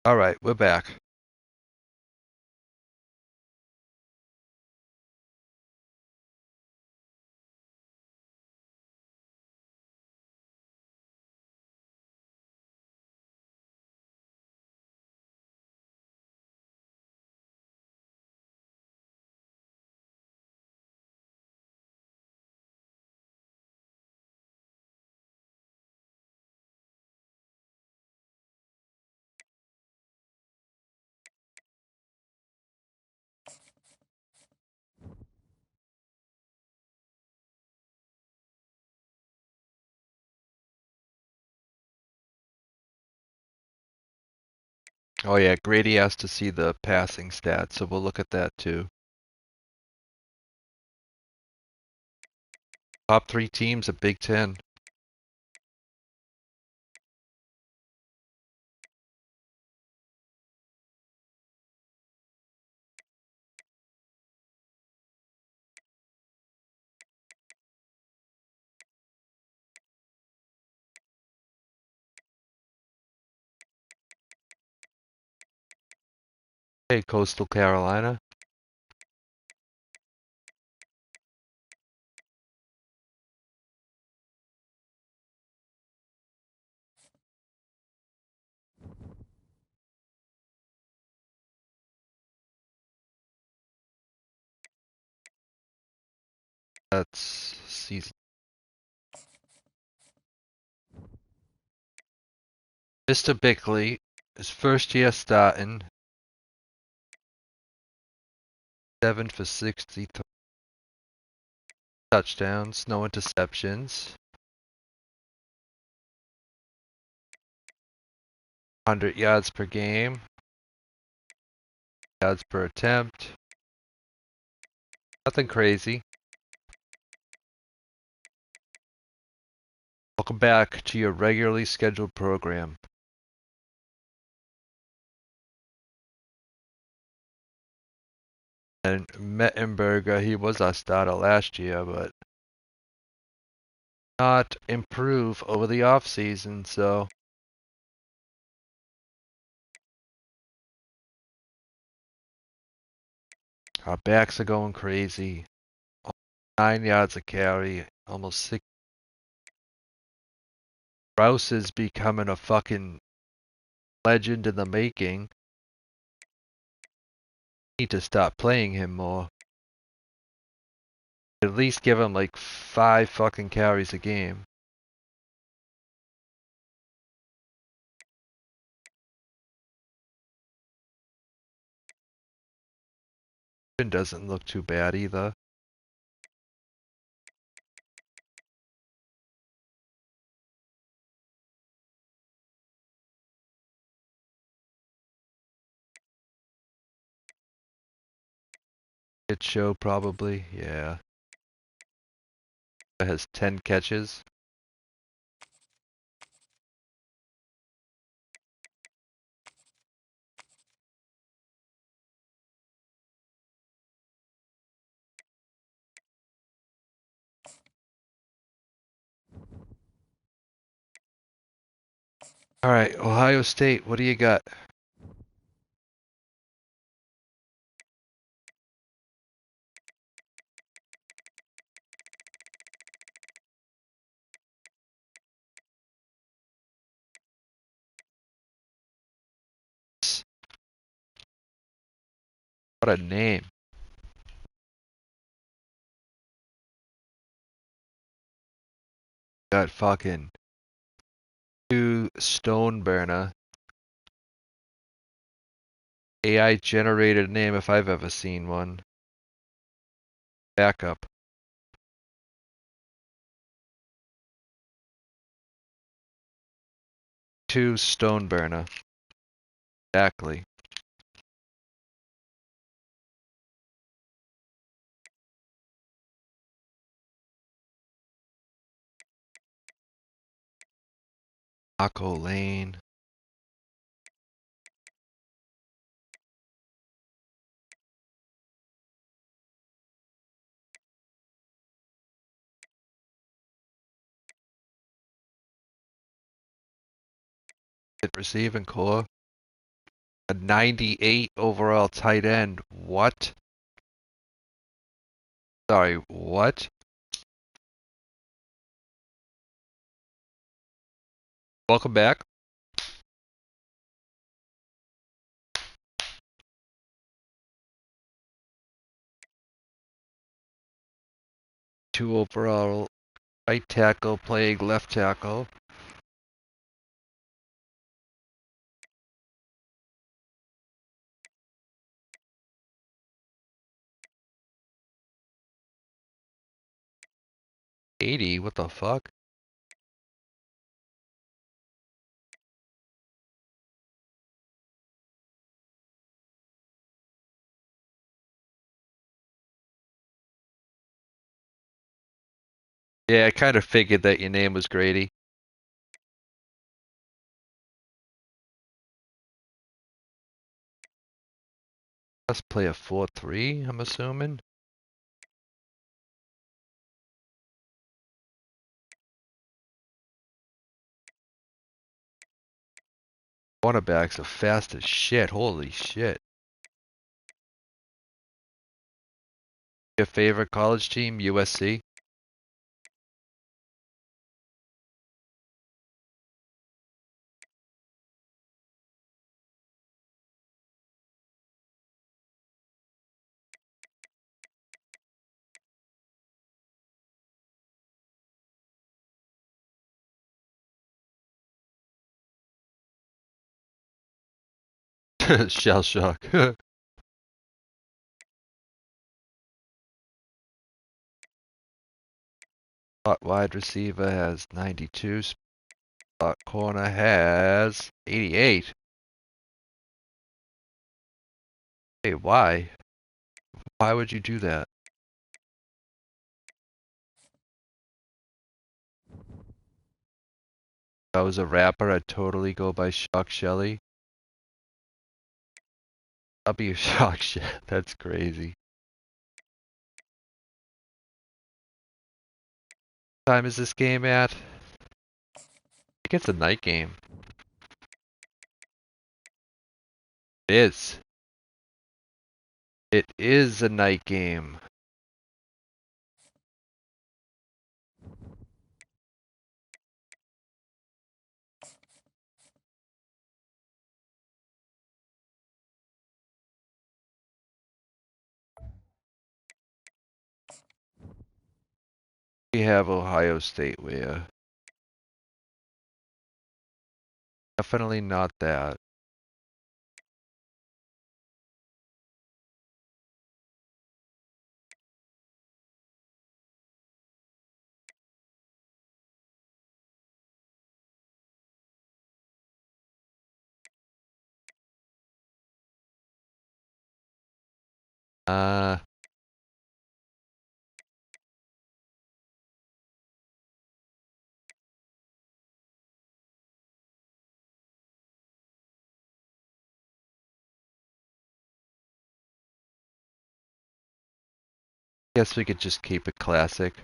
All right, we're back. Oh yeah, Grady has to see the passing stats, so we'll look at that too. Top three teams of Big Ten. Hey, Coastal Carolina. That's season. Mr. Bickley, his first year starting, 7 for 60 touchdowns, no interceptions, 100 yards per game, yards per attempt. Nothing crazy. Welcome back to your regularly scheduled program. And Mettenberger, he was our starter last year, but not improve over the off season, so our backs are going crazy. 9 yards a carry, almost 6. Rouse is becoming a fucking legend in the making. Need to stop playing him more. At least give him like 5 fucking carries a game. It doesn't look too bad either. It show probably, yeah. It has 10 catches. All right, Ohio State, what do you got? What a name. Got fucking two Stoneburner. AI generated name if I've ever seen one. Backup. Two Stoneburner. Exactly. Taco Lane. Hit receiving core. A 98 overall tight end. What? Sorry, what? Welcome back. Two overall right tackle playing left tackle. $80? What the fuck? Yeah, I kind of figured that your name was Grady. Let's play a 4-3, I'm assuming. Quarterbacks are fast as shit. Holy shit. Your favorite college team, USC? Shell shock. Spot wide receiver has 92. Spot corner has 88. Hey, why? Why would you do that? If I was a rapper, I'd totally go by Shock Shelly. I'll be a Shock Shelly. That's crazy. What time is this game at? I think it's a night game. It is. It is a night game. We have Ohio State where? Definitely not that. Uh, Guess we could just keep it classic.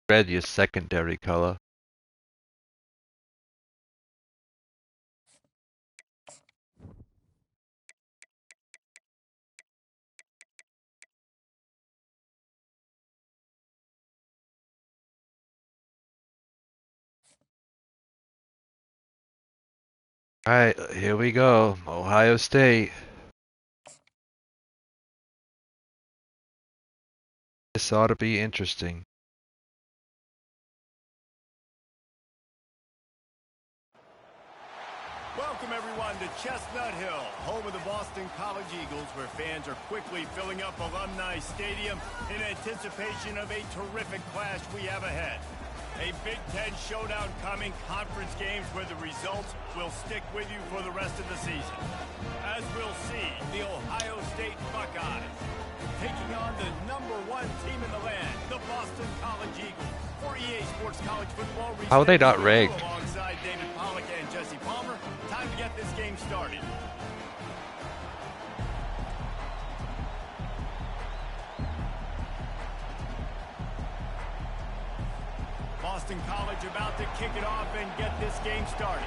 Red, your secondary color. Alright, here we go. Ohio State. This ought to be interesting. Welcome everyone to Chestnut Hill, home of the Boston College Eagles, where fans are quickly filling up Alumni Stadium in anticipation of a terrific clash we have ahead. A Big Ten showdown coming, conference games where the results will stick with you for the rest of the season. As we'll see, the Ohio State Buckeyes taking on the #1 team in the land, the Boston College Eagles. For EA Sports College Football. How are they not ranked? Alongside David Pollack and Jesse Palmer. Time to get this game started. Boston College about to kick it off and get this game started.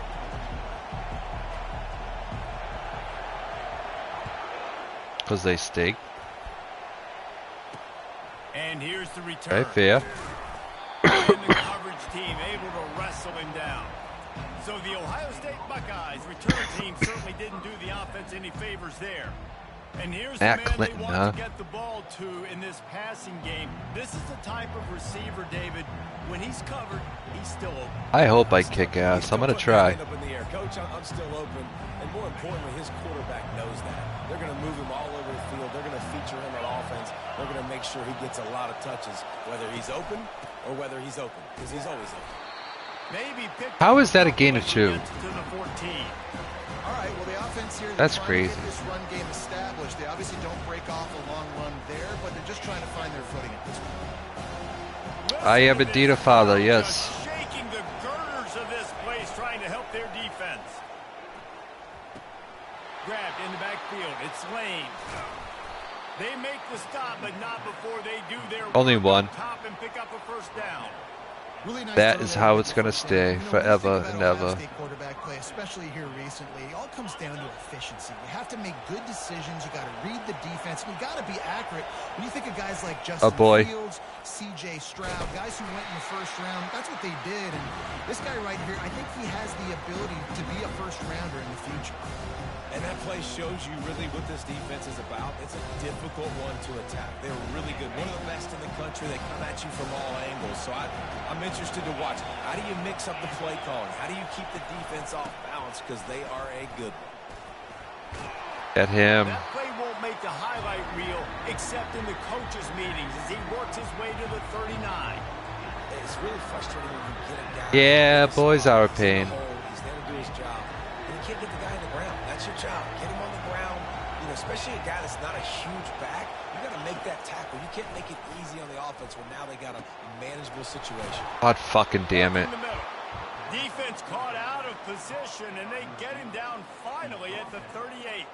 Because they stink. And here's the return. Okay, fair. And the coverage team able to wrestle him down. So the Ohio State Buckeyes return team certainly didn't do the offense any favors there. And here's the man they want to get the ball to in this passing game. This is the type of receiver, David. When he's covered, he's still open. I hope I kick ass. I'm going to try. Up in the air. Coach, I'm still open. And more importantly, his quarterback knows that. They're going to move him all over the field. They're going to feature him on offense. They're going to make sure he gets a lot of touches, whether he's open or whether he's open, because he's always open. Maybe how is that a gain of 2? To the 14. All right, well, the offense here, that's crazy. Get this run game established. They obviously don't break off a long run there, but they're just trying to find their footing at this point. I am indeed a father, yes. Shaking the girders of this place, trying to help their defense. Grabbed in the backfield. It's Lane. They make the stop, but not before they do their only one. Top and pick up a first down. Really nice that is how it's going to stay forever and ever. Quarterback play, especially here recently, it all comes down to efficiency. You have to make good decisions. You got to read the defense, and you got to be accurate. When you think of guys like Justin Fields, C.J. Stroud, guys who went in the first round, that's what they did. And this guy right here, I think he has the ability to be a first rounder in the future. And that play shows you really what this defense is about. It's a difficult one to attack. They're really good. One of the best in the country. They come at you from all angles. So I'm interested to watch. How do you mix up the play calling? How do you keep the defense off balance? Because they are a good one. At him. That play won't make the highlight reel except in the coaches' meetings as he works his way to the 39. It's really frustrating when you get a guy. Yeah, boys are a pain. He's there to do his job. And you can't get the guy on the ground. That's your job. Get him on the ground. You know, especially a guy that's not a huge back. You got to make that tackle. You can't make it easy on the offense when now they got a manageable situation. God fucking damn it. Defense caught out of position, and they get him down finally at the 38.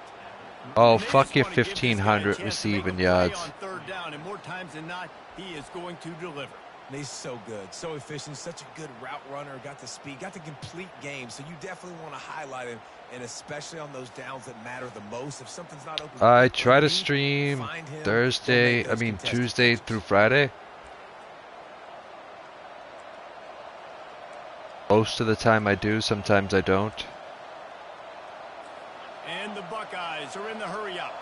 Oh, fuck your 1,500 receiving yards. On third down, and more times than not, he is going to deliver. He's so good, so efficient, such a good route runner, got the speed, got the complete game, so you definitely want to highlight him, and especially on those downs that matter the most. If something's not open, I try to stream Tuesday through Friday. Most of the time I do, sometimes I don't. And the Buckeyes are in the hurry up.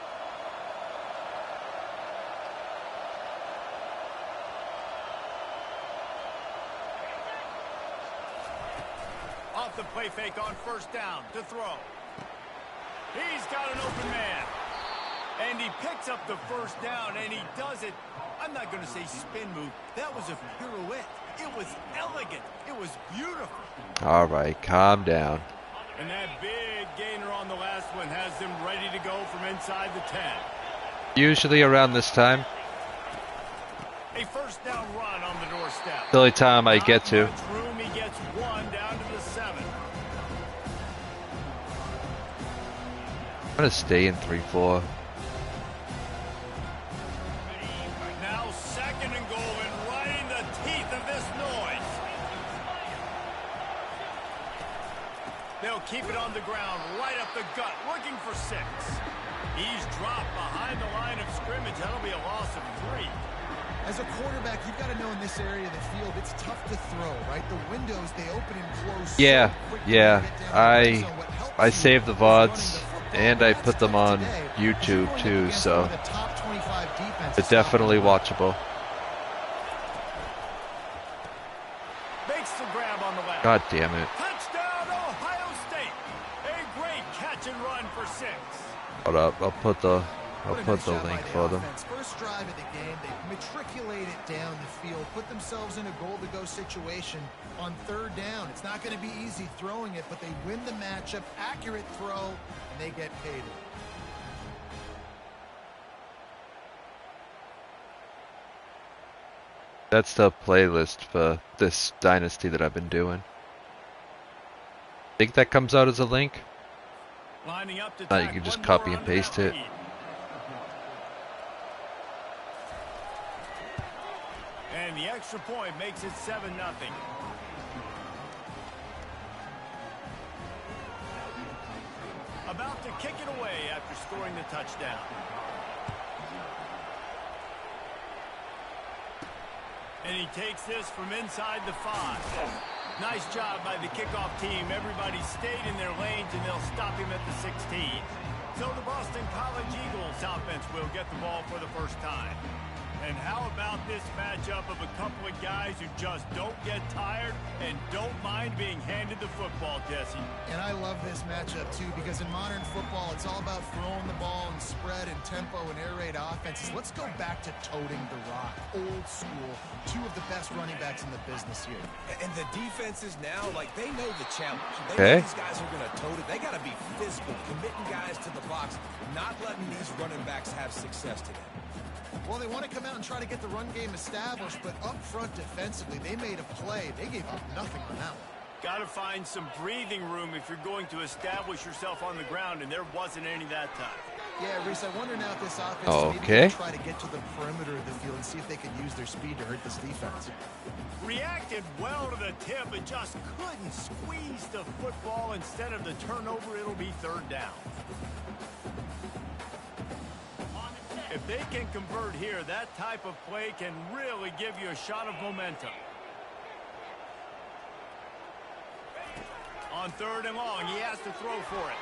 Off the play fake on first down to throw. He's got an open man. And he picks up the first down, and he does it. I'm not going to say spin move. That was a pirouette. It was elegant. It was beautiful. All right, calm down. And that big gainer on the last one has them ready to go from inside the 10. Usually around this time. A first down run on the doorstep. The only time I get to. Not much room. He gets one down to the 7. I'm going to stay in 3-4. Now second and goal, and right in the teeth of this noise. They'll keep it on the ground, right up the gut, looking for 6. He's dropped behind the line of scrimmage. That'll be a loss of 3. As a quarterback, you've got to know in this area of the field, it's tough to throw, right? The windows, they open and close. Yeah, so yeah. I save the VODs and I put them on YouTube too, so it's definitely watchable. Makes the grab on the left. God damn it. Touchdown, Ohio State. A great catch and run for 6. Hold up, I'll put the link for them. First drive of the game, they matriculate it down the field, put themselves in a goal-to-go situation on third down. It's not going to be easy throwing it, but they win the matchup, accurate throw, and they get paid. That's the playlist for this Dynasty that I've been doing. Think that comes out as a link? Lining up to You can just copy and paste it. And the extra point makes it 7-0. About to kick it away after scoring the touchdown. And he takes this from inside the 5. Nice job by the kickoff team. Everybody stayed in their lanes, and they'll stop him at the 16. So the Boston College Eagles offense will get the ball for the first time. And how about this matchup of a couple of guys who just don't get tired and don't mind being handed the football, Jesse? And I love this matchup, too, because in modern football, it's all about throwing the ball and spread and tempo and air raid offenses. Let's go back to toting the rock. Old school. Two of the best running backs in the business here. And the defenses now, like, they know the challenge. They know these guys are going to tote it. They got to be physical, committing guys to the box, not letting these running backs have success today. Well, they want to come out and try to get the run game established, but up front defensively, they made a play. They gave up nothing on that one. Got to find some breathing room if you're going to establish yourself on the ground, and there wasn't any that time. Yeah, Reese, I wonder now if this offense maybe try to get to the perimeter of the field and see if they can use their speed to hurt this defense. Reacted well to the tip, but just couldn't squeeze the football. Instead of the turnover, it'll be 3rd down. If they can convert here, that type of play can really give you a shot of momentum. On 3rd and long, he has to throw for it.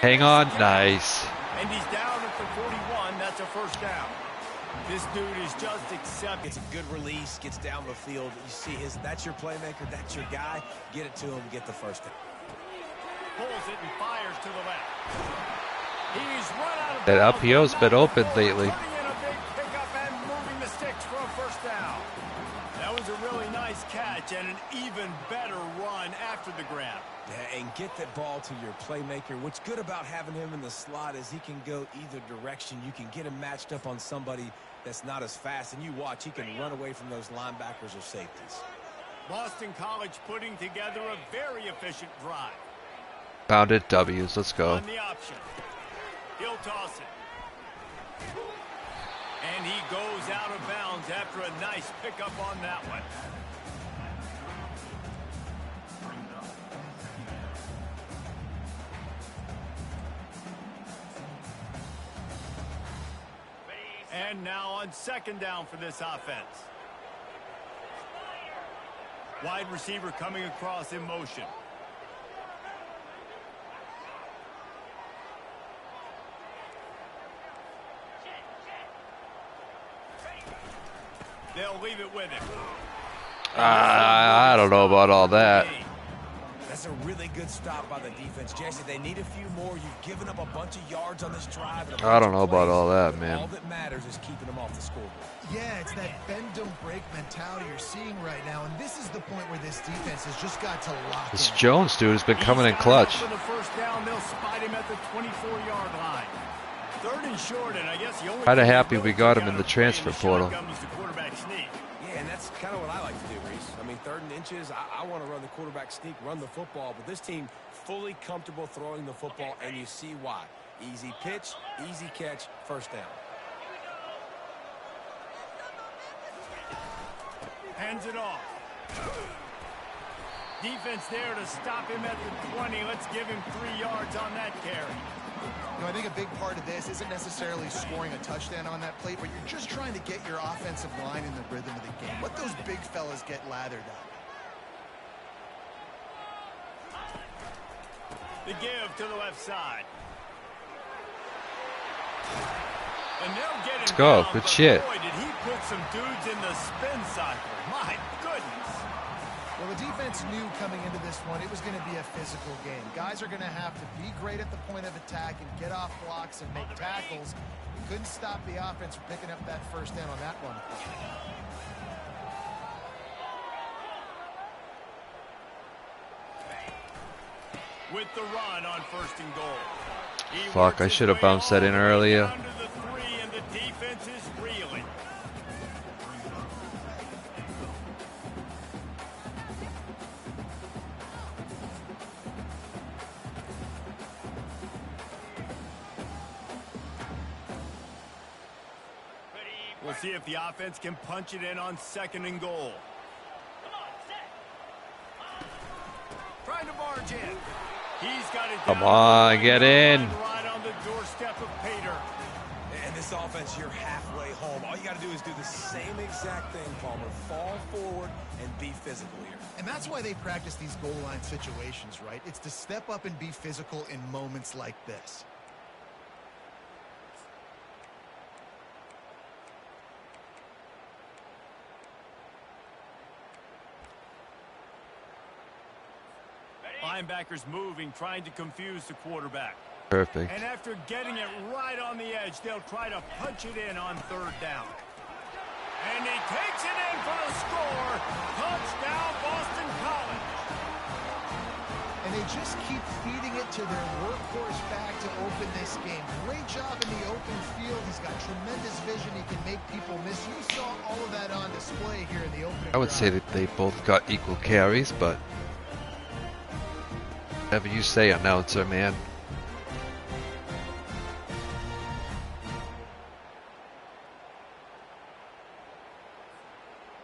Hang on, nice. And he's down at the 41. That's a 1st down. This dude is just accepting. It's a good release, gets down the field. You see that's your playmaker, that's your guy. Get it to him, get the 1st down. Pulls it and fires to the left. He's run out of that RPO's been open lately. Putting in a big pickup and moving the sticks for a 1st down. That was a really nice catch and an even better run after the grab. Yeah, and get that ball to your playmaker. What's good about having him in the slot is he can go either direction. You can get him matched up on somebody that's not as fast, and you watch, he can run away from those linebackers or safeties. Boston College putting together a very efficient drive. Bounded W's, let's go. On the option. He'll toss it. And he goes out of bounds after a nice pickup on that one. And now on 2nd down for this offense. Wide receiver coming across in motion. They'll leave it with him. I don't know about all that. That's a really good stop by the defense, Jesse. They need a few more. You've given up a bunch of yards on this drive. I don't know about all that, man. All that matters is keeping them off the scoreboard. Yeah, it's that bend don't break mentality you're seeing right now, and this is the point where this defense has just got to lock This in. Jones dude has been coming in clutch. For the 1st down, they'll spot him at the 24-yard line. 3rd and short, and I guess the only Kinda happy we got him in the transfer portal. Yeah, and that's kind of what I like to do, Reese. I mean, 3rd and inches, I want to run the quarterback sneak, run the football, but this team fully comfortable throwing the football, and you see why. Easy pitch, easy catch, 1st down. Hands it off. Defense there to stop him at the 20. Let's give him 3 yards on that carry. You know, I think a big part of this isn't necessarily scoring a touchdown on that play, but you're just trying to get your offensive line in the rhythm of the game. Let those big fellas get lathered up. The give to the left side. And they'll get him. Let's go. Down, Good but shit. Boy, did he put some dudes in the spin cycle. My goodness. Well, the defense knew coming into this one it was going to be a physical game. Guys are going to have to be great at the point of attack and get off blocks and make tackles. You couldn't stop the offense from picking up that 1st down on that one. With the run on 1st and goal. Fuck, I should have bounced that in earlier. Down to the 3, and the defense is reeling. see if the offense can punch it in on 2nd and goal. Trying to barge in. He's got it. Come on, get in. Right on the doorstep of Pater. And this offense, you're halfway home. All you got to do is do the same exact thing, Palmer. Fall forward and be physical here. And that's why they practice these goal line situations, right? It's to step up and be physical in moments like this. Linebackers moving, trying to confuse the quarterback. Perfect. And after getting it right on the edge, they'll try to punch it in on 3rd down. And he takes it in for the score. Touchdown, Boston College. And they just keep feeding it to their workhorse back to open this game. Great job in the open field. He's got tremendous vision. He can make people miss. You saw all of that on display here in the opening I would say drive. that they both got equal carries, but whatever you say, announcer, man.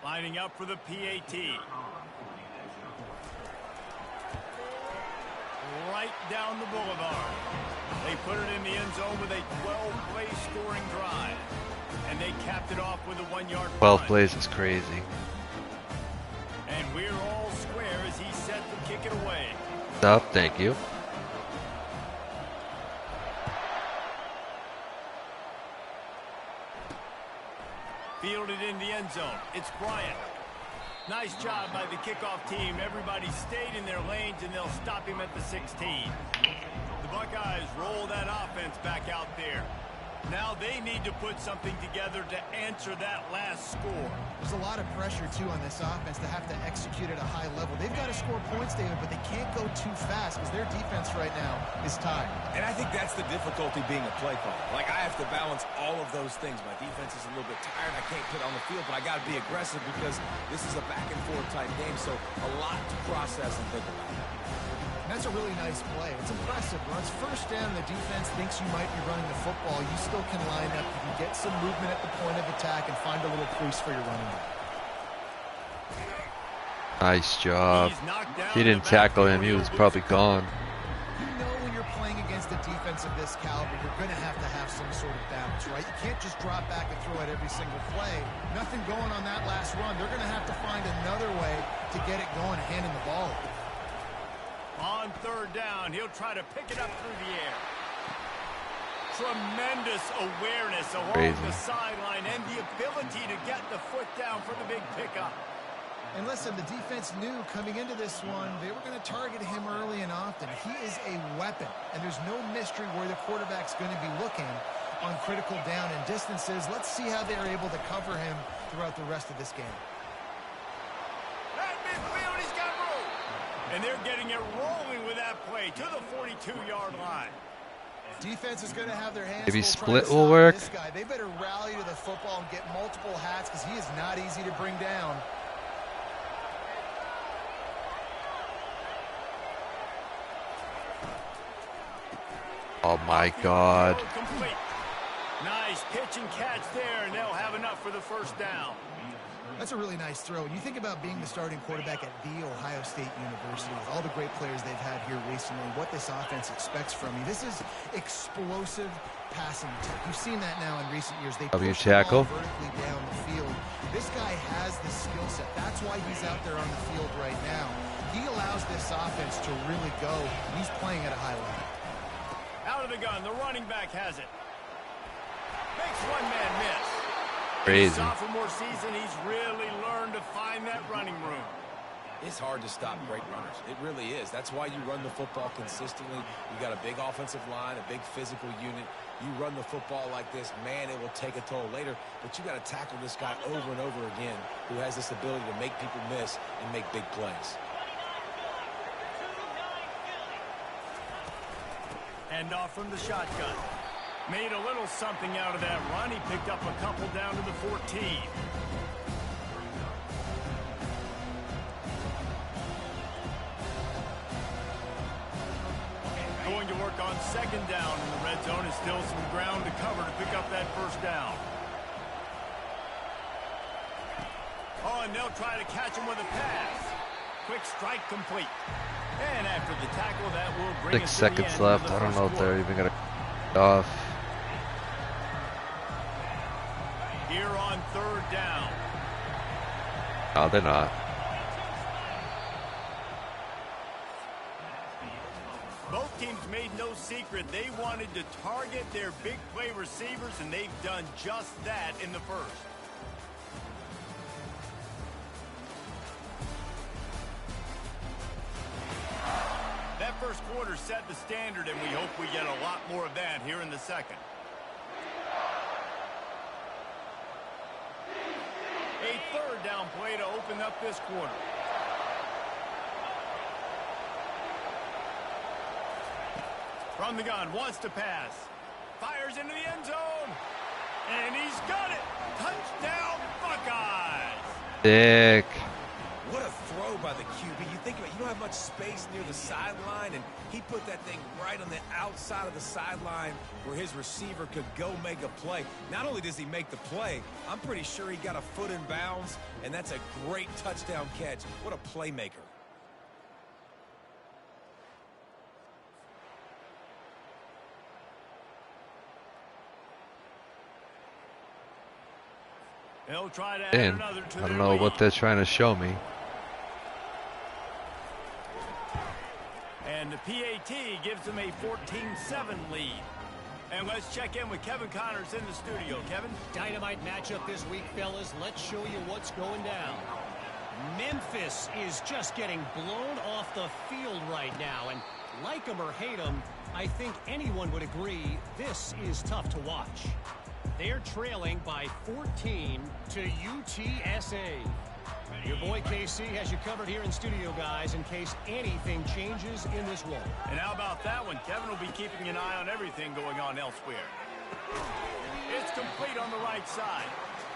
Lining up for the PAT. Right down the boulevard. They put it in the end zone with a 12-play scoring drive. And they capped it off with a 1-yard 12 punt. plays is crazy. And we're all square as he's set to kick it away. Stop, thank you. Fielded in the end zone. It's Bryant. Nice job by the kickoff team. Everybody stayed in their lanes, and they'll stop him at the 16. The Buckeyes roll that offense back out there. Now they need to put something together to answer that last score. There's a lot of pressure, too, on this offense to have to execute at a high level. They've got to score points, David, but they can't go too fast because their defense right now is tired. And I think that's the difficulty being a play caller. Like, I have to balance all of those things. My defense is a little bit tired. I can't put on the field, but I got to be aggressive because this is a back-and-forth type game, so a lot to process and think about. And that's a really nice play. It's impressive. When it's 1st down and the defense thinks you might be running the football, you still can line up. You can get some movement at the point of attack and find a little crease for your running back. Nice job. He didn't tackle him. He was probably gone. You know when you're playing against a defense of this caliber, you're going to have some sort of balance, right? You can't just drop back and throw it every single play. Nothing going on that last run. They're going to have to find another way to get it going, handing the ball. On 3rd down, he'll try to pick it up through the air. Tremendous awareness along the sideline and the ability to get the foot down for the big pickup. And listen, the defense knew coming into this one, they were going to target him early and often. He is a weapon, and there's no mystery where the quarterback's going to be looking on critical down and distances. Let's see how they're able to cover him throughout the rest of this game. At midfield, he's got room. And they're getting it rolling with that play to the 42-yard line. Defense is going to have their hands Maybe full split trying to will stop work. This guy. They better rally to the football and get multiple hats because he is not easy to bring down. Oh my God. Complete. Nice pitch and catch there, and they'll have enough for the 1st down. That's a really nice throw. And you think about being the starting quarterback at The Ohio State University, with all the great players they've had here recently, what this offense expects from you. This is explosive passing attack. You've seen that now in recent years. They push the ball vertically down the field. This guy has the skill set. That's why he's out there on the field right now. He allows this offense to really go. He's playing at a high level. Out of the gun, the running back has it. Makes one man miss. Crazy. In his sophomore season, he's really learned to find that running room. It's hard to stop great runners. It really is. That's why you run the football consistently. You got a big offensive line, a big physical unit. You run the football like this, man, it will take a toll later. But you got to tackle this guy over and over again who has this ability to make people miss and make big plays. Hand off from the shotgun. Made a little something out of that run. He picked up a couple down to the 14. Going to work on 2nd down in the red zone. Is still some ground to cover to pick up that 1st down. run, they'll try to catch him with a pass. Quick strike complete. And after the tackle, that will bring 6 seconds left. I don't know if they're even going to off. Here on 3rd down. No, they're not. Both teams made no secret they wanted to target their big play receivers, and they've done just that in the first. That first quarter set the standard, and we hope we get a lot more of that here in the second. A 3rd down play to open up this quarter. From the gun, wants to pass. Fires into the end zone. And he's got it. Touchdown, Buckeyes. Dick. What a throw by the QB. You think about it, you don't have much space near the sideline, and he put that thing right on the outside of the sideline where his receiver could go make a play. Not only does he make the play, I'm pretty sure he got a foot in bounds, and that's a great touchdown catch. What a playmaker. They'll try to add And another to I don't their know lead. what they're trying to show me. And the PAT gives them a 14-7 lead. And let's check in with Kevin Connors in the studio. Kevin? Dynamite matchup this week, fellas. Let's show you what's going down. Memphis is just getting blown off the field right now. And like them or hate them, I think anyone would agree this is tough to watch. They're trailing by 14 to UTSA. Your boy KC has you covered here in studio, guys, in case anything changes in this one. And how about that one? Kevin will be keeping an eye on everything going on elsewhere. It's complete on the right side.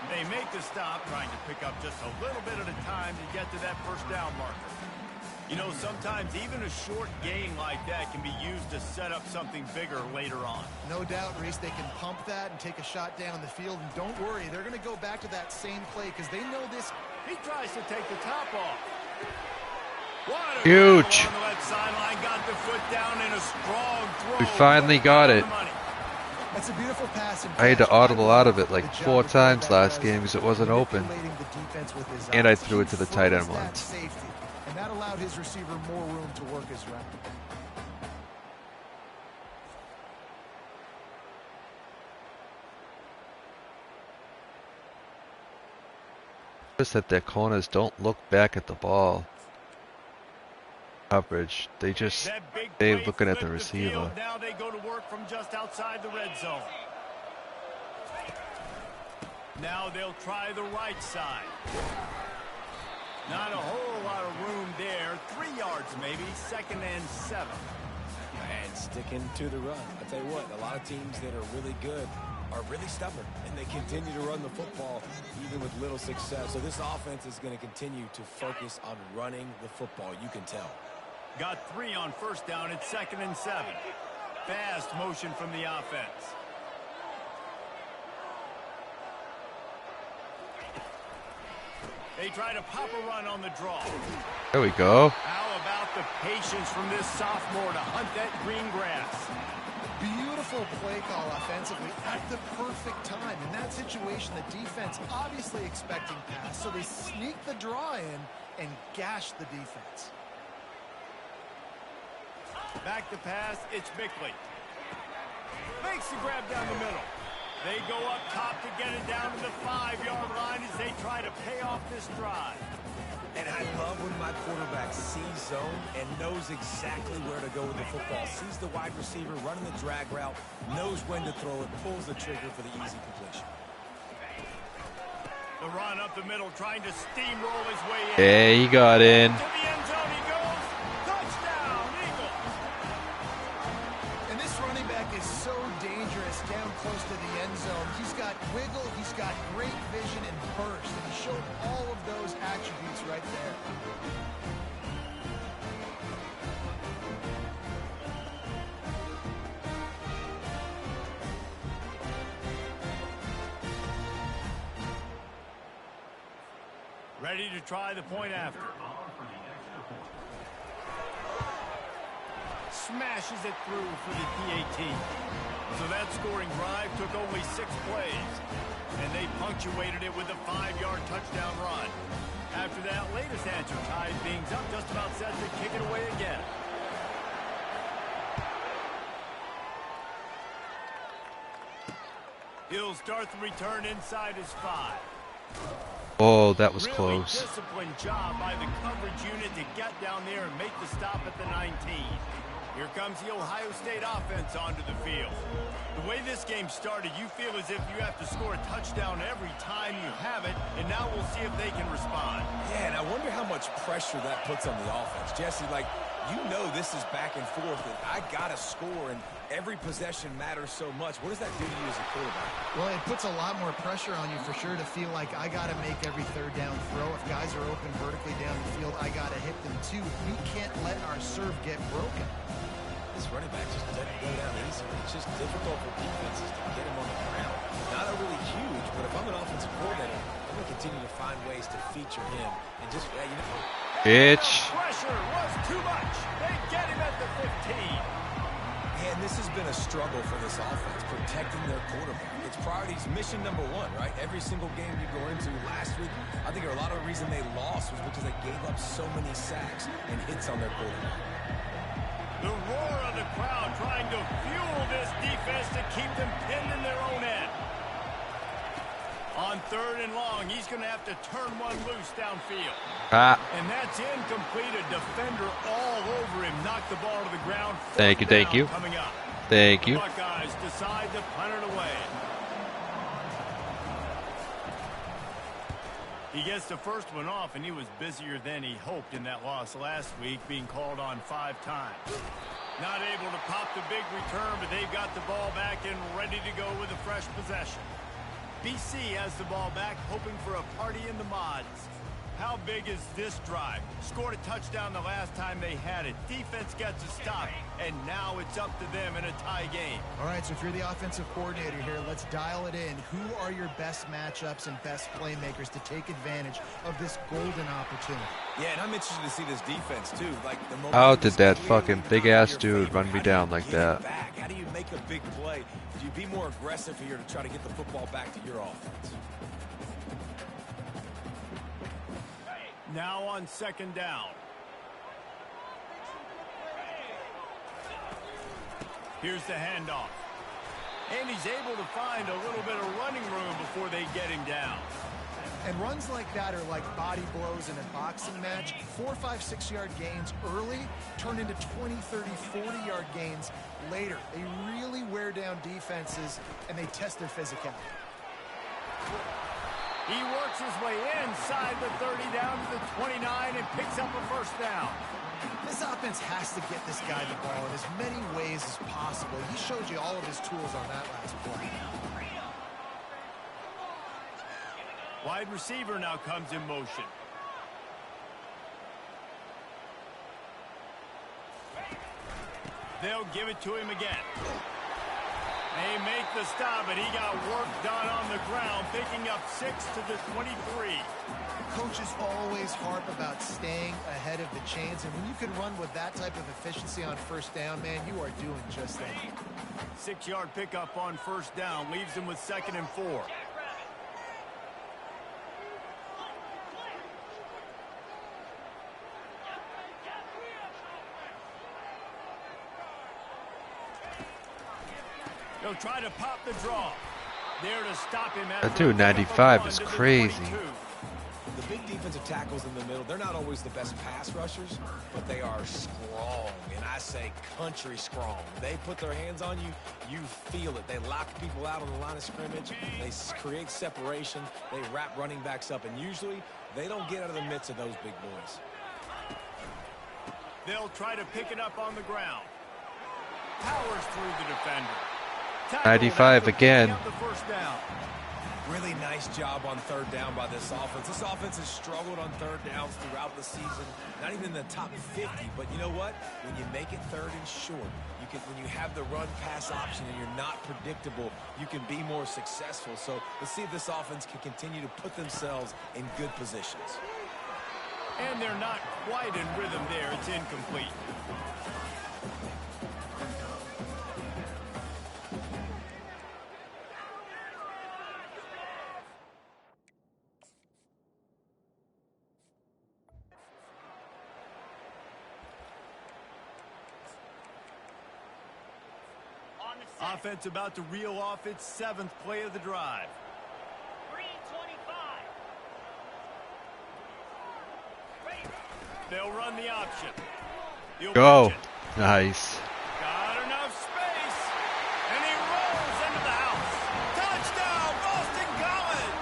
They make the stop, trying to pick up just a little bit at a time to get to that first down marker. You know, sometimes even a short gain like that can be used to set up something bigger later on. No doubt, Reese, they can pump that and take a shot down the field. And don't worry, they're going to go back to that same play because they know this. He tries to take the top off. What a Huge. on the left sideline, got the foot down in a strong throw. We finally got it. That's a beautiful pass. I had to audible out of it like 4 times last game because it wasn't open. And I threw it to the tight end once. And that allowed his receiver more room to work his route. Just that their corners don't look back at the ball. Coverage. They're looking at the receiver. Now they go to work from just outside the red zone. Now they'll try the right side. Not a whole lot of room there. 3 yards maybe. 2nd and 7. And sticking to the run. I'll tell you what, a lot of teams that are really good are really stubborn, and they continue to run the football even with little success. So this offense is going to continue to focus on running the football. You can tell. Got 3 on first down. It's 2nd and 7. Fast motion from the offense. They try to pop a run on the draw. There we go. How about the patience from this sophomore to hunt that green grass? Beautiful play call offensively at the perfect time. In that situation, the defense obviously expecting pass, so they sneak the draw in and gash the defense. Back to pass, it's Bickley. Makes the grab down the middle. They go up top to get it down to the 5-yard line as they try to pay off this drive. And I love when my quarterback sees zone and knows exactly where to go with the football. Sees the wide receiver running the drag route, knows when to throw it, pulls the trigger for the easy completion. The run up the middle, trying to steamroll his way in. Yeah, he got in. To the end zone he goes. Touchdown, Eagles. And this running back is so dangerous down close to the end zone. He's got wiggle, he's got great vision and burst, and he showed all of those attributes right there. Ready to try the point after. Smashes it through for the PAT. So that scoring drive took only 6 plays, and they punctuated it with a 5-yard touchdown run. After that latest answer tied things up, just about set to kick it away again. He'll start the return inside his 5. Oh, that was really close. Disciplined job by the coverage unit to get down there and make the stop at the 19. Here comes the Ohio State offense onto the field. The way this game started, you feel as if you have to score a touchdown every time you have it, and now we'll see if they can respond. Yeah, and I wonder how much pressure that puts on the offense. Jesse, like, you know this is back and forth, and I got to score, and every possession matters so much. What does that do to you as a quarterback? Well, it puts a lot more pressure on you for sure to feel like I got to make every third down throw. If guys are open vertically down the field, I got to hit them too. We can't let our serve get broken. This running back just doesn't go down easily. It's just difficult for defenses to get him on the ground. Not a really huge, but if I'm an offensive coordinator, I'm going to continue to find ways to feature him and just, yeah, you know. Pressure was too much. They get him at the 15. And this has been a struggle for this offense, protecting their quarterback. It's priorities, mission number 1, right? Every single game you go into last week, I think a lot of the reason they lost was because they gave up so many sacks and hits on their quarterback. The roar of the crowd trying to fuel this defense to keep them pinned in their own end. On 3rd and long, he's going to have to turn one loose downfield. And that's incomplete. A defender all over him. Knocked the ball to the ground. Thank you. Coming up. Thank you. Buckeyes decide to punt it away. He gets the first one off, and he was busier than he hoped in that loss last week, being called on 5 times. Not able to pop the big return, but they've got the ball back and ready to go with a fresh possession. BC has the ball back, hoping for a party in the mods. How big is this drive? Scored a touchdown the last time they had it. Defense gets a stop, and now it's up to them in a tie game. All right, so if you're the offensive coordinator here, let's dial it in. Who are your best matchups and best playmakers to take advantage of this golden opportunity? Yeah, and I'm interested to see this defense, too. Like, the How did that fucking big-ass dude run me down like that? How do you make a big play? Do you be more aggressive here to try to get the football back to your offense? Now on 2nd down. Here's the handoff. And he's able to find a little bit of running room before they get him down. And runs like that are like body blows in a boxing match. 4, 5, 6-yard gains early turn into 20, 30, 40-yard gains later. They really wear down defenses, and they test their physicality. He works his way inside the 30 down to the 29 and picks up a first down. This offense has to get this guy the ball in as many ways as possible. He showed you all of his tools on that last play. Wide receiver now comes in motion. They'll give it to him again. They make the stop, and he got work done on the ground, picking up 6 to the 23. Coaches always harp about staying ahead of the chains, and when you can run with that type of efficiency on 1st down, man, you are doing just that. 6-yard pickup on 1st down leaves him with 2nd and 4. They'll try to pop the draw. There to stop him. That 295 is crazy. The big defensive tackles in the middle, they're not always the best pass rushers, but they are strong, and I say country strong. They put their hands on you, you feel it. They lock people out on the line of scrimmage. They create separation. They wrap running backs up, and usually they don't get out of the midst of those big boys. They'll try to pick it up on the ground. Powers through the defender. 95 again. Really nice job on third down by this offense. This offense has struggled on third downs throughout the season. Not even in the top 50, but you know what? When you make it third and short, when you have the run-pass option and you're not predictable, you can be more successful. So let's see if this offense can continue to put themselves in good positions. And they're not quite in rhythm there. It's incomplete. Offense about to reel off its 7th play of the drive. 3:25. They'll run the option. Go. Nice. Got enough space. And he rolls into the house. Touchdown, Boston College.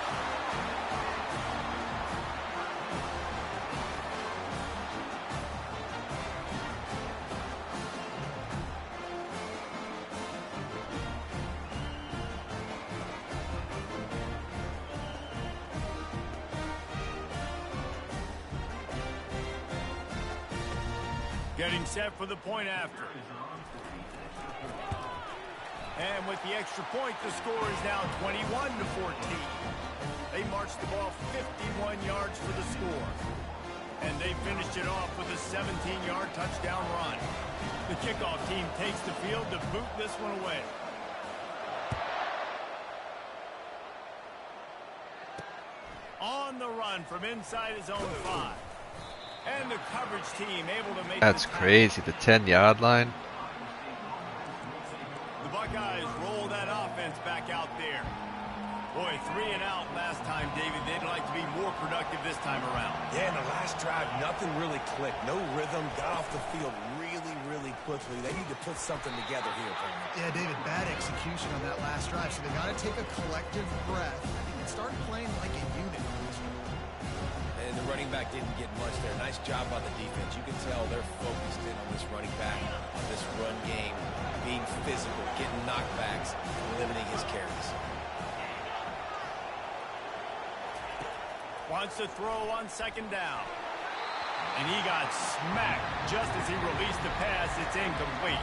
Getting set for the point after. And with the extra point, the score is now 21-14. They marched the ball 51 yards for the score. And they finished it off with a 17-yard touchdown run. The kickoff team takes the field to boot this one away. On the run from inside his own 5. And the coverage team able to make That's crazy. The 10-yard line. The Buckeyes roll that offense back out there. Boy, 3 and out last time, David. They'd like to be more productive this time around. Yeah, in the last drive, nothing really clicked. No rhythm. Got off the field really quickly. They need to put something together here, Brandon. Yeah, David, bad execution on that last drive. So they got to take a collective breath and start playing like a unit. And the running back didn't get much there. Nice job by the defense. You can tell they're focused in on this running back, on this run game, being physical, getting knockbacks, limiting his carries. Wants to throw on 2nd down. And he got smacked just as he released the pass. It's incomplete.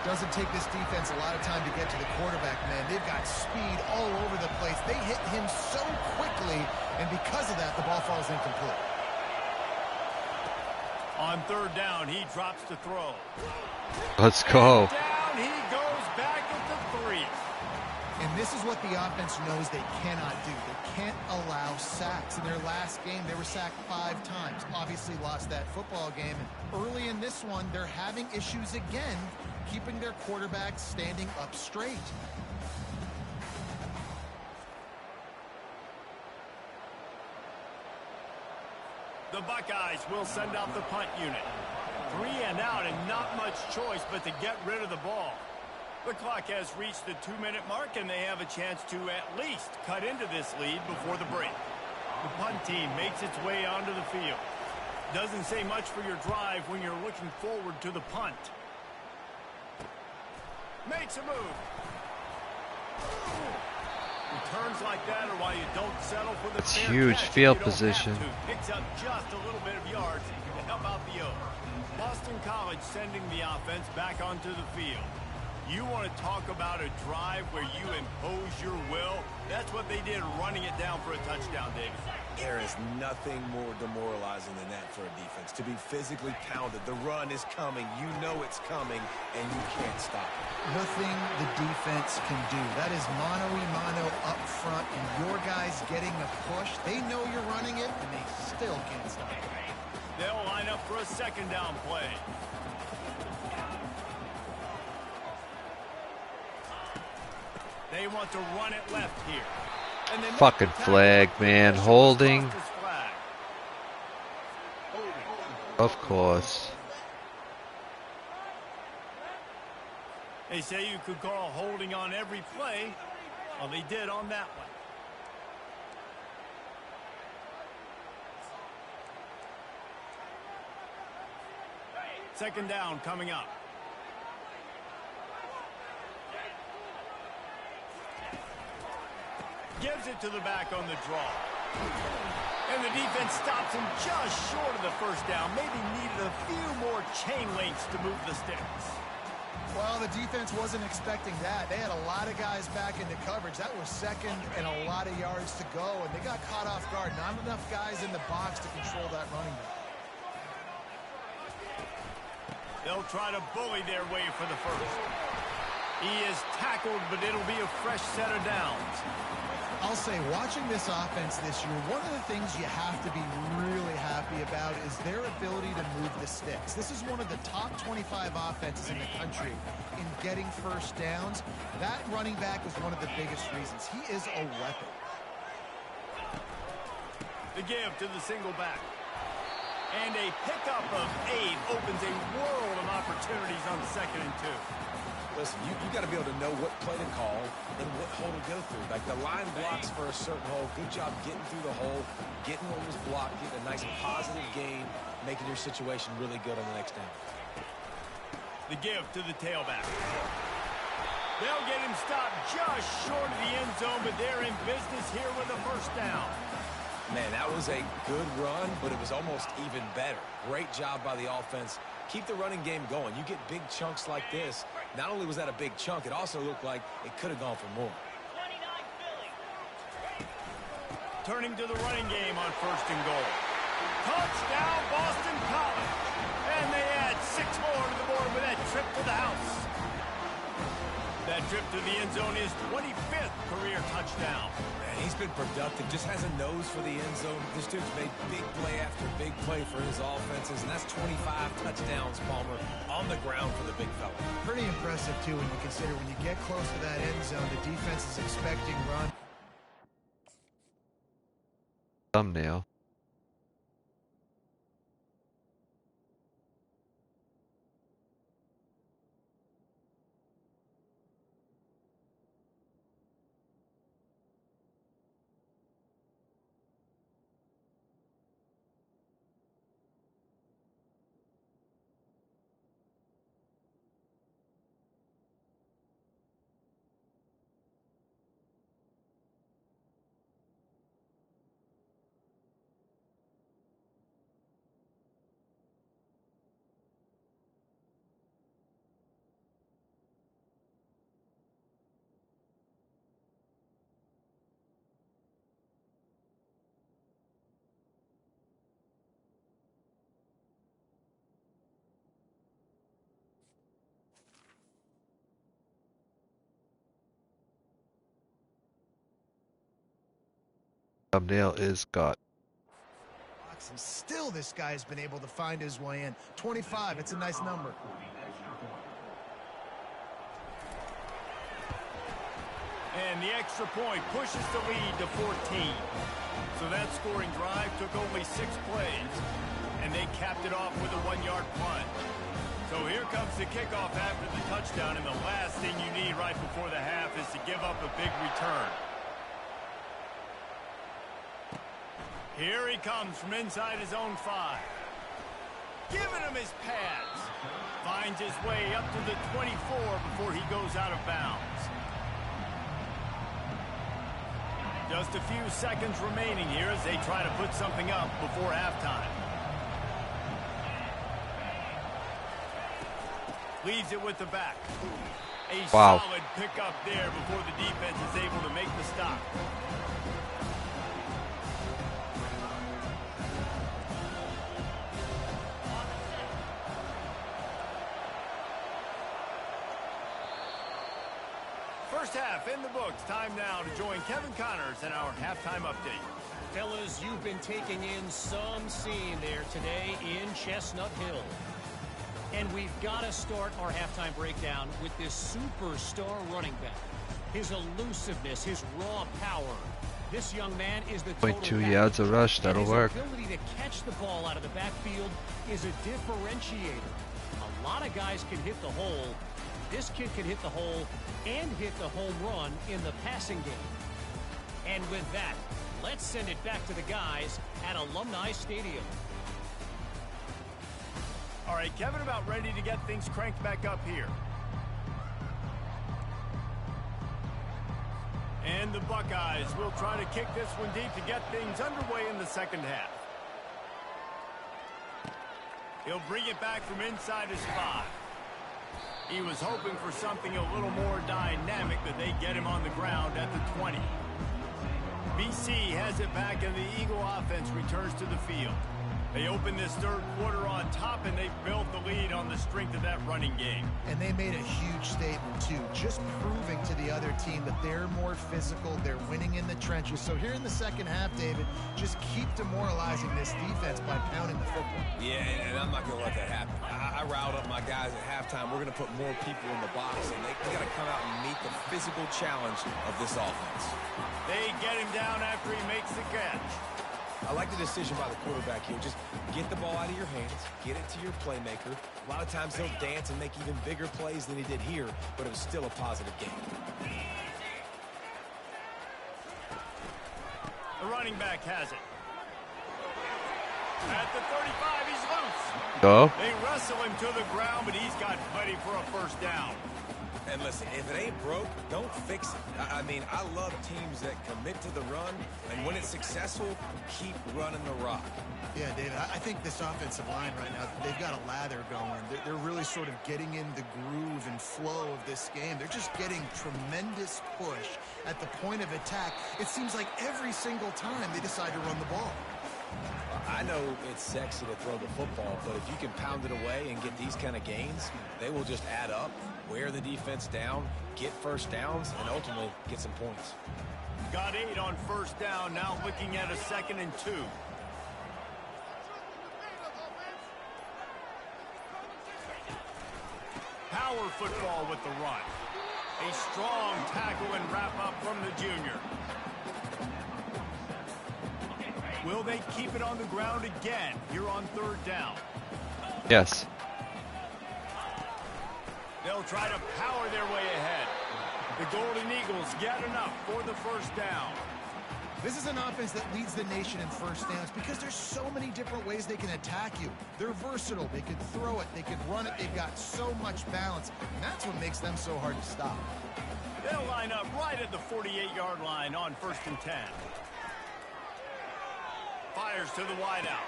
Doesn't take this defense a lot of time to get to the quarterback, man. They've got speed all over the place. They hit him so quickly, and because of that, the ball falls incomplete. On 3rd down, he drops to throw. Let's go. And down he goes back at the 3. And this is what the offense knows they cannot do. They can't allow sacks. In their last game, they were sacked 5 times. Obviously lost that football game. And early in this one, they're having issues again, keeping their quarterback standing up straight. The Buckeyes will send out the punt unit. 3 and out and not much choice but to get rid of the ball. The clock has reached the 2-minute mark, and they have a chance to at least cut into this lead before the break. The punt team makes its way onto the field. Doesn't say much for your drive when you're looking forward to the punt. Makes a move. Returns like that are why you don't settle for the fair huge catch. field You don't position. have to. Picks up just a little bit of yards to help out the Oaks. Boston College sending the offense back onto the field. You want to talk about a drive where you impose your will? That's what they did, running it down for a touchdown, David. There is nothing more demoralizing than that for a defense. To be physically pounded. The run is coming. You know it's coming, and you can't stop it. Nothing the defense can do. That is mano-a-mano up front, and your guys getting a push. They know you're running it, and they still can't stop it. They'll line up for a 2nd down play. They want to run it left here. And they Fucking flag, man. Holding. Of course. They say you could call holding on every play. Well, they did on that one. Second down coming up. Gets Gives it to the back on the draw. And the defense stops him just short of the first down. Maybe needed a few more chain links to move the sticks. Well, the defense wasn't expecting that. They had a lot of guys back into coverage. That was second and a lot of yards to go, and they got caught off guard. Not enough guys in the box to control that running back. They'll try to bully their way for the first. He is tackled, but it'll be a fresh set of downs. I'll say, watching this offense this year, one of the things you have to be really happy about is their ability to move the sticks. This is one of the top 25 offenses in the country in getting first downs. That running back is one of the biggest reasons. He is a weapon. The give to the single back. And a pickup of 8 opens a world of opportunities on 2nd and 2. Listen, you got to be able to know what play to call and what hole to go through. Like the line blocks for a certain hole. Good job getting through the hole, getting what was blocked, getting a nice positive gain, making your situation really good on the next down. The give to the tailback. They'll get him stopped just short of the end zone, but they're in business here with a first down. Man, that was a good run, but it was almost even better. Great job by the offense. Keep the running game going. You get big chunks like this. Not only was that a big chunk, it also looked like it could have gone for more. Turning to the running game on 1st and goal. Touchdown, Boston College. And they add 6 more to the board with that trip to the house. That trip to the end zone is 25th career touchdown. Man, he's been productive, just has a nose for the end zone. This dude's made big play after big play for his offenses, and that's 25 touchdowns, Palmer, on the ground for the big fella. Pretty impressive, too, when you consider when you get close to that end zone, the defense is expecting run. Thumbnail. Thumbnail is got. And still, this guy's been able to find his way in. 25, it's a nice number. And the extra point pushes the lead to 14. So that scoring drive took only 6 plays, and they capped it off with a 1-yard punt. So here comes the kickoff after the touchdown, and the last thing you need right before the half is to give up a big return. Here he comes from inside his own 5. Giving him his pads. Finds his way up to the 24 before he goes out of bounds. Just a few seconds remaining here as they try to put something up before halftime. Leaves it with the back. A solid pickup there before the defense is able to make the stop. First half in the books. Time now to join Kevin Connors in our halftime update. Fellas, you've been taking in some scene there today in Chestnut Hill. And we've got to start our halftime breakdown with this superstar running back. His elusiveness, his raw power. This young man is the total 0.2 yards a rush, that'll work. His ability to catch the ball out of the backfield is a differentiator. A lot of guys can hit the hole. This kid can hit the hole and hit the home run in the passing game. And with that, let's send it back to the guys at Alumni Stadium. All right, Kevin, about ready to get things cranked back up here. And the Buckeyes will try to kick this one deep to get things underway in the second half. He'll bring it back from inside his 5. He was hoping for something a little more dynamic, but they get him on the ground at the 20. BC has it back, and the Eagle offense returns to the field. They open this third quarter on top, and they built the lead on the strength of that running game. And they made a huge statement, too, just proving to the other team that they're more physical, they're winning in the trenches. So here in the second half, David, just keep demoralizing this defense by pounding the football. Yeah, and I'm not going to let that happen. I riled up my guys at halftime. We're going to put more people in the box, and they got to come out and meet the physical challenge of this offense. They get him down after he makes the catch. I like the decision by the quarterback here. Just get the ball out of your hands, get it to your playmaker. A lot of times he'll dance and make even bigger plays than he did here, but it was still a positive game. The running back has it. At the 35, he's loose. Go. They wrestle him to the ground, but he's got plenty for a first down. And listen, if it ain't broke, don't fix it. I mean, I love teams that commit to the run, and when it's successful, keep running the rock. Yeah, David, I think this offensive line right now, they've got a lather going. They're really sort of getting in the groove and flow of this game. They're just getting tremendous push at the point of attack. It seems like every single time they decide to run the ball. I know it's sexy to throw the football, but if you can pound it away and get these kind of gains, they will just add up, wear the defense down, get first downs, and ultimately get some points. Got 8 on first down, now looking at a 2nd and 2. Power football with the run. A strong tackle and wrap up from the junior. Will they keep it on the ground again here on 3rd down? Yes. They'll try to power their way ahead. The Golden Eagles get enough for the first down. This is an offense that leads the nation in first downs because there's so many different ways they can attack you. They're versatile. They could throw it. They could run it. They've got so much balance, and that's what makes them so hard to stop. They'll line up right at the 48-yard line on 1st and 10. Fires to the wideout.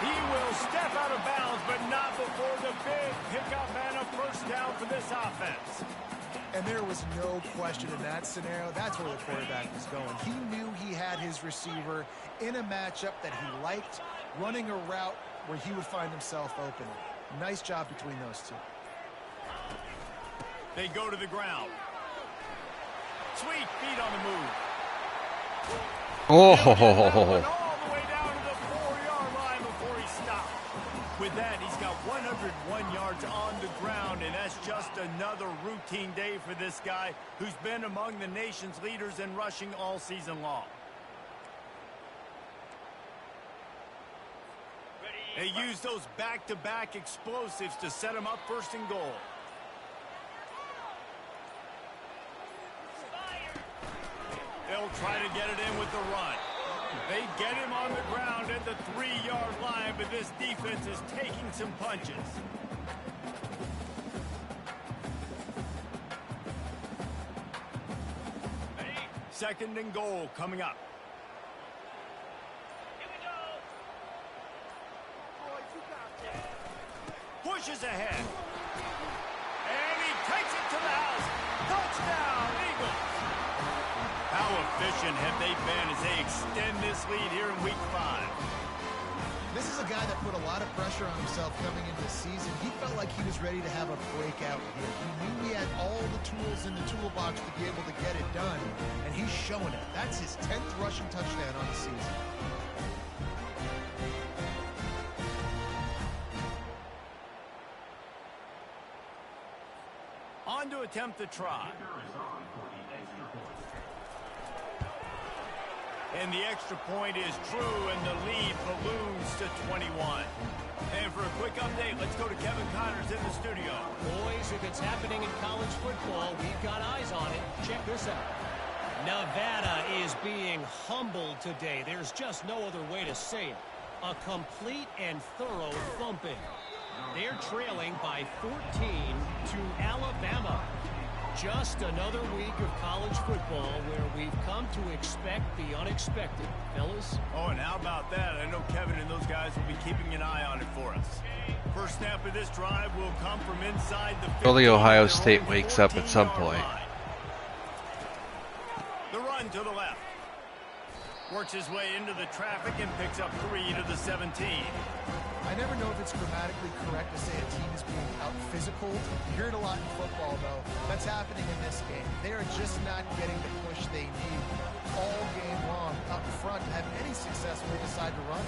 He will step out of bounds, but not before the big pickup and a first down for this offense. And there was no question in that scenario. That's where the quarterback was going. He knew he had his receiver in a matchup that he liked, running a route where he would find himself open. Nice job between those two. They go to the ground. Sweet feet on the move. Oh. All the way down to the 4-yard line before he stopped. With that, he's got 101 yards on the ground, and that's just another routine day for this guy who's been among the nation's leaders in rushing all season long. They use those back-to-back explosives to set him up 1st and goal. They'll try to get it in with the run. They get him on the ground at the 3-yard line, but this defense is taking some punches. Second and goal coming up. Pushes ahead. And he takes it to the house. Touchdown, Eagles. How efficient have they been as they extend this lead here in Week 5? This is a guy that put a lot of pressure on himself coming into the season. He felt like he was ready to have a breakout here. He knew he had all the tools in the toolbox to be able to get it done, and he's showing it. That's his 10th rushing touchdown on the season. On to attempt the try. And the extra point is true, and the lead balloons to 21. And for a quick update, let's go to Kevin Connors in the studio. Boys, if it's happening in college football, we've got eyes on it. Check this out. Nevada is being humbled today. There's just no other way to say it. A complete and thorough thumping. They're trailing by 14 to Alabama. Just another week of college football where we've come to expect the unexpected, fellas. Oh, and how about that? I know Kevin and those guys will be keeping an eye on it for us. First snap of this drive will come from inside the 15. Only Ohio State wakes up at some point. The run to the left. Works his way into the traffic and picks up 3 to the 17. I never know if it's grammatically correct to say a team is being out physical. You hear it a lot in football, though. That's happening in this game. They are just not getting the push they need all game long up front to have any success when they decide to run.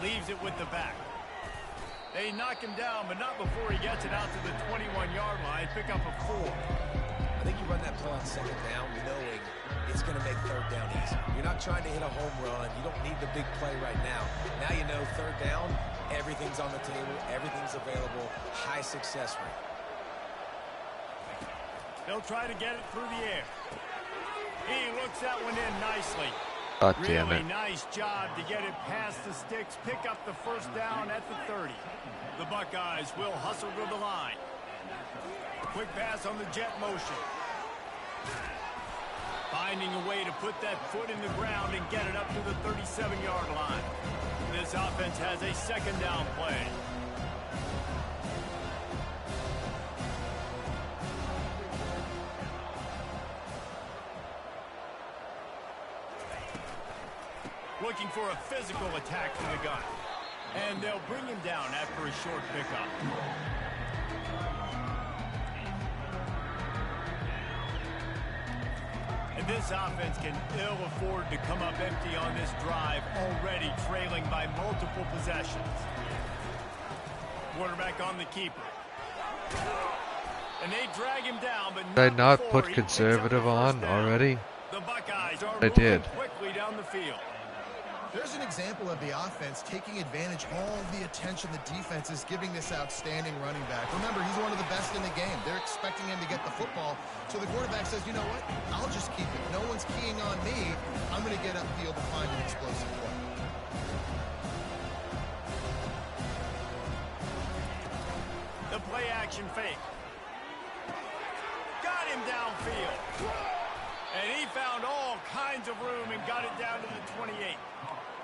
Leaves it with the back. They knock him down, but not before he gets it out to the 21-yard line. Pick up a 4. I think you run that play on second down knowing it's going to make third down easy. You're not trying to hit a home run. You don't need the big play right now. Now you know third down, everything's on the table, everything's available, high success rate. They'll try to get it through the air. He looks that one in nicely. God damn it. Really nice job to get it past the sticks, pick up the first down at the 30. The Buckeyes will hustle to the line. Quick pass on the jet motion. Finding a way to put that foot in the ground and get it up to the 37-yard line. This offense has a second down play. Looking for a physical attack from the gun. And they'll bring him down after a short pickup. And this offense can ill afford to come up empty on this drive, already trailing by multiple possessions. Quarterback on the keeper. And they drag him down, but Did I not put conservative on already? The Buckeyes are I did. quickly down the field. There's an example of the offense taking advantage of all the attention the defense is giving this outstanding running back. Remember, he's one of the best in the game. They're expecting him to get the football. So the quarterback says, you know what? I'll just keep it. No one's keying on me. I'm going to get upfield to find an explosive play. The play action fake. Got him downfield. And he found all kinds of room and got it down to the 28.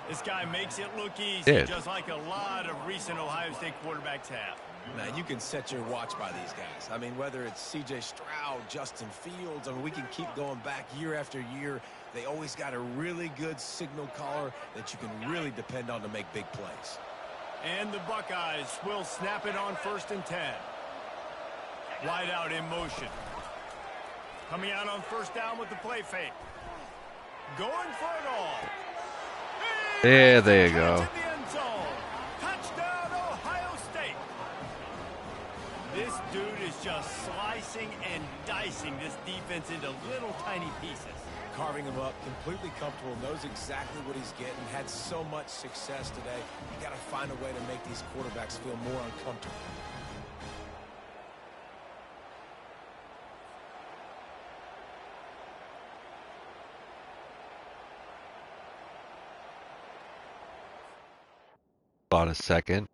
This guy makes it look easy, just like a lot of recent Ohio State quarterbacks have. Man, you can set your watch by these guys. I mean, whether it's C.J. Stroud, Justin Fields, I mean, we can keep going back year after year. They always got a really good signal caller that you can really depend on to make big plays. And the Buckeyes will snap it on 1st and 10. Wide out in motion. Coming out on 1st down with the play fake. Going for it all. Yeah, there you go. Touchdown, Ohio State. This dude is just slicing and dicing this defense into little tiny pieces. Carving him up, completely comfortable, knows exactly what he's getting, had so much success today. You got to find a way to make these quarterbacks feel more uncomfortable. On a second.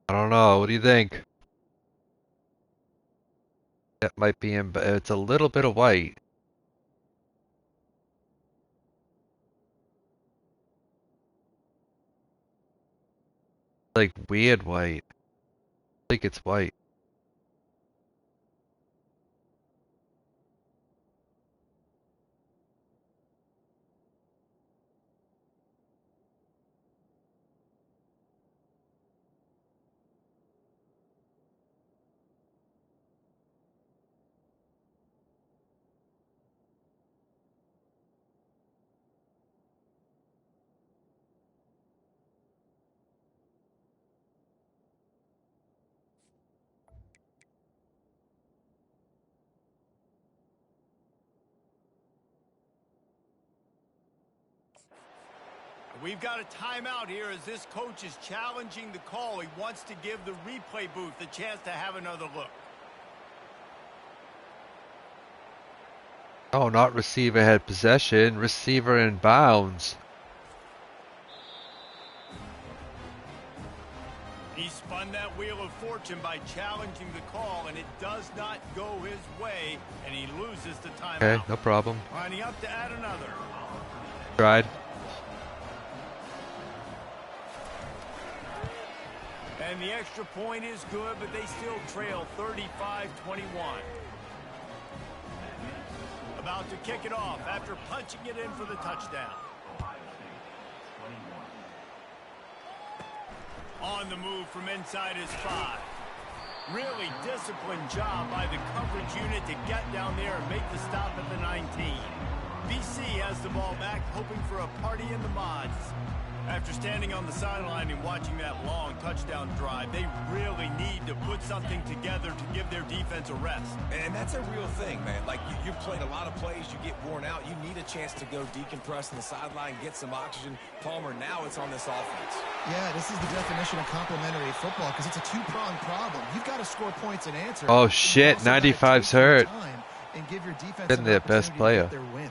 I don't know. What do you think? That might be in, but it's a little bit of white. Like weird white. I think it's white. We've got a timeout here as this coach is challenging the call. He wants to give the replay booth the chance to have another look. Oh, not receiver had possession. Receiver in bounds. He spun that wheel of fortune by challenging the call, and it does not go his way, and he loses the timeout. Okay, no problem. Lining up to add another. Tried. And the extra point is good, but they still trail 35-21. About to kick it off after punching it in for the touchdown. On the move from inside his 5. Really disciplined job by the coverage unit to get down there and make the stop at the 19. BC has the ball back, hoping for a party in the mods. After standing on the sideline and watching that long touchdown drive, they really need to put something together to give their defense a rest. And that's a real thing, man. Like, you played a lot of plays, you get worn out. You need a chance to go decompress on the sideline, get some oxygen. Palmer, now it's on this offense. Yeah, this is the definition of complementary football because it's a two-pronged problem. You've got to score points and answer. Oh, shit. 95's hurt. And give your defense Getting their best player. Their win.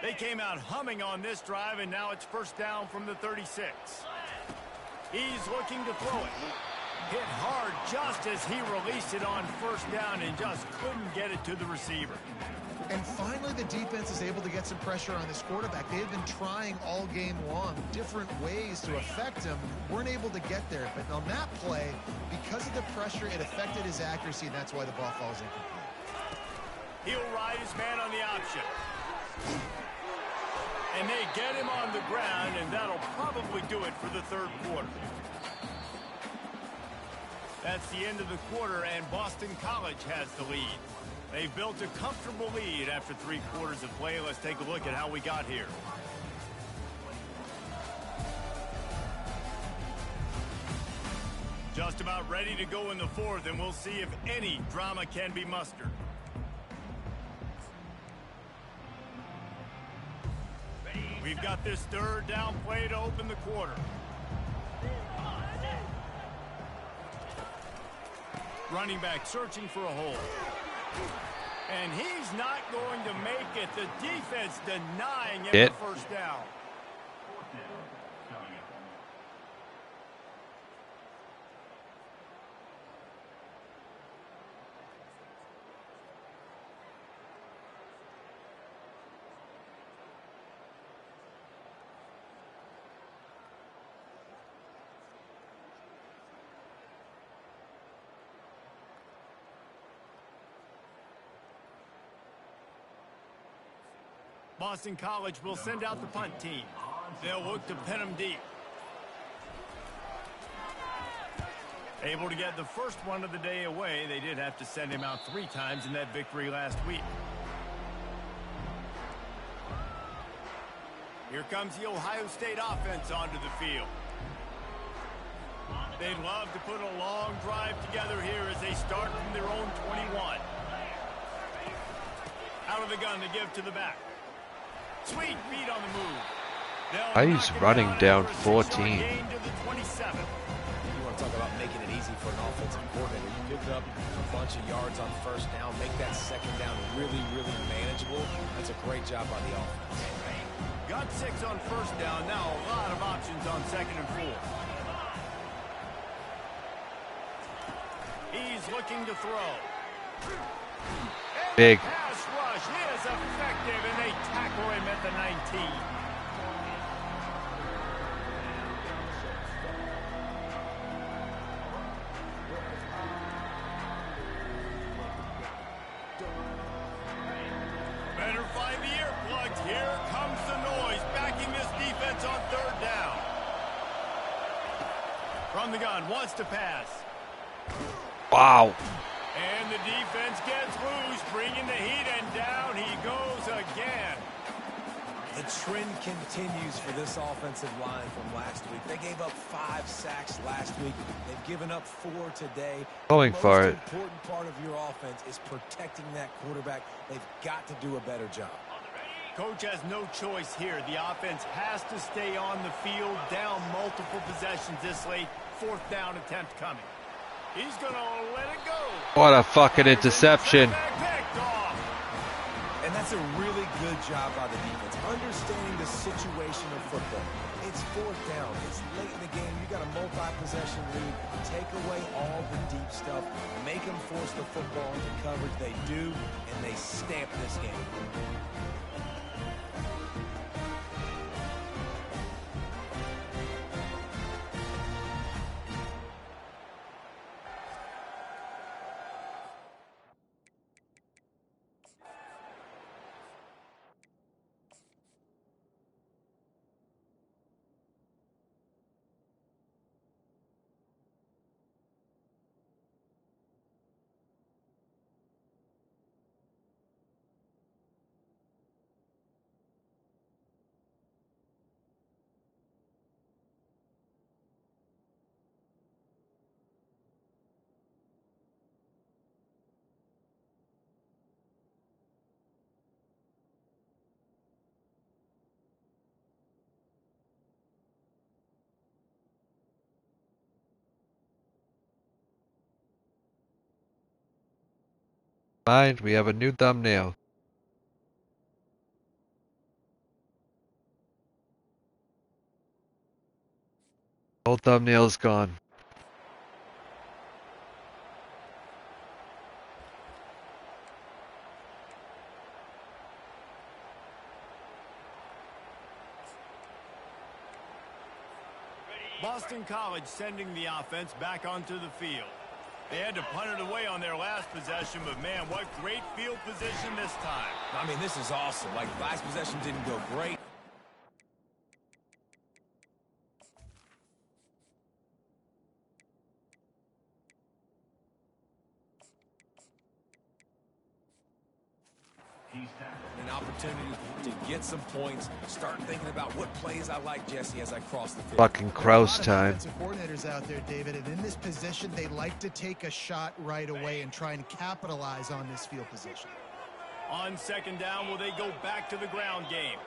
They came out humming on this drive, and now it's first down from the 36. He's looking to throw it. Hit hard just as he released it on first down and just couldn't get it to the receiver. And finally, the defense is able to get some pressure on this quarterback. They have been trying all game long different ways to affect him. Weren't able to get there. But on that play, because of the pressure, it affected his accuracy, and that's why the ball falls incomplete. He'll ride his man on the option. And they get him on the ground, and that'll probably do it for the third quarter. That's the end of the quarter, and Boston College has the lead. They've built a comfortable lead after 3 quarters of play. Let's take a look at how we got here. Just about ready to go in the fourth, and we'll see if any drama can be mustered. We've got this third down play to open the quarter. Running back searching for a hole. And he's not going to make it. The defense denying him the first down. Boston College will send out the punt team. They'll look to pin them deep. Able to get the first one of the day away. They did have to send him out 3 times in that victory last week. Here comes the Ohio State offense onto the field. They'd love to put a long drive together here as they start from their own 21. Out of the gun to give to the back. Sweet feet on the move. He's running down 14. You want to talk about making it easy for an offensive coordinator. You pick up a bunch of yards on first down, make that second down really, really manageable. That's a great job by the offense. Got 6 on first down. Now a lot of options on second and 4. He's looking to throw. Big. Pass rush is effective, and they tackle him at the 19. Better find the earplugs. Here comes the noise, backing this defense on third down. From the gun, wants to pass. Wow. And the defense gets loose, bringing the heat, and down he goes again. The trend continues for this offensive line from last week. They gave up 5 sacks last week. They've given up 4 today. Going for it. The most important part of your offense is protecting that quarterback. They've got to do a better job. Coach has no choice here. The offense has to stay on the field, down multiple possessions this late. 4th down attempt coming. He's going to let it go. What a fucking interception. And that's a really good job by the defense, understanding the situation of football. It's 4th down. It's late in the game. You got a multi-possession lead. Take away all the deep stuff. Make them force the football into coverage. They do, and they stamp this game. Mind, we have a new thumbnail. Old thumbnail's gone. Boston College sending the offense back onto the field. They had to punt it away on their last possession, but man, what great field position this time. I mean, this is awesome. Like, last possession didn't go great. An opportunity to get some points. Start thinking about what plays I like, Jesse, as I cross the field. Fucking Kraus time. Coordinators out there, David, and in this position, they like to take a shot right away and try and capitalize on this field position. On 2nd down, will they go back to the ground game?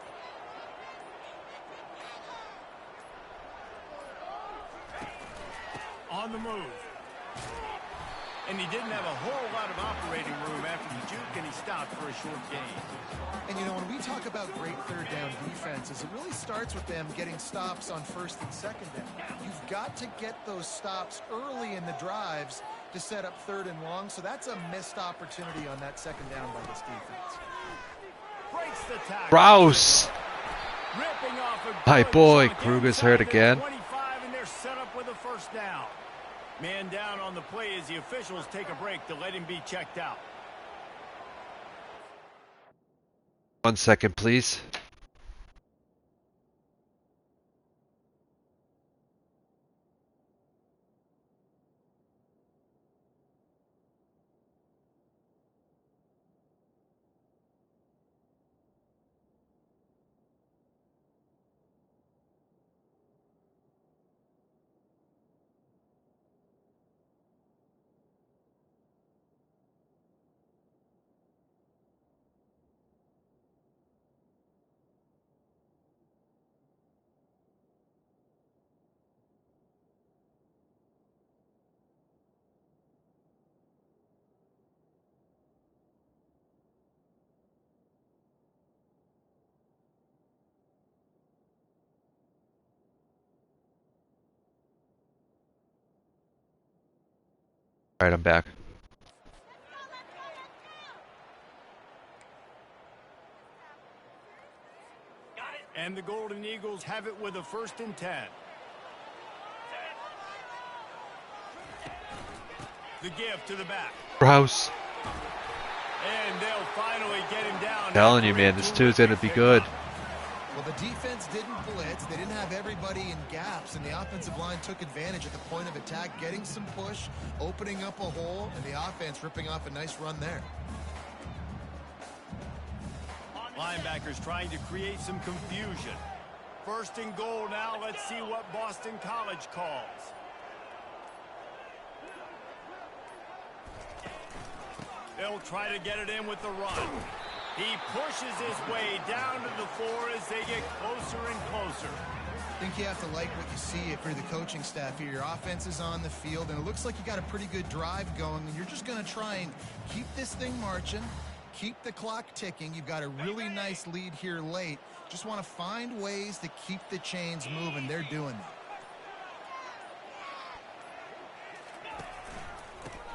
On the move. And he didn't have a whole lot of operating room after the juke, and he stopped for a short gain. And, you know, when we talk about great 3rd down defenses, it really starts with them getting stops on 1st and 2nd down. You've got to get those stops early in the drives to set up 3rd and long, so that's a missed opportunity on that 2nd down by this defense. Breaks the tackle. Kraus! Ripping off a My good boy, chunk Kruger's inside hurt their again. 25, and they're set up with a 1st down. Man down on the play as the officials take a break to let him be checked out. 1 second, please. All right, I'm back. And the Golden Eagles have it with a 1st and 10. The give to the back. Kraus. And they'll finally get him down. Telling you, man, this 2 is going to be good. Well, the defense didn't blitz. They didn't have everybody in gaps, and the offensive line took advantage at the point of attack, getting some push, opening up a hole, and the offense ripping off a nice run there. Linebackers trying to create some confusion. First and goal now. Let's see what Boston College calls. They'll try to get it in with the run. He pushes his way down to the floor as they get closer and closer. I think you have to like what you see if you're the coaching staff here. Your offense is on the field, and it looks like you got a pretty good drive going, and you're just going to try and keep this thing marching, keep the clock ticking. You've got a really nice lead here late. Just want to find ways to keep the chains moving. They're doing that.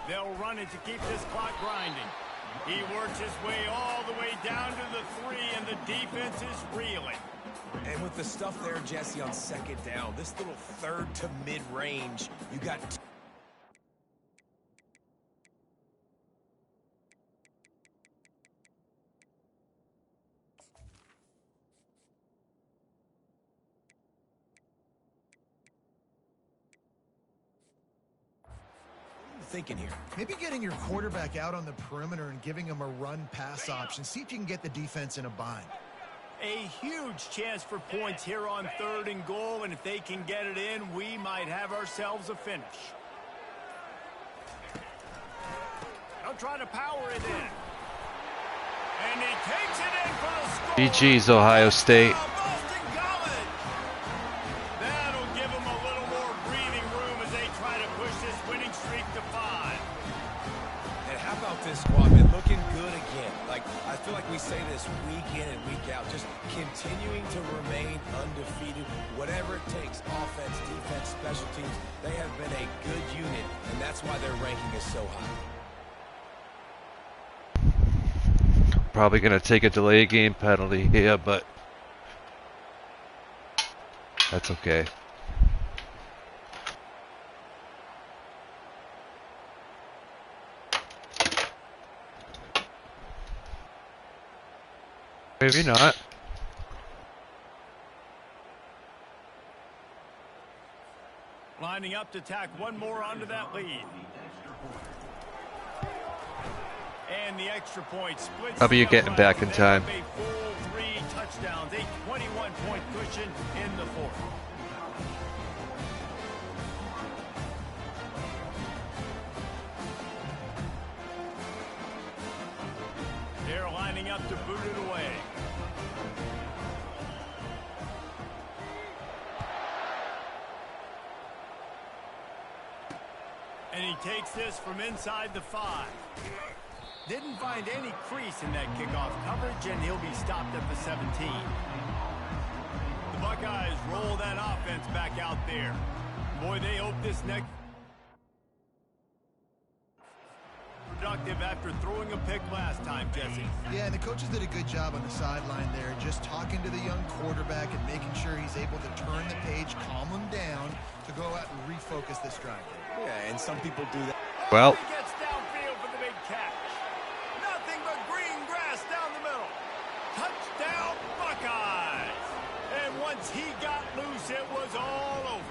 They'll run it to keep this clock grinding. He works his way all the way down to the 3, and the defense is reeling. And with the stuff there, Jesse, on second down, this little third to mid-range, you got... thinking here. Maybe getting your quarterback out on the perimeter and giving him a run-pass option. See if you can get the defense in a bind. A huge chance for points here on 3rd and goal, and if they can get it in, we might have ourselves a finish. They'll try to power it in. And he takes it in for the score. GG's, Ohio State. Boston College. That'll give them a little more breathing room as they try to push this winning streak to 5. And how about this squad, man? Looking good again. Like, I feel like we say this week in and week out, just continuing to remain undefeated, whatever it takes, offense, defense, special teams. They have been a good unit, and that's why their ranking is so high. Probably going to take a delay game penalty here, but that's okay. Maybe not. Lining up to tack one more onto that lead. And the extra point splits. How about you getting back in time? A full 3 touchdowns, a 21-point cushion in the 4th. They're lining up to boot it away. And he takes this from inside the 5. Didn't find any crease in that kickoff coverage, and he'll be stopped at the 17. The Buckeyes roll that offense back out there. Boy, they hope this next... productive after throwing a pick last time, Jesse. Yeah, and the coaches did a good job on the sideline there, just talking to the young quarterback and making sure he's able to turn the page, calm him down, to go out and refocus this drive. Yeah, and some people do that. Well, He gets downfield for the big catch. Nothing but green grass down the middle. Touchdown, Buckeyes. And once he got loose, it was all over.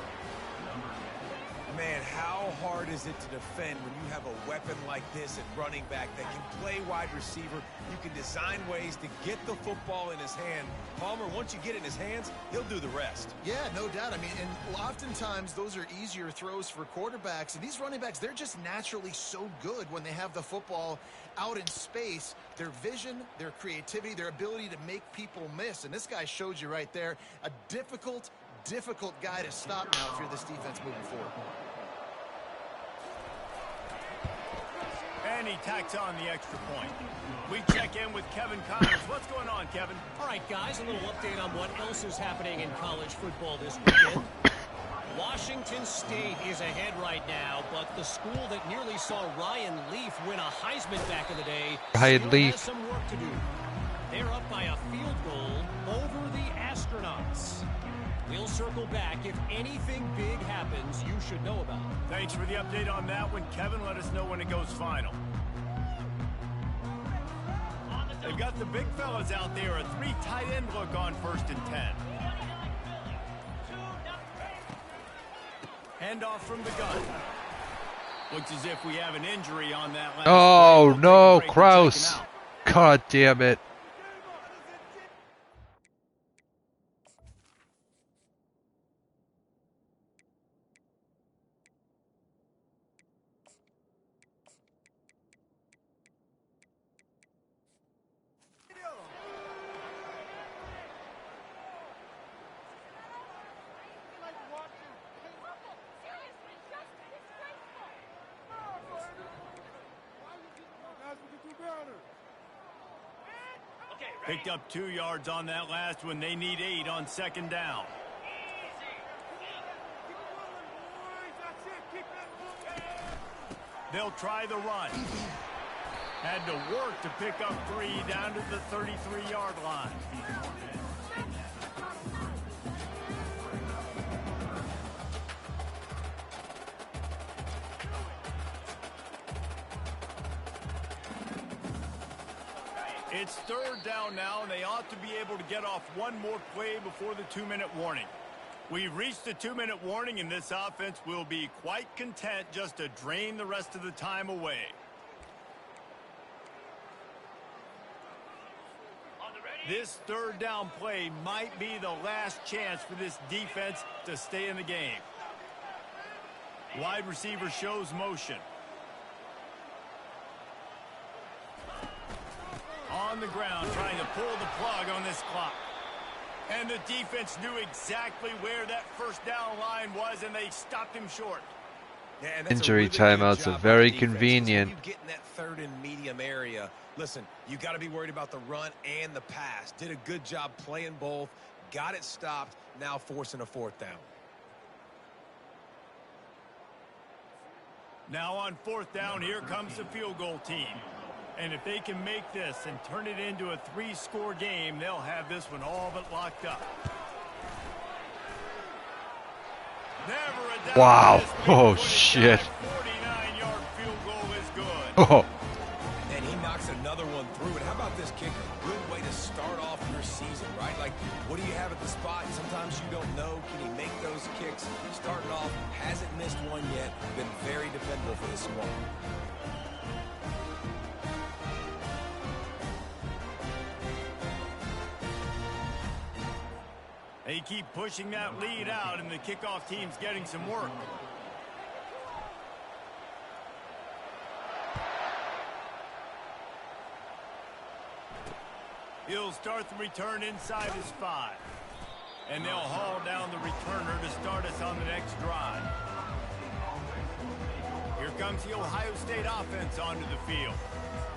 Man, how hard is it to defend when you have a weapon like this at running back that can play wide receiver? You can design ways to get the football in his hand. Palmer, once you get it in his hands, he'll do the rest. Yeah, no doubt. I mean, and oftentimes those are easier throws for quarterbacks. And these running backs, they're just naturally so good when they have the football out in space. Their vision, their creativity, their ability to make people miss. And this guy showed you right there, a difficult guy to stop now if you're this defense moving forward. And he tacks on the extra point. We check in with Kevin Connors. What's going on, Kevin? All right, guys, a little update on what else is happening in college football this weekend. Washington State is ahead right now, but the school that nearly saw Ryan Leaf win a Heisman back in the day still has some work to do. They're up by a field goal over the Astronauts. We'll circle back. If anything big happens, you should know about it. Thanks for the update on that one, Kevin. Let us know when it goes final. They've got the big fellas out there. A 3 tight end look on 1st and 10. Handoff from the gun. Looks as if we have an injury on that last play. oh We'll no, take a break and check Kraus. him out. God damn it. Picked up 2 yards on that last one. They need 8 on second down. They'll try the run. Had to work to pick up 3 down to the 33-yard line. It's third down now, and they ought to be able to get off one more play before the 2-minute warning. We've reached the 2-minute warning, and this offense will be quite content just to drain the rest of the time away. This third down play might be the last chance for this defense to stay in the game. Wide receiver shows motion. On the ground, trying to pull the plug on this clock. And the defense knew exactly where that first down line was, and they stopped him short. Yeah, Injury timeouts are very convenient. You get in that third and medium area. Listen, you got to be worried about the run and the pass. Did a good job playing both. Got it stopped. Now forcing a fourth down. Now on fourth down, here comes the field goal team. And if they can make this and turn it into a 3-score game, they'll have this one all but locked up. Never a doubt. Wow. Oh, shit. 49-yard field goal is good. Oh. And he knocks another one through. And how about this kicker? Good way to start off your season, right? Like, what do you have at the spot? Sometimes you don't know. Can he make those kicks? Starting off, hasn't missed one yet. Been very dependable for this squad. They keep pushing that lead out, and the kickoff team's getting some work. He'll start the return inside his 5. And they'll haul down the returner to start us on the next drive. Here comes the Ohio State offense onto the field.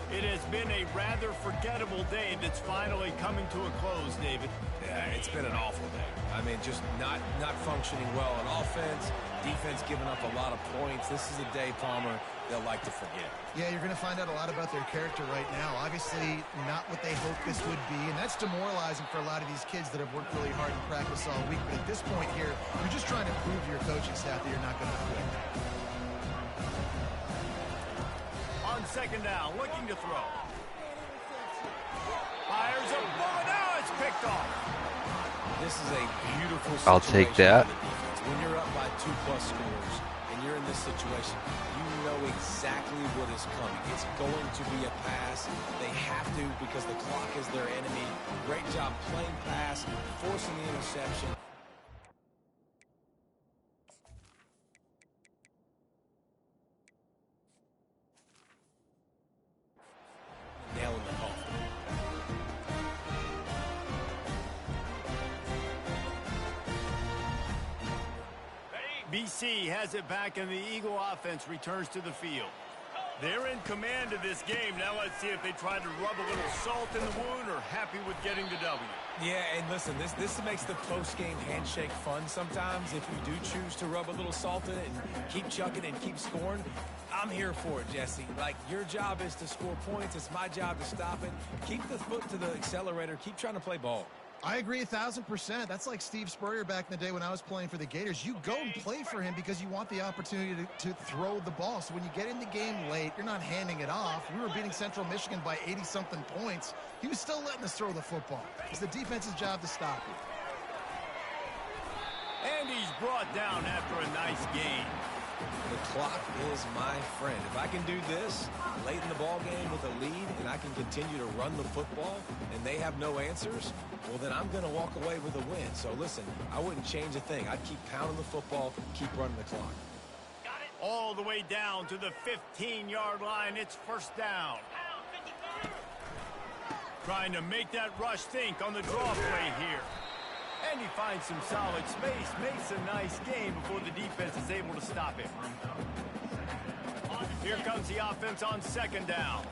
It has been a rather forgettable day that's finally coming to a close, David. Yeah, it's been an awful day. I mean, just not functioning well on offense. Defense giving up a lot of points. This is a day, Palmer, they'll like to forget. Yeah, you're going to find out a lot about their character right now. Obviously, not what they hoped this would be, and that's demoralizing for a lot of these kids that have worked really hard in practice all week. But at this point here, you're just trying to prove to your coaching staff that you're not going to quit. On second down, looking to throw. Fires a bullet. Now it's picked off. This is a beautiful situation. I'll take that. When you're up by 2+ scores and you're in this situation, you know exactly what is coming. It's going to be a pass. They have to because the clock is their enemy. Great job playing pass, forcing the interception. Nailing the call. BC has it back, and the Eagle offense returns to the field. They're in command of this game. Now let's see if they try to rub a little salt in the wound or happy with getting the W. Yeah, and listen, this makes the post-game handshake fun sometimes. If you do choose to rub a little salt in it and keep chucking and keep scoring, I'm here for it, Jesse. Like, your job is to score points. It's my job to stop it. Keep the foot to the accelerator. Keep trying to play ball. I agree 1,000%. That's like Steve Spurrier back in the day when I was playing for the Gators. You go and play for him because you want the opportunity to throw the ball. So when you get in the game late, you're not handing it off. We were beating Central Michigan by 80-something points. He was still letting us throw the football. It's the defense's job to stop it. And he's brought down after a nice gain. The clock is my friend. If I can do this late in the ball game with a lead and I can continue to run the football and they have no answers, well, then I'm going to walk away with a win. So, listen, I wouldn't change a thing. I'd keep pounding the football, keep running the clock. All the way down to the 15-yard line. It's first down. Trying to make that rush think on the draw play here. And he finds some solid space, makes a nice game before the defense is able to stop him. Here comes the offense on second down.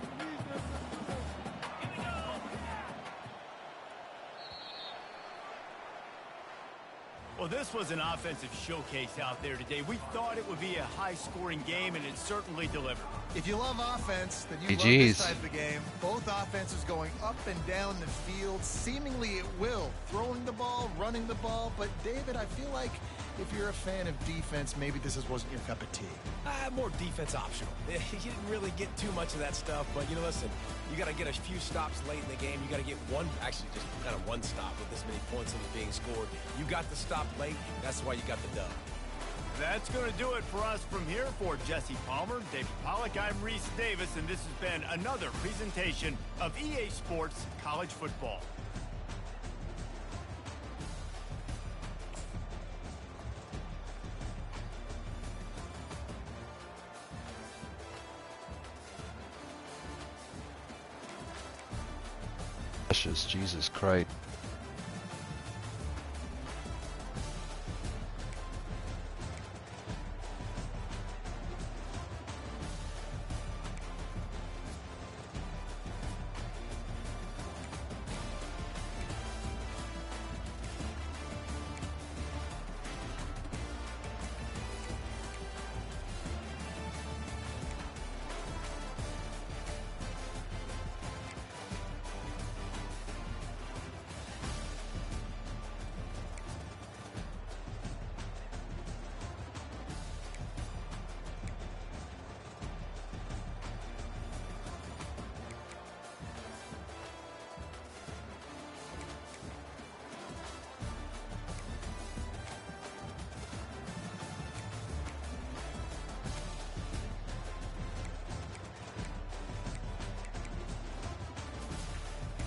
Well, this was an offensive showcase out there today. We thought it would be a high-scoring game, and it certainly delivered. If you love offense, then you love GG's. this type of game. Both offenses going up and down the field, seemingly at will. Throwing the ball, running the ball. But, David, I feel like if you're a fan of defense, maybe this wasn't your cup of tea. More defense optional. You didn't really get too much of that stuff, but, listen, you got to get a few stops late in the game. You got to get just kind of one stop with this many points that was being scored. You got the stop late. That's why you got the dub. That's going to do it for us from here. For Jesse Palmer, David Pollack, I'm Reese Davis, and this has been another presentation of EA Sports College Football. Precious Jesus Christ.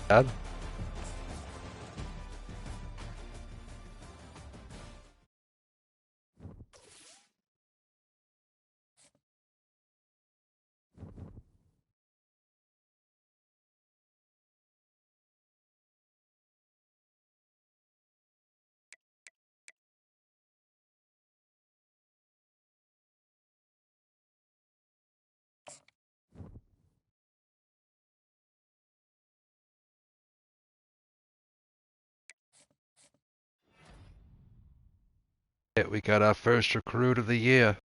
Bad. We got our first recruit of the year.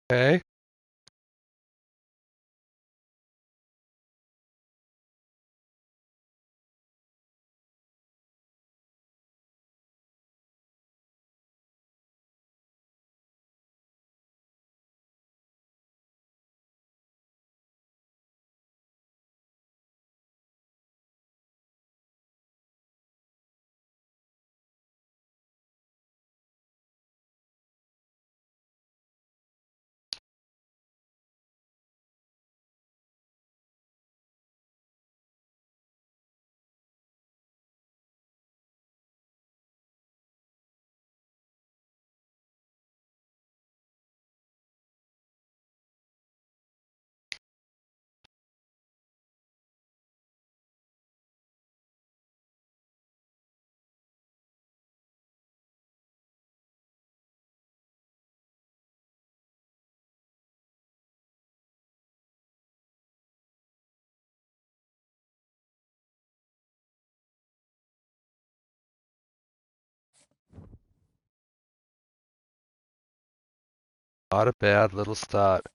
Okay. Not a bad little start.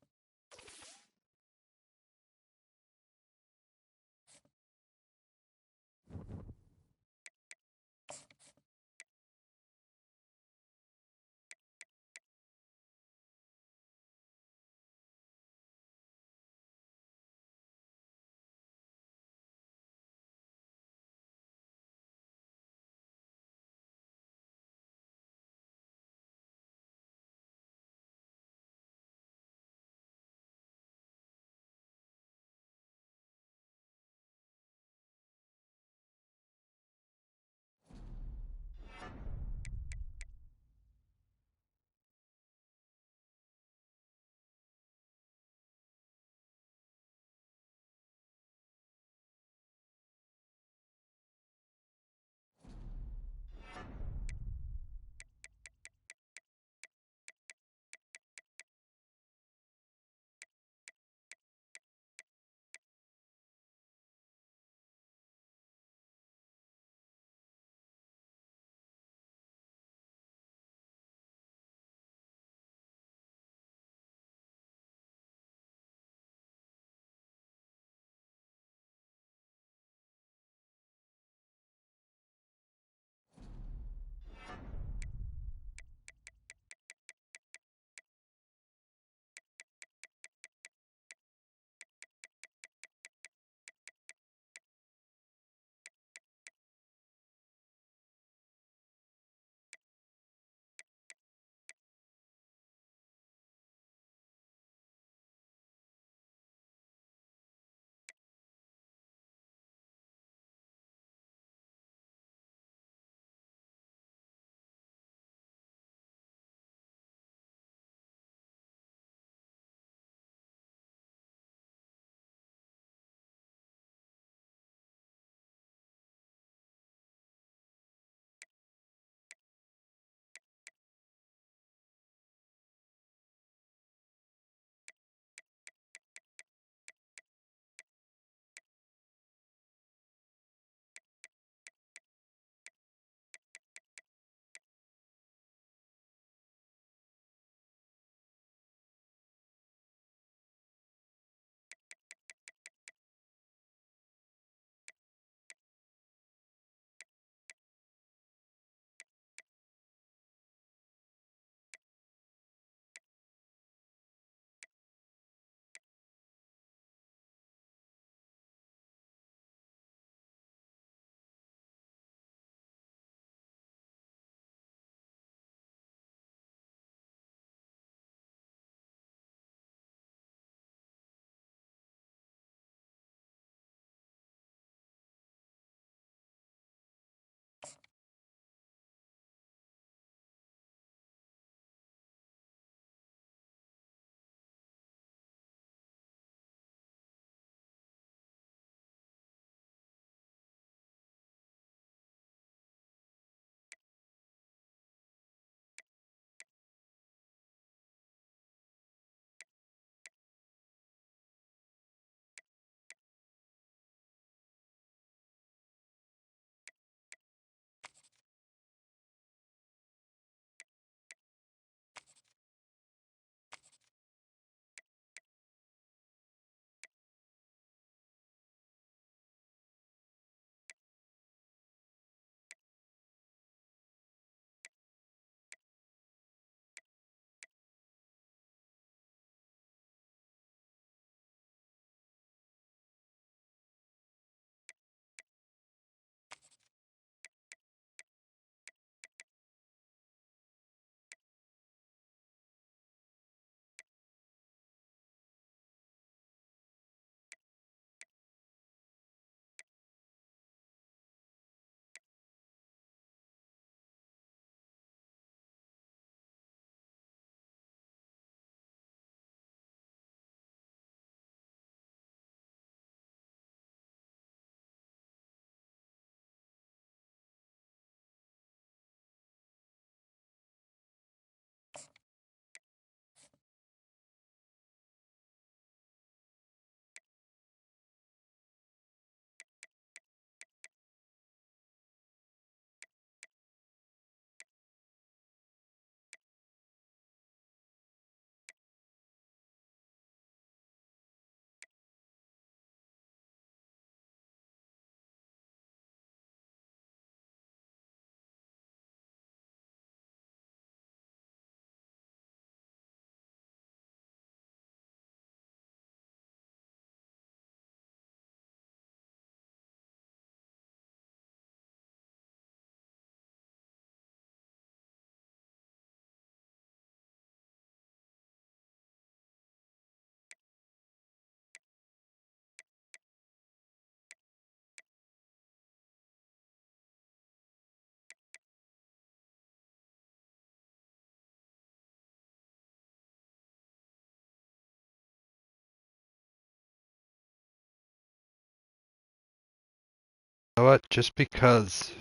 You know what? Just because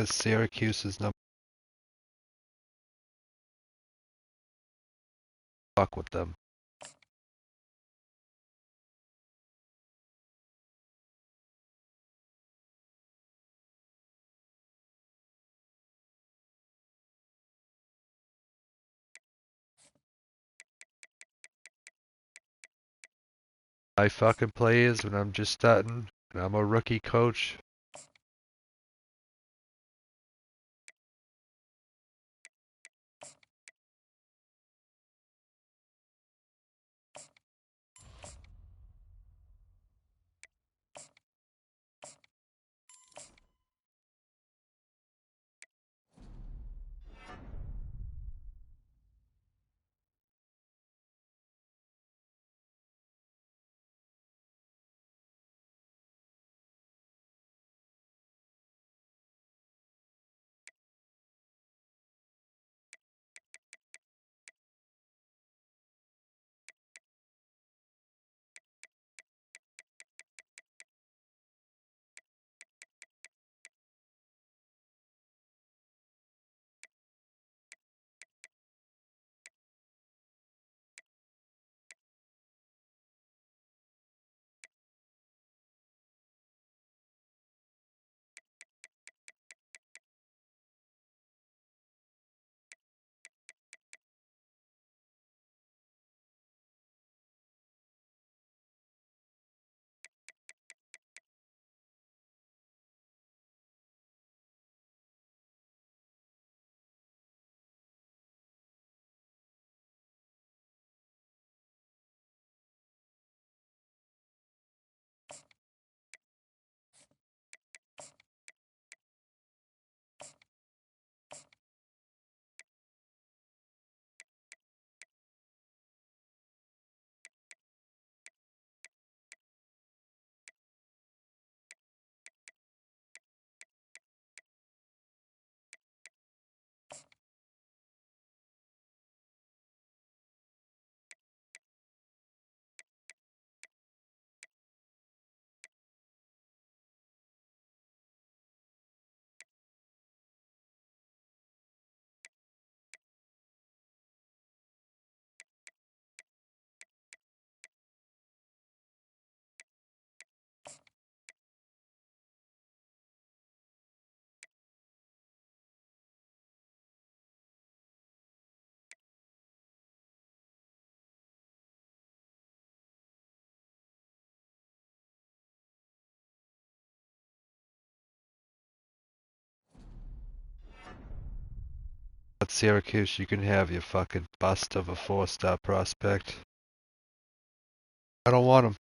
Syracuse is number, fuck with them. I fucking plays when I'm just starting and I'm a rookie coach. At Syracuse, you can have your fucking bust of a 4-star prospect. I don't want him.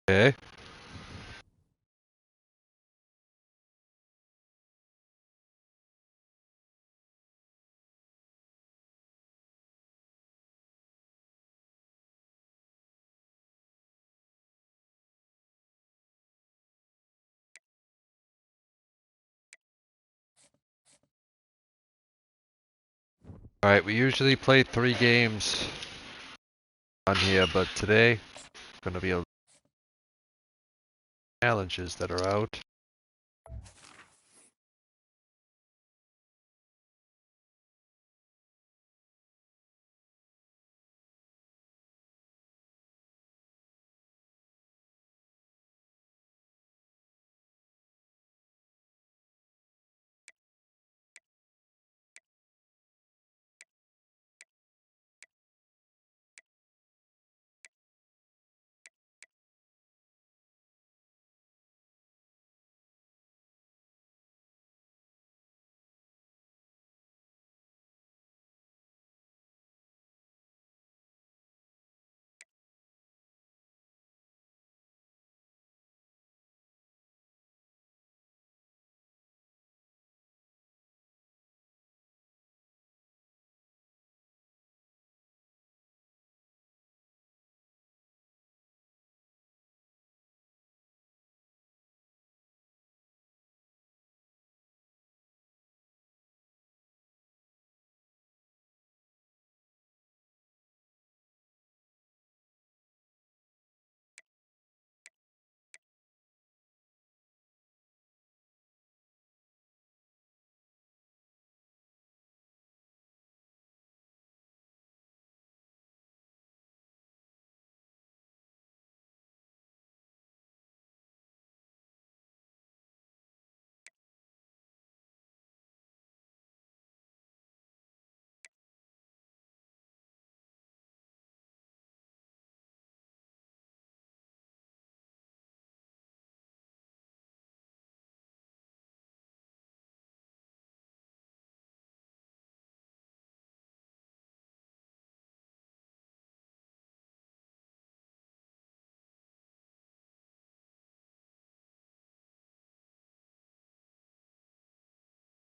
Okay. Alright, we usually play 3 games on here, but today gonna be a challenges that are out.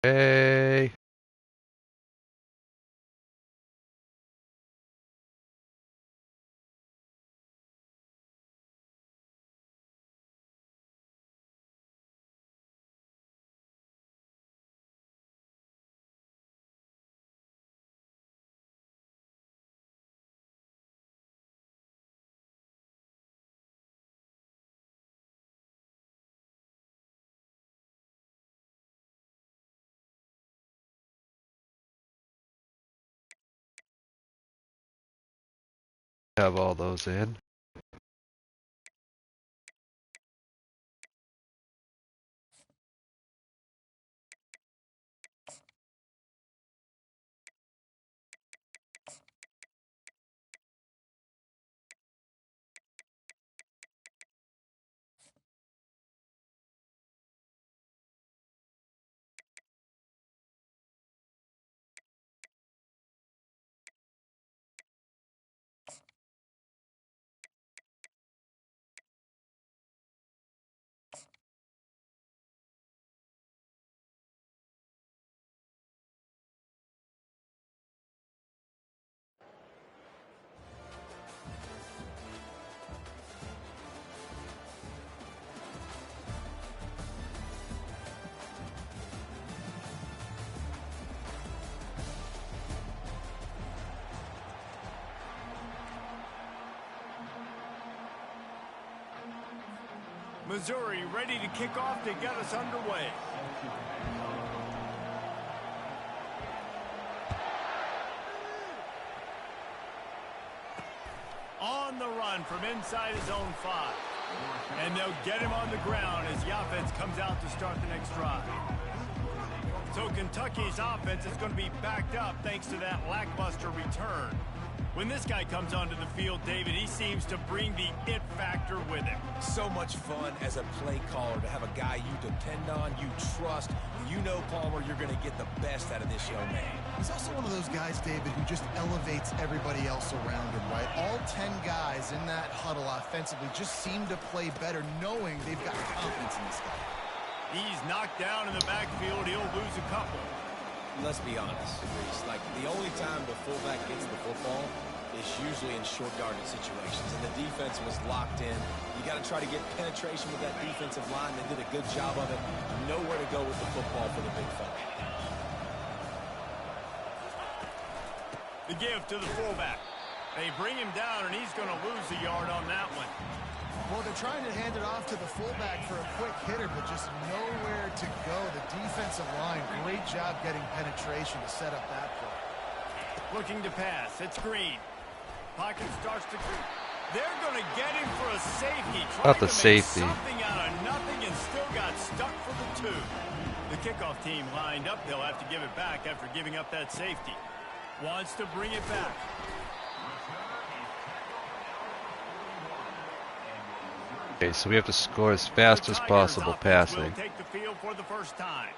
Hey. Have all those in. Missouri ready to kick off to get us underway. On the run from inside his own 5. And they'll get him on the ground as the offense comes out to start the next drive. So Kentucky's offense is going to be backed up thanks to that lackluster return. When this guy comes onto the field, David, he seems to bring the it factor with him. So much fun as a play caller to have a guy you depend on, you trust. You know, Palmer, you're going to get the best out of this young man. He's also one of those guys, David, who just elevates everybody else around him, right? All 10 guys in that huddle offensively just seem to play better knowing they've got confidence in this guy. He's knocked down in the backfield. He'll lose a couple. Let's be honest, Reese. Like, the only time the fullback gets the football is usually in short yardage situations, and the defense was locked in. You got to try to get penetration with that defensive line. They did a good job of it. Nowhere to go with the football for the big fella. The give to the fullback. They bring him down, and he's going to lose a yard on that one. Well, they're trying to hand it off to the fullback for a quick hitter, but just nowhere to go. The defensive line, great job getting penetration to set up that play. Looking to pass. It's Green. Pocket starts to creep. They're going to get him for a safety. Not the to safety. Make something out of nothing and still got stuck for the 2. The kickoff team lined up. They'll have to give it back after giving up that safety. Wants to bring it back. Okay, so we have to score as fast as possible passing. Will take the field for the first time.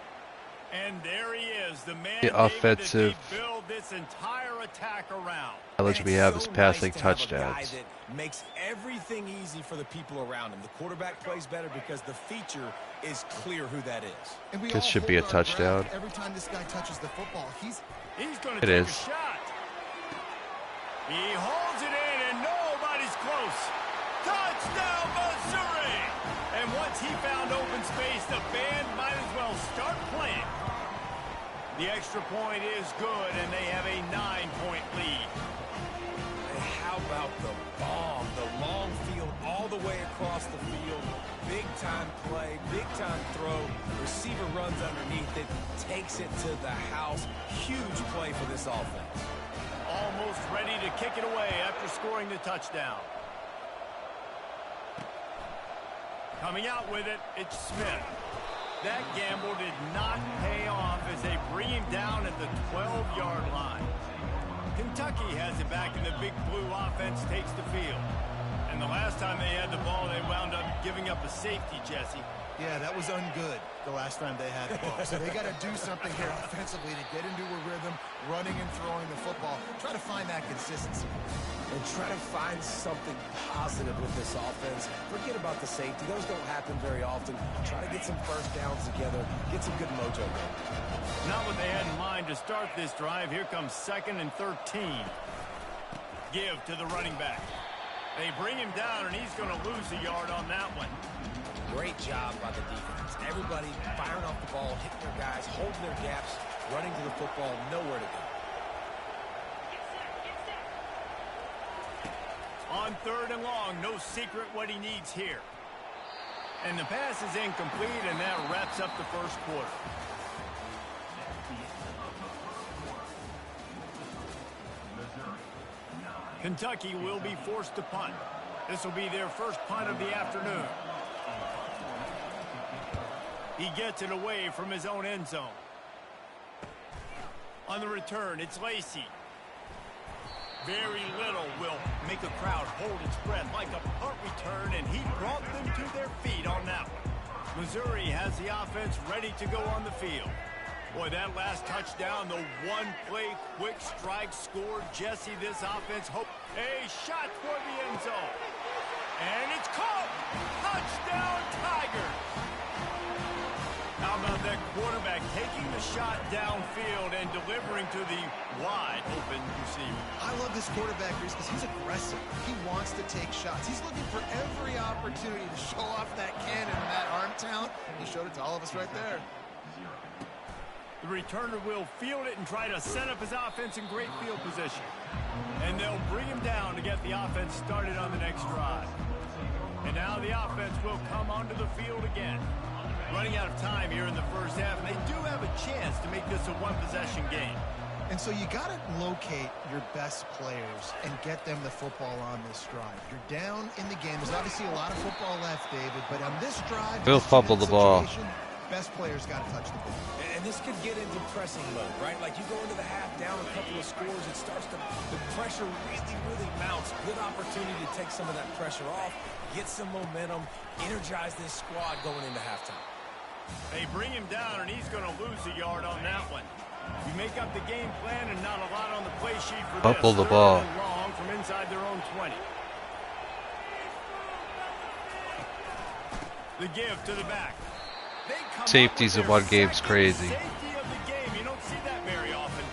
And there he is, the man The offensive build this entire attack around. knowledge we have is passing touchdowns. Nice that makes everything easy for the people around him. The quarterback plays better because the feature is clear who that is. And we This all should be a hold our touchdown. breath every time this guy touches the football. He's going to It take is. a shot. He holds it in, and nobody's close. Touchdown, Missouri! And once he found open space, the band might as well start playing. The extra point is good, and they have a 9-point lead. And how about the bomb? The long field all the way across the field. Big-time play, big-time throw. Receiver runs underneath it, takes it to the house. Huge play for this offense. Almost ready to kick it away after scoring the touchdown. Coming out with it, it's Smith. That gamble did not pay off as they bring him down at the 12-yard line. Kentucky has it back, and the Big Blue offense takes the field. And the last time they had the ball, they wound up giving up a safety, Jesse. Yeah, that was ungood the last time they had the ball. So they got to do something here offensively to get into a rhythm, running and throwing the football. Try to find that consistency. And try to find something positive with this offense. Forget about the safety. Those don't happen very often. Try to get some first downs together. Get some good mojo going. Not what they had in mind to start this drive. Here comes 2nd and 13. Give to the running back. They bring him down, and he's going to lose a yard on that one. Great job by the defense. Everybody firing off the ball, hitting their guys, holding their gaps, running to the football, nowhere to go. On 3rd and long, no secret what he needs here. And the pass is incomplete, and that wraps up the first quarter. Kentucky will be forced to punt. This will be their first punt of the afternoon. He gets it away from his own end zone. On the return, it's Lacey. Very little will make a crowd hold its breath like a punt return, and he brought them to their feet on that one. Missouri has the offense ready to go on the field. Boy, that last touchdown, the one-play quick strike scored. Jesse, this offense hope a shot toward the end zone. And it's caught. Touchdown, Tigers. How about that quarterback taking the shot downfield and delivering to the wide-open receiver? I love this quarterback, Reese, because he's aggressive. He wants to take shots. He's looking for every opportunity to show off that cannon and that arm talent. He showed it to all of us right there. The returner will field it and try to set up his offense in great field position. And they'll bring him down to get the offense started on the next drive. And now the offense will come onto the field again. Running out of time here in the first half, and they do have a chance to make this a one-possession game. And so you got to locate your best players and get them the football on this drive. You're down in the game. There's obviously a lot of football left, David, but on this drive, He'll fumble the ball. Best players got to touch the ball. And this could get into pressing mode, right? Like you go into the half down a couple of scores, it starts to, the pressure really mounts. Good opportunity to take some of that pressure off, get some momentum, energize this squad going into halftime. They bring him down, and he's going to lose a yard on that one. You make up the game plan and not a lot sheet for Bubble this. the ball. Third and long from inside their own 20. The give to the back. They come Safeties in one game's crazy. Safety of the game. You don't see that very often.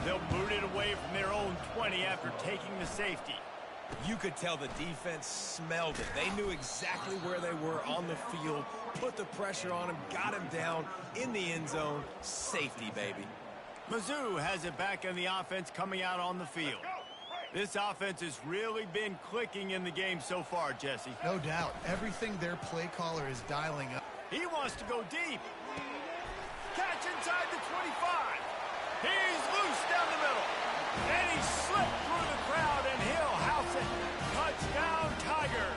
They'll boot it away from their own 20 after taking the safety. You could tell the defense smelled it. They knew exactly where they were on the field, put the pressure on him, got him down in the end zone. Safety, baby. Mizzou has it back in the offense coming out on the field. This offense has really been clicking in the game so far, Jesse. No doubt. Everything their play caller is dialing up. He wants to go deep. Catch inside the 25. He's loose down the middle. And he slipped through the crowd, and he'll house it. Touchdown, Tiger.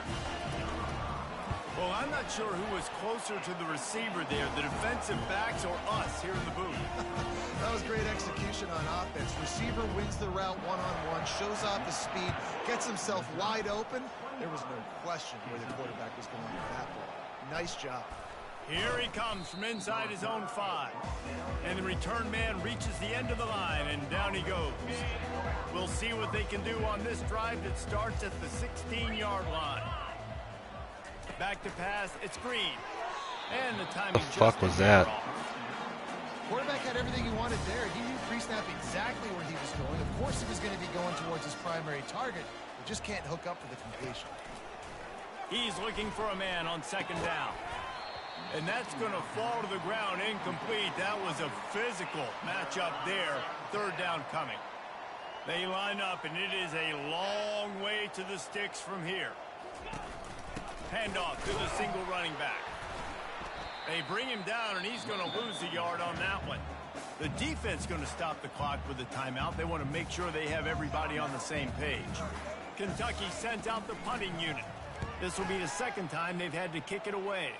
Well, I'm not sure who was closer to the receiver there, the defensive backs or us here in the booth. That was great execution on offense. Receiver wins the route one-on-one, shows off his speed, gets himself wide open. There was no question where the quarterback was going with that ball. Nice job. Here he comes from inside his own 5. And the return man reaches the end of the line, and down he goes. We'll see what they can do on this drive that starts at the 16-yard line. Back to pass, it's Green. And the timing The fuck was that? Quarterback had everything he wanted there. He knew pre-snap exactly where he was going. Of course he was going to be going towards his primary target, but just can't hook up for the completion. He's looking for a man on second down. And that's going to fall to the ground incomplete. That was a physical matchup there. Third down coming. They line up, and it is a long way to the sticks from here. Handoff to the single running back. They bring him down, and he's going to lose a yard on that one. The defense going to stop the clock with a timeout. They want to make sure they have everybody on the same page. Kentucky sends out the punting unit. This will be the second time they've had to kick it away.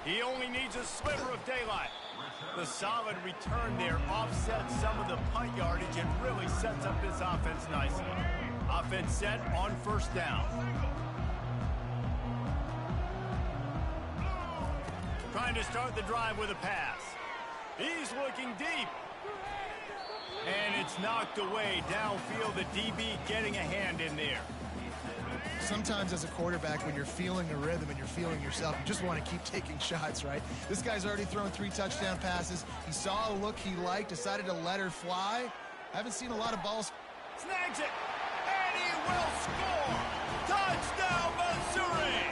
He only needs a sliver of daylight. The solid return there offsets some of the punt yardage and really sets up this offense nicely. Offense set on first down. Trying to start the drive with a pass. He's looking deep. And it's knocked away downfield. The DB getting a hand in there. Sometimes as a quarterback, when you're feeling the rhythm and you're feeling yourself, you just want to keep taking shots, right? This guy's already thrown 3 touchdown passes. He saw a look he liked, decided to let her fly. Haven't seen a lot of balls. Snags it, and he will score. Touchdown, Missouri.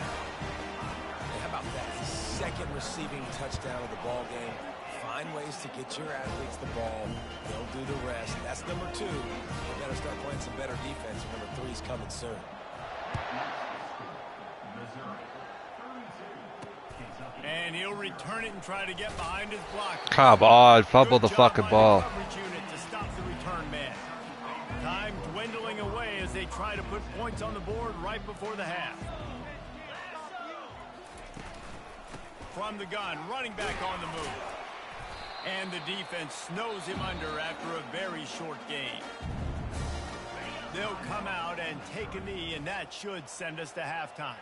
Hey, how about that? Second receiving touchdown of the ball game. Find ways to get your athletes the ball. They'll do the rest. That's number 2. You got to start playing some better defense. Number 3 is coming soon. And he'll return it and try to get behind his blocker. Come on, fumble the fucking ball. Coverage unit to stop the return man. Time dwindling away as they try to put points on the board right before the half. From the gun, running back on the move. And the defense snows him under after a very short game. They'll come out and take a knee, and that should send us to halftime.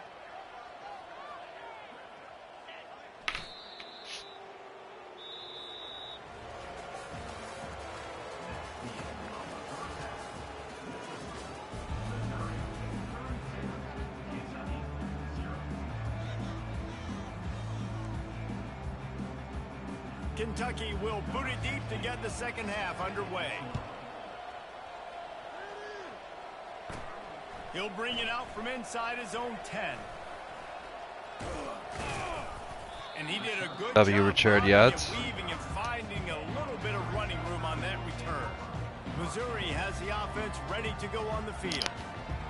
Kentucky will boot it deep to get the second half underway. He'll bring it out from inside his own 10. And he did a good job Richard Yates. weaving and finding a little bit of running room on that return. Missouri has the offense ready to go on the field.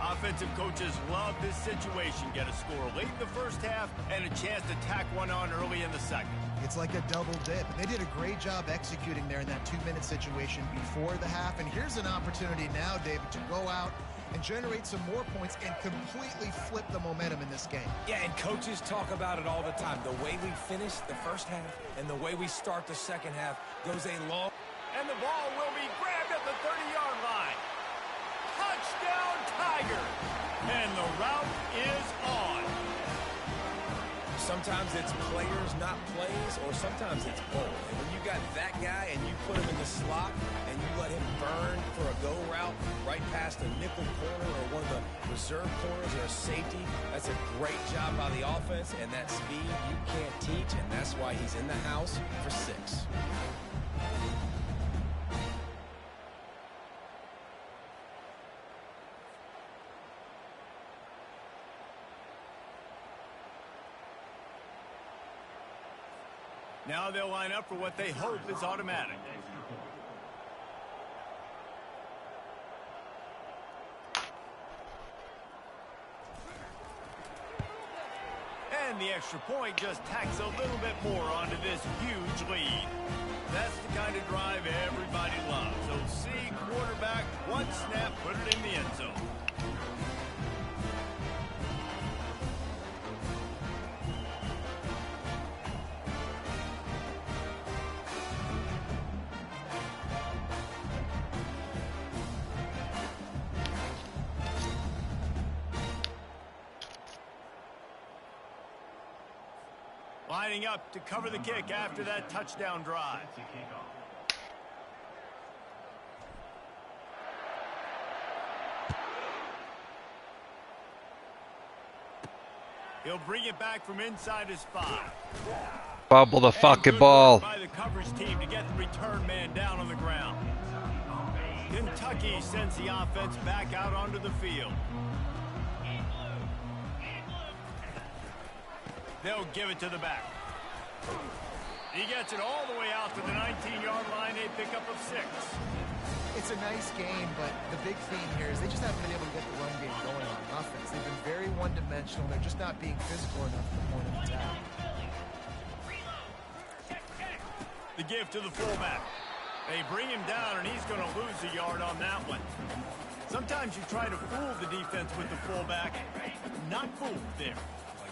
Offensive coaches love this situation. Get a score late in the first half and a chance to tack one on early in the second. It's like a double dip. They did a great job executing there in that 2-minute situation before the half. And here's an opportunity now, David, to go out and generate some more points and completely flip the momentum in this game. Yeah, and coaches talk about it all the time. The way we finish the first half and the way we start the second half goes a long... And the ball will be grabbed at the 30-yard line. Touchdown, Tiger. And the route is on. Sometimes it's players, not plays, or sometimes it's both. And when you got that guy and you put him in the slot and you let him burn for a go route right past a nickel corner or one of the reserve corners or a safety, that's a great job by the offense, and that speed you can't teach, and that's why he's in the house for 6. Now they'll line up for what they hope is automatic. And the extra point just tacks a little bit more onto this huge lead. That's the kind of drive everybody loves. So see quarterback, one snap, put it in the end zone. Lining up to cover the kick after that touchdown drive. He'll bring it back from inside his 5. Fumble the fucking ball. By the coverage team to get the return man down on the ground. Kentucky sends the offense back out onto the field. They'll give it to the back. He gets it all the way out to the 19-yard line, a pickup of 6. It's a nice game, but the big theme here is they just haven't been able to get the run game going on offense. They've been very one-dimensional. They're just not being physical enough at the point of attack. The give to the fullback. They bring him down, and he's going to lose a yard on that one. Sometimes you try to fool the defense with the fullback. Not fooled there.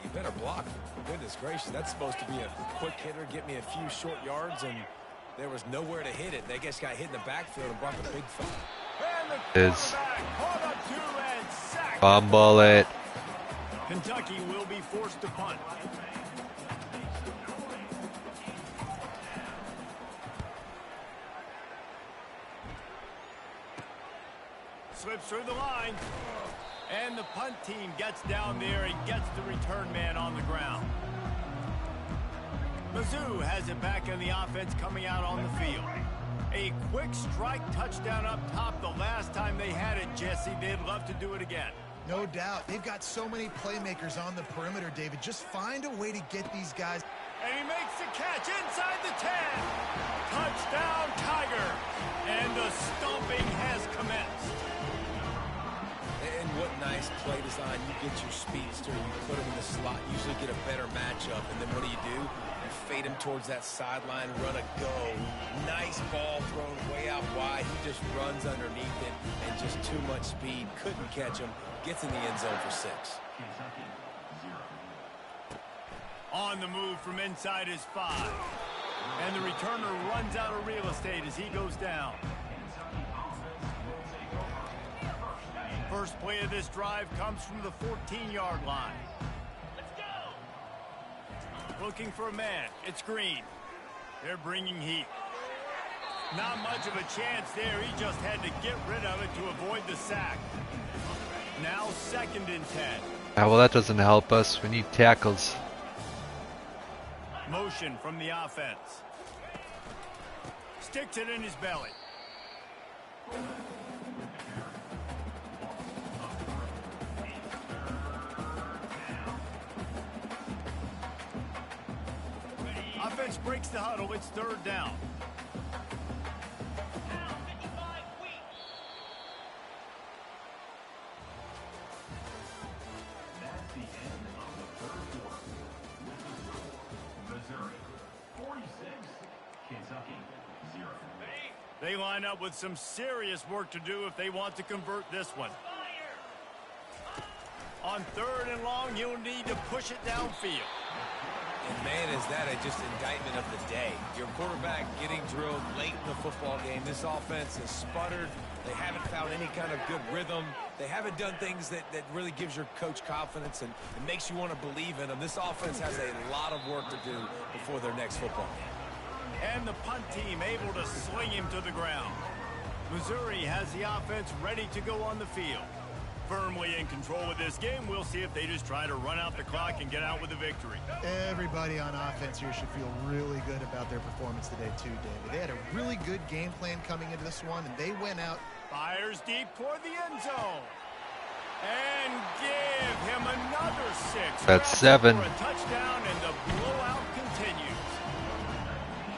You better block. Goodness gracious, that's supposed to be a quick hitter, get me a few short yards, and there was nowhere to hit it. They just got hit in the backfield and brought the big fight. Is fumble it. Kentucky will be forced to punt. Slips through the line. And the punt team gets down there and gets the return man on the ground. Mizzou has it back in the offense coming out on the field. A quick strike touchdown up top the last time they had it, Jesse. They'd love to do it again. No doubt. They've got so many playmakers on the perimeter, David. Just find a way to get these guys. And he makes the catch inside the 10. Touchdown, Tiger. And the stomping has commenced. And what nice play design. You get your speedster, you put him in the slot, usually get a better matchup. And then what do? You fade him towards that sideline, run a go. Nice ball thrown way out wide. He just runs underneath it and just too much speed. Couldn't catch him. Gets in the end zone for 6. On the move from inside his 5. And the returner runs out of real estate as he goes down. First play of this drive comes from the 14-yard line. Let's go. Looking for a man. It's Green. They're bringing heat. Not much of a chance there. He just had to get rid of it to avoid the sack. Now 2nd and 10. Well, that doesn't help us. We need tackles. Motion from the offense. Sticks it in his belly. Offense breaks the huddle. It's 3rd down. That's the end of the 3rd quarter. Missouri 46, Kentucky 0. They line up with some serious work to do if they want to convert this one. On 3rd and long, you'll need to push it downfield. And man, is that just indictment of the day. Your quarterback getting drilled late in the football game. This offense has sputtered. They haven't found any kind of good rhythm. They haven't done things that really gives your coach confidence and makes you want to believe in them. This offense has a lot of work to do before their next football game. And the punt team able to sling him to the ground. Missouri has the offense ready to go on the field. Firmly in control of this game. We'll see if they just try to run out the clock and get out with a victory. Everybody on offense here should feel really good about their performance today too, David. They had a really good game plan coming into this one, and they went out. Fires deep toward the end zone. And give him another 6. That's 7. For a touchdown, and the blowout continues.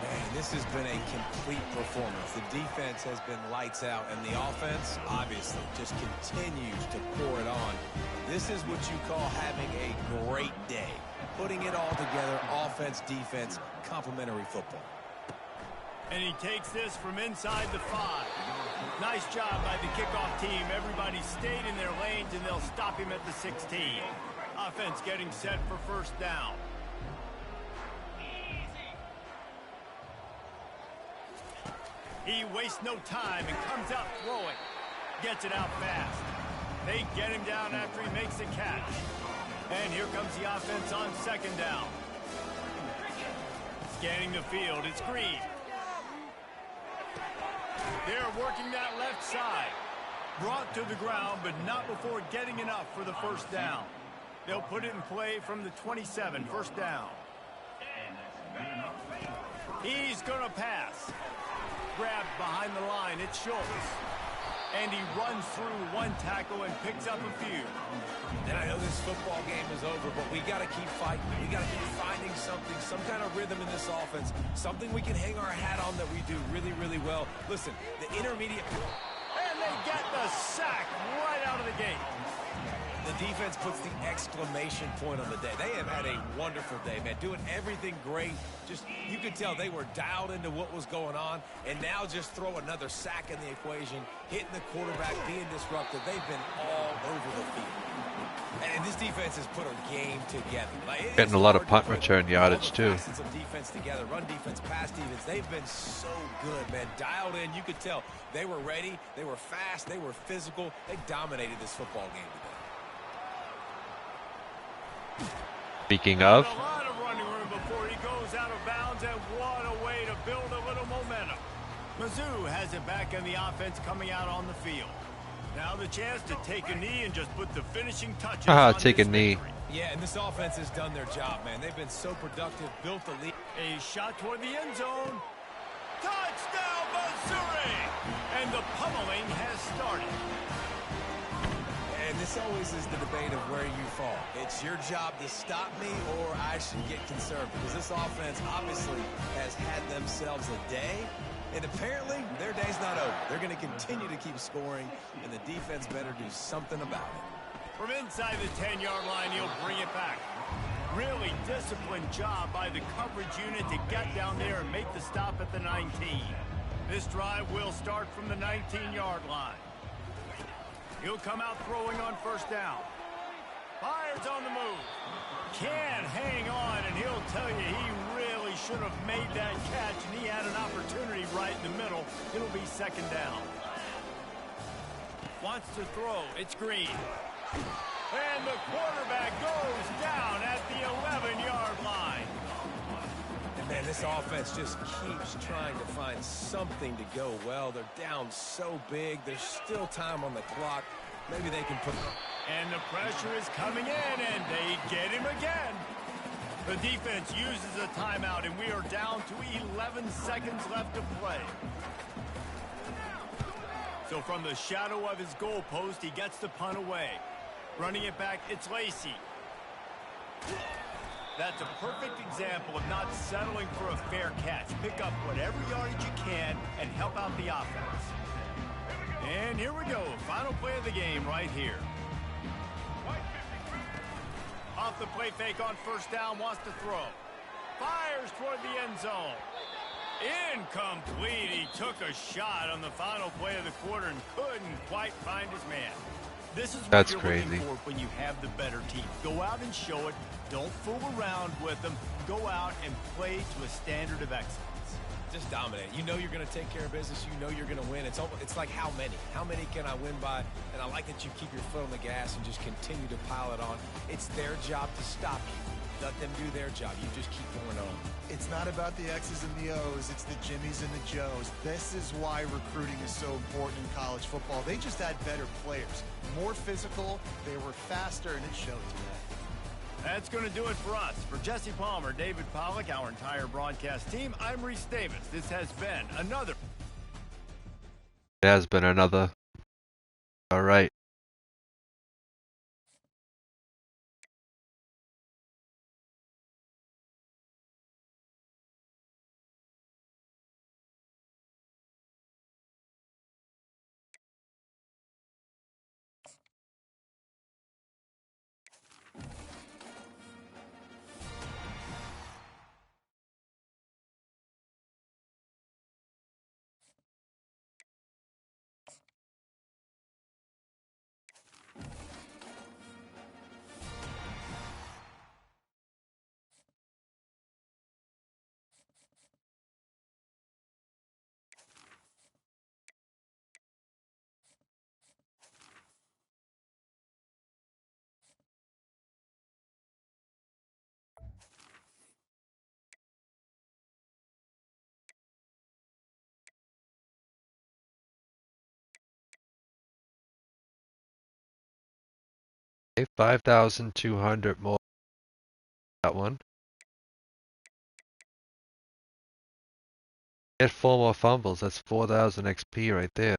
Man, this has been a complete performance. The defense has been lights out, and the offense, obviously, just continues to pour it on. This is what you call having a great day. Putting it all together, offense, defense, complementary football. And he takes this from inside the 5. Nice job by the kickoff team. Everybody stayed in their lanes, and they'll stop him at the 16. Offense getting set for first down. He wastes no time and comes out throwing. Gets it out fast. They get him down after he makes the catch. And here comes the offense on second down. Scanning the field, it's Green. They're working that left side. Brought to the ground, but not before getting enough for the first down. They'll put it in play from the 27, first down. He's going to pass. Grabbed behind the line, it's Schultz. And he runs through one tackle and picks up a few. And I know this football game is over, but we got to keep fighting. We got to keep finding something, some kind of rhythm in this offense, something we can hang our hat on that we do really, really well. Listen, the intermediate... And they get the sack right out of the gate. The defense puts the exclamation point on the day. They have had a wonderful day, man. Doing everything great. Just, you could tell they were dialed into what was going on. And now just throw another sack in the equation, hitting the quarterback, being disruptive. They've been all over the field. And this defense has put a game together. Like, Getting a lot of punt return yardage, too. Of defense together, run defense, pass defense. They've been so good, man. Dialed in. You could tell they were ready. They were fast. They were physical. They dominated this football game today. Speaking of, A lot of running room before he goes out of bounds, and what a way to build a little momentum. Mizzou has it back in the offense coming out on the field. Now the chance to take a knee and just put the finishing touches on take a this knee. victory. Yeah, and this offense has done their job, man. They've been so productive, built the lead. A shot toward the end zone. Touchdown, Missouri! And the pummeling has started. And this always is the debate of where you fall. It's your job to stop me, or I should get concerned, because this offense obviously has had themselves a day, and apparently their day's not over. They're going to continue to keep scoring, and the defense better do something about it. From inside the 10-yard line, he'll bring it back. Really disciplined job by the coverage unit to get down there and make the stop at the 19. This drive will start from the 19-yard line. He'll come out throwing on first down. Fires on the move. Can't hang on, and he'll tell you he really should have made that catch, and he had an opportunity right in the middle. It'll be second down. Wants to throw. It's Green. And the quarterback goes down at the 11-yard line. And man, this offense just keeps trying to find something to go well. They're down so big. There's still time on the clock. Maybe they can put... And the pressure is coming in, and they get him again. The defense uses a timeout, and we are down to 11 seconds left to play. So from the shadow of his goalpost, he gets the punt away. Running it back, it's Lacey. That's a perfect example of not settling for a fair catch. Pick up whatever yardage you can and help out the offense. And here we go. Final play of the game right here. Off the play fake on first down, wants to throw. Fires toward the end zone. Incomplete. He took a shot on the final play of the quarter and couldn't quite find his man. This is what you're looking for when you have the better team. Go out and show it. Don't fool around with them. Go out and play to a standard of excellence. Just dominate. You know you're going to take care of business. You know you're going to win. It's like how many? How many can I win by? And I like that you keep your foot on the gas and just continue to pile it on. It's their job to stop you. Let them do their job. You just keep going on. It's not about the X's and the O's. It's the Jimmies and the Joes. This is why recruiting is so important in college football. They just had better players, more physical, they were faster, and it showed today. That's going to do it for us. For Jesse Palmer, David Pollack, our entire broadcast team, I'm Reese Davis. This has been another. It has been another. All right. Okay, 5,200 more. That one. Get 4 more fumbles. That's 4,000 XP right there.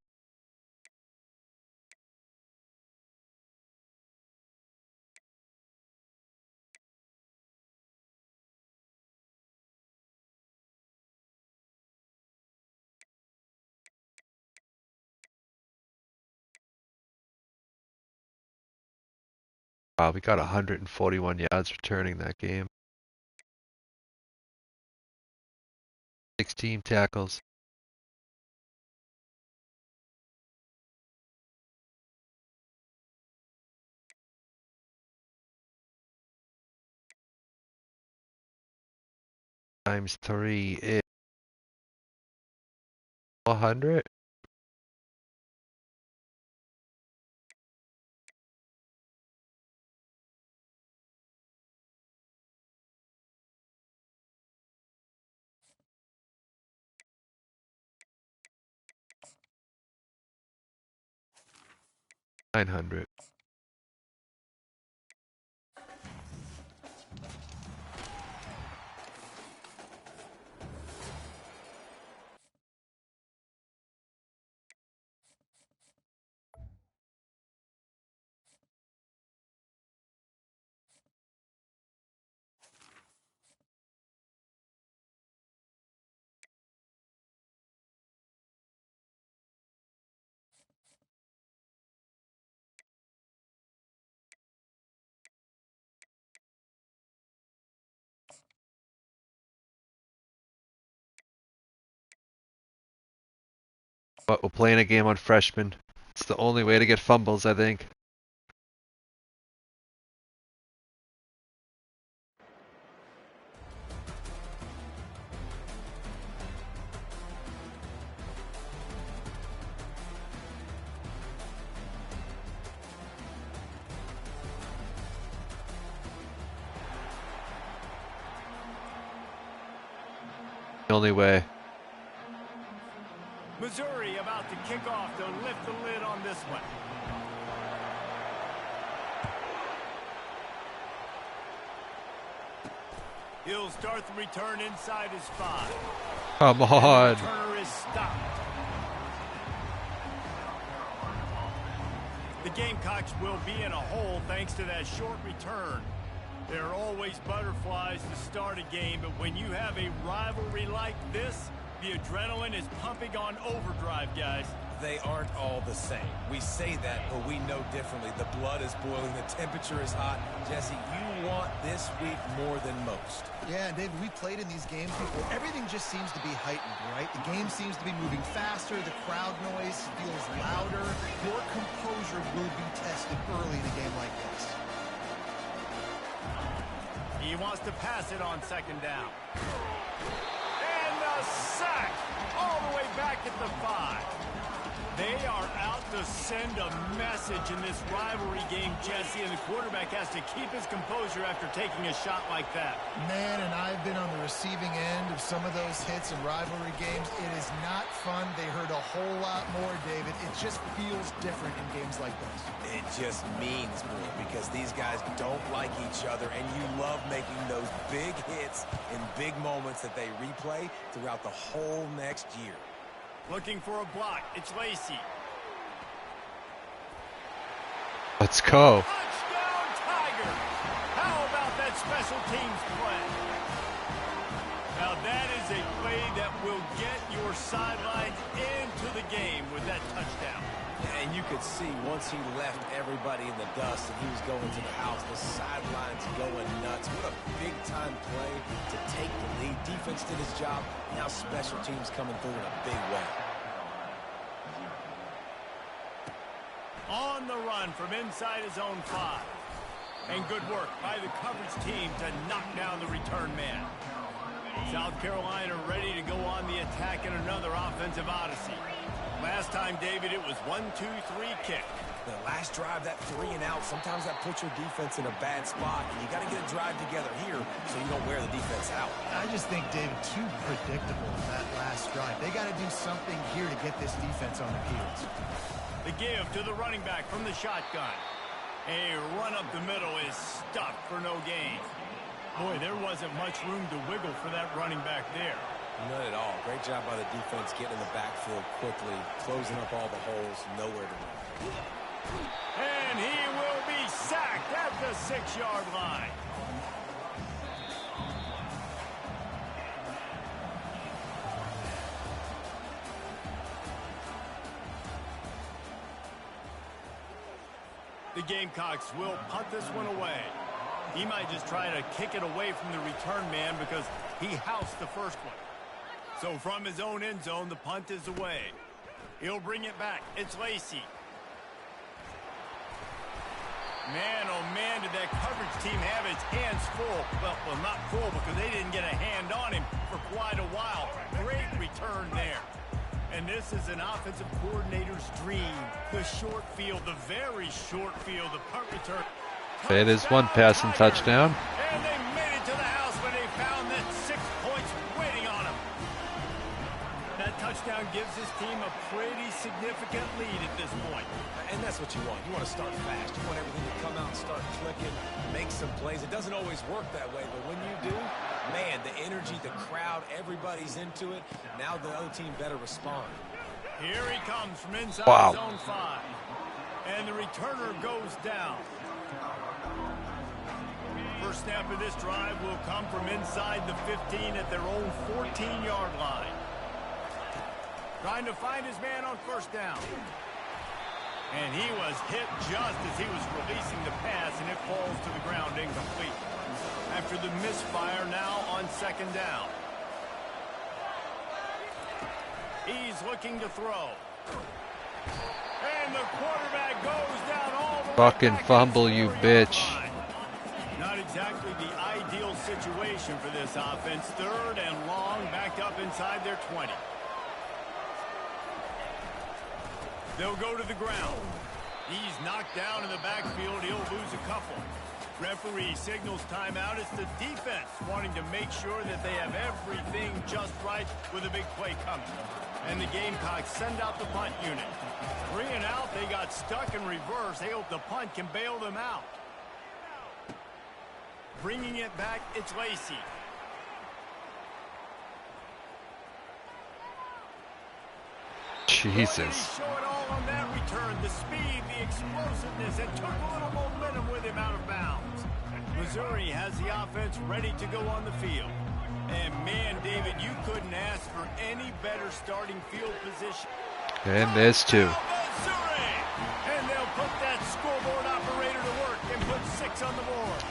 Wow, we got 141 yards returning that game. 16 tackles. Times 3 is 400. $900. But we're playing a game on freshmen. It's the only way to get fumbles, I think. The only way. Missouri about to kick off to lift the lid on this one. He'll start the return inside his 5. Come on. The returner is stopped. The Gamecocks will be in a hole thanks to that short return. There are always butterflies to start a game, but when you have a rivalry like this, the adrenaline is pumping on overdrive, guys. They aren't all the same. We say that, but we know differently. The blood is boiling. The temperature is hot. Jesse, you want this week more than most. Yeah, and David, we played in these games before. Everything just seems to be heightened, right? The game seems to be moving faster. The crowd noise feels louder. Your composure will be tested early in a game like this. He wants to pass it on second down. And a sack all the way back at the 5. They are out to send a message in this rivalry game, Jesse, and the quarterback has to keep his composure after taking a shot like that. Man, and I've been on the receiving end of some of those hits in rivalry games. It is not fun. They hurt a whole lot more, David. It just feels different in games like this. It just means more because these guys don't like each other, and you love making those big hits in big moments that they replay throughout the whole next year. Looking for a block. It's Lacey. Let's go. Touchdown, Tiger. How about that special teams play? Now that is a play that will get your sidelines into the game with that touchdown. And you could see once he left everybody in the dust and he was going to the house, the sidelines going nuts. What a big-time play to take the lead. Defense did his job. Now special teams coming through in a big way. On the run from inside his own 5. And good work by the coverage team to knock down the return man. South Carolina ready to go on the attack in another offensive odyssey. Last time, David, it was 1-2-3 kick. The last drive, that 3 and out, sometimes that puts your defense in a bad spot. And you got to get a drive together here so you don't wear the defense out. I just think, David, too predictable that last drive. They got to do something here to get this defense on their heels. The give to the running back from the shotgun. A run up the middle is stuffed for no gain. Boy, there wasn't much room to wiggle for that running back there. Not at all. Great job by the defense getting in the backfield quickly, closing up all the holes, nowhere to run. And he will be sacked at the 6-yard line. The Gamecocks will punt this one away. He might just try to kick it away from the return man because he housed the first one. So from his own end zone, the punt is away. He'll bring it back. It's Lacey. Man, oh man, did that coverage team have its hands full. Well, not full because they didn't get a hand on him for quite a while. Great return there. And this is an offensive coordinator's dream. The short field, the very short field, the punt return. It is one passing touchdown. And they made it to the house when they found that 6 points waiting on them. That touchdown gives his team a pretty significant lead at this point. And that's what you want. You want to start fast. You want everything to come out and start clicking, make some plays. It doesn't always work that way, but when you do, man, the energy, the crowd, everybody's into it. Now the other team better respond. Here he comes from inside zone 5. And the returner goes down. First snap of this drive will come from inside the 15 at their own 14-yard line. Trying to find his man on first down. And he was hit just as he was releasing the pass, and it falls to the ground incomplete. After the misfire, now on second down. He's looking to throw. And the quarterback goes down all the way Fucking back fumble, inside you the bitch. line. Not exactly the ideal situation for this offense. Third and long, backed up inside their 20. They'll go to the ground. He's knocked down in the backfield. He'll lose a couple. Referee signals timeout. It's the defense wanting to make sure that they have everything just right with a big play coming. And the Gamecocks send out the punt unit. 3 and out, they got stuck in reverse. They hope the punt can bail them out. Bringing it back, it's Lacey. Jesus. Show it all on that return. The speed, the explosiveness, and took a little momentum with him out of bounds. Missouri has the offense ready to go on the field. And man, David, you couldn't ask for any better starting field position. And there's 2. Missouri! And they'll put that scoreboard operator to work and put 6 on the board.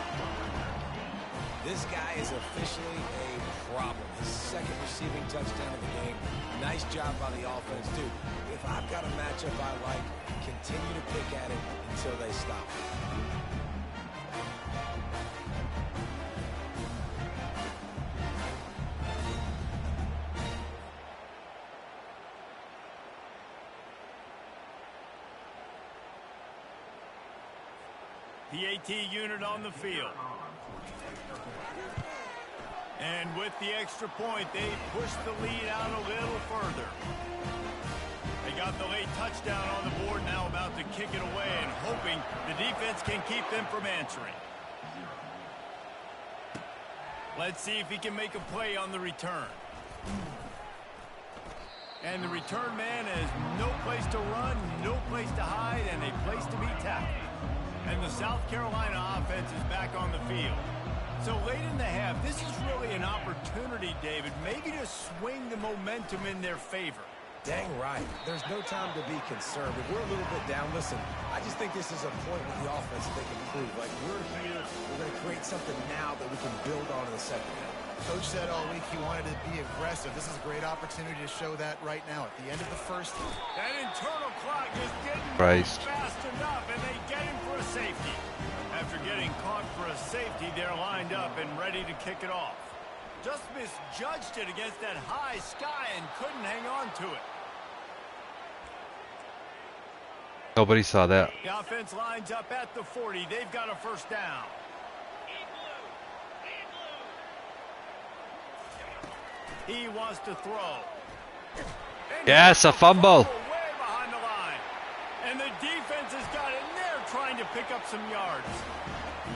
This guy is officially a problem. His second receiving touchdown of the game. Nice job by the offense, too. If I've got a matchup I like, continue to pick at it until they stop. PAT unit on the field. And with the extra point, they push the lead out a little further. They got the late touchdown on the board, now about to kick it away and hoping the defense can keep them from answering. Let's see if he can make a play on the return. And the return man has no place to run, no place to hide, and a place to be tackled. And the South Carolina offense is back on the field. So late in the half, this is really an opportunity, David, maybe to swing the momentum in their favor. Dang right. There's no time to be concerned. If we're a little bit down, listen, I just think this is a point with the offense that they can prove. Like, we're here, we're going to create something now that we can build on in the second half. Coach said all week he wanted to be aggressive. This is a great opportunity to show that right now at the end of the first. That internal clock is getting fast enough, and they get him for a safety. After getting caught for a safety, they're lined up and ready to kick it off. Just misjudged it against that high sky and couldn't hang on to it. Nobody saw that. The offense lines up at the 40. They've got a first down. He wants to throw. And yes, a fumble. Way behind the line. And the defense has got in there trying to pick up some yards.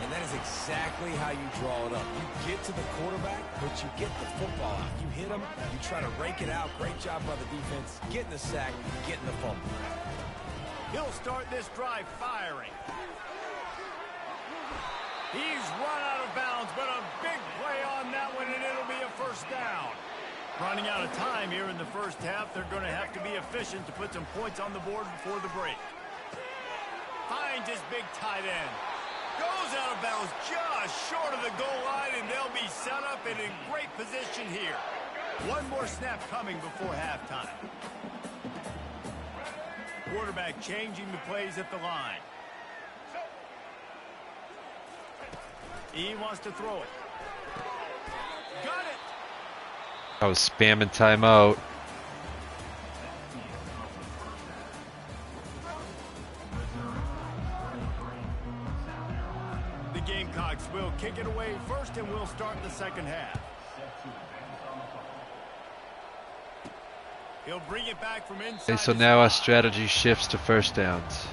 And that is exactly how you draw it up. You get to the quarterback, but you get the football out. You hit him, you try to rake it out. Great job by the defense. Getting the sack, getting the fumble. He'll start this drive firing. He's run out of bounds, but a big play on that one, and it'll be a first down. Running out of time here in the first half. They're going to have to be efficient to put some points on the board before the break. Finds his big tight end. Goes out of bounds just short of the goal line, and they'll be set up and in great position here. One more snap coming before halftime. Quarterback changing the plays at the line. He wants to throw it. Got it. I was spamming timeout. The Gamecocks will kick it away first, and we'll start the second half. He'll bring it back from inside. Okay, so now our strategy shifts to first downs.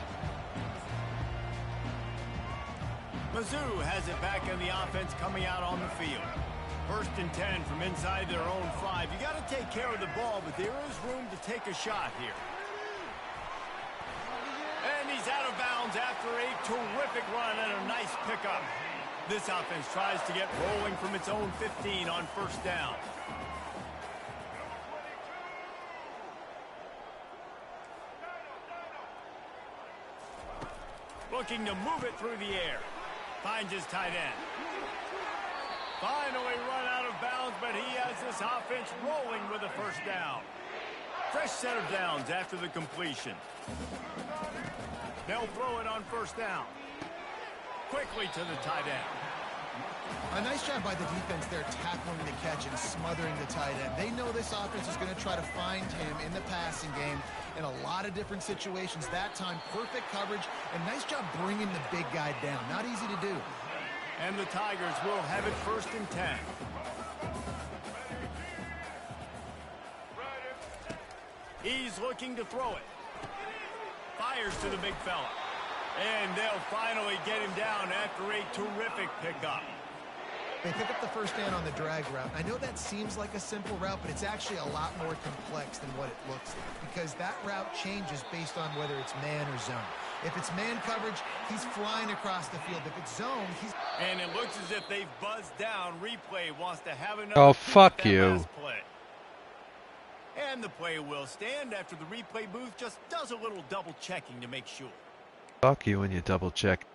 Mizzou has it back in the offense coming out on the field. First and 10 from inside their own 5. You got to take care of the ball, but there is room to take a shot here. And he's out of bounds after a terrific run and a nice pickup. This offense tries to get rolling from its own 15 on first down. Looking to move it through the air. Finds his tight end. Finally run out of bounds, but he has this offense rolling with a first down. Fresh set of downs after the completion. They'll throw it on first down. Quickly to the tight end. A nice job by the defense there, tackling the catch and smothering the tight end. They know this offense is going to try to find him in the passing game in a lot of different situations. That time, perfect coverage, and nice job bringing the big guy down. Not easy to do. And the Tigers will have it first and 10. He's looking to throw it. Fires to the big fella. And they'll finally get him down after a terrific pickup. They pick up the first down on the drag route. I know that seems like a simple route, but it's actually a lot more complex than what it looks like, because that route changes based on whether it's man or zone. If it's man coverage, he's flying across the field. If it's zone, he's... And it looks as if they've buzzed down. Replay wants to have another... Oh, fuck you. Play. And the play will stand after the replay booth just does a little double checking to make sure. Fuck you when you double check.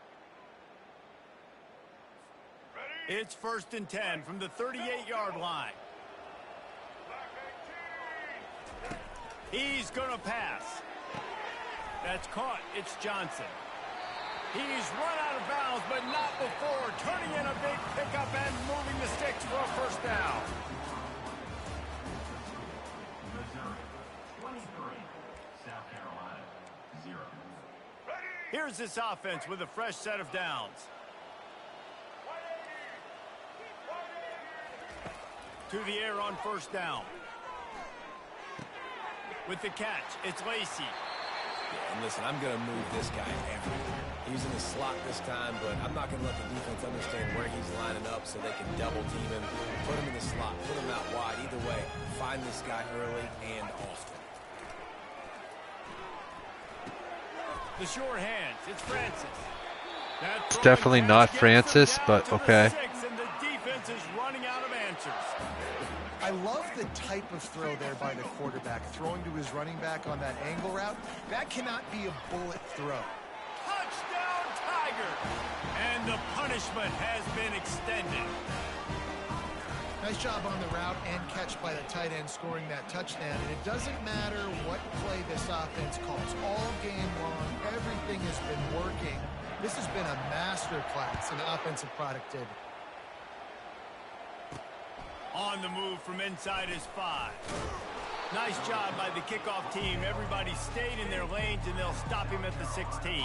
It's first and 10 from the 38-yard line. He's going to pass. That's caught. It's Johnson. He's run out of bounds, but not before turning in a big pickup and moving the sticks for a first down. Missouri 23, South Carolina 0. Here's this offense with a fresh set of downs. To the air on first down. With the catch, it's Lacy. Yeah, and listen, I'm going to move this guy everywhere. He's in the slot this time, but I'm not going to let the defense understand where he's lining up so they can double team him, put him in the slot, put him out wide. Either way, find this guy early and often. The short hands, it's Francis. It's definitely not Francis, but okay. And the defense is running out of answers. I love the type of throw there by the quarterback, throwing to his running back on that angle route. That cannot be a bullet throw. Touchdown, Tiger! And the punishment has been extended. Nice job on the route and catch by the tight end scoring that touchdown. And it doesn't matter what play this offense calls. All game long, everything has been working. This has been a master class in offensive productivity. On the move from inside his 5. Nice job by the kickoff team. Everybody stayed in their lanes, and they'll stop him at the 16.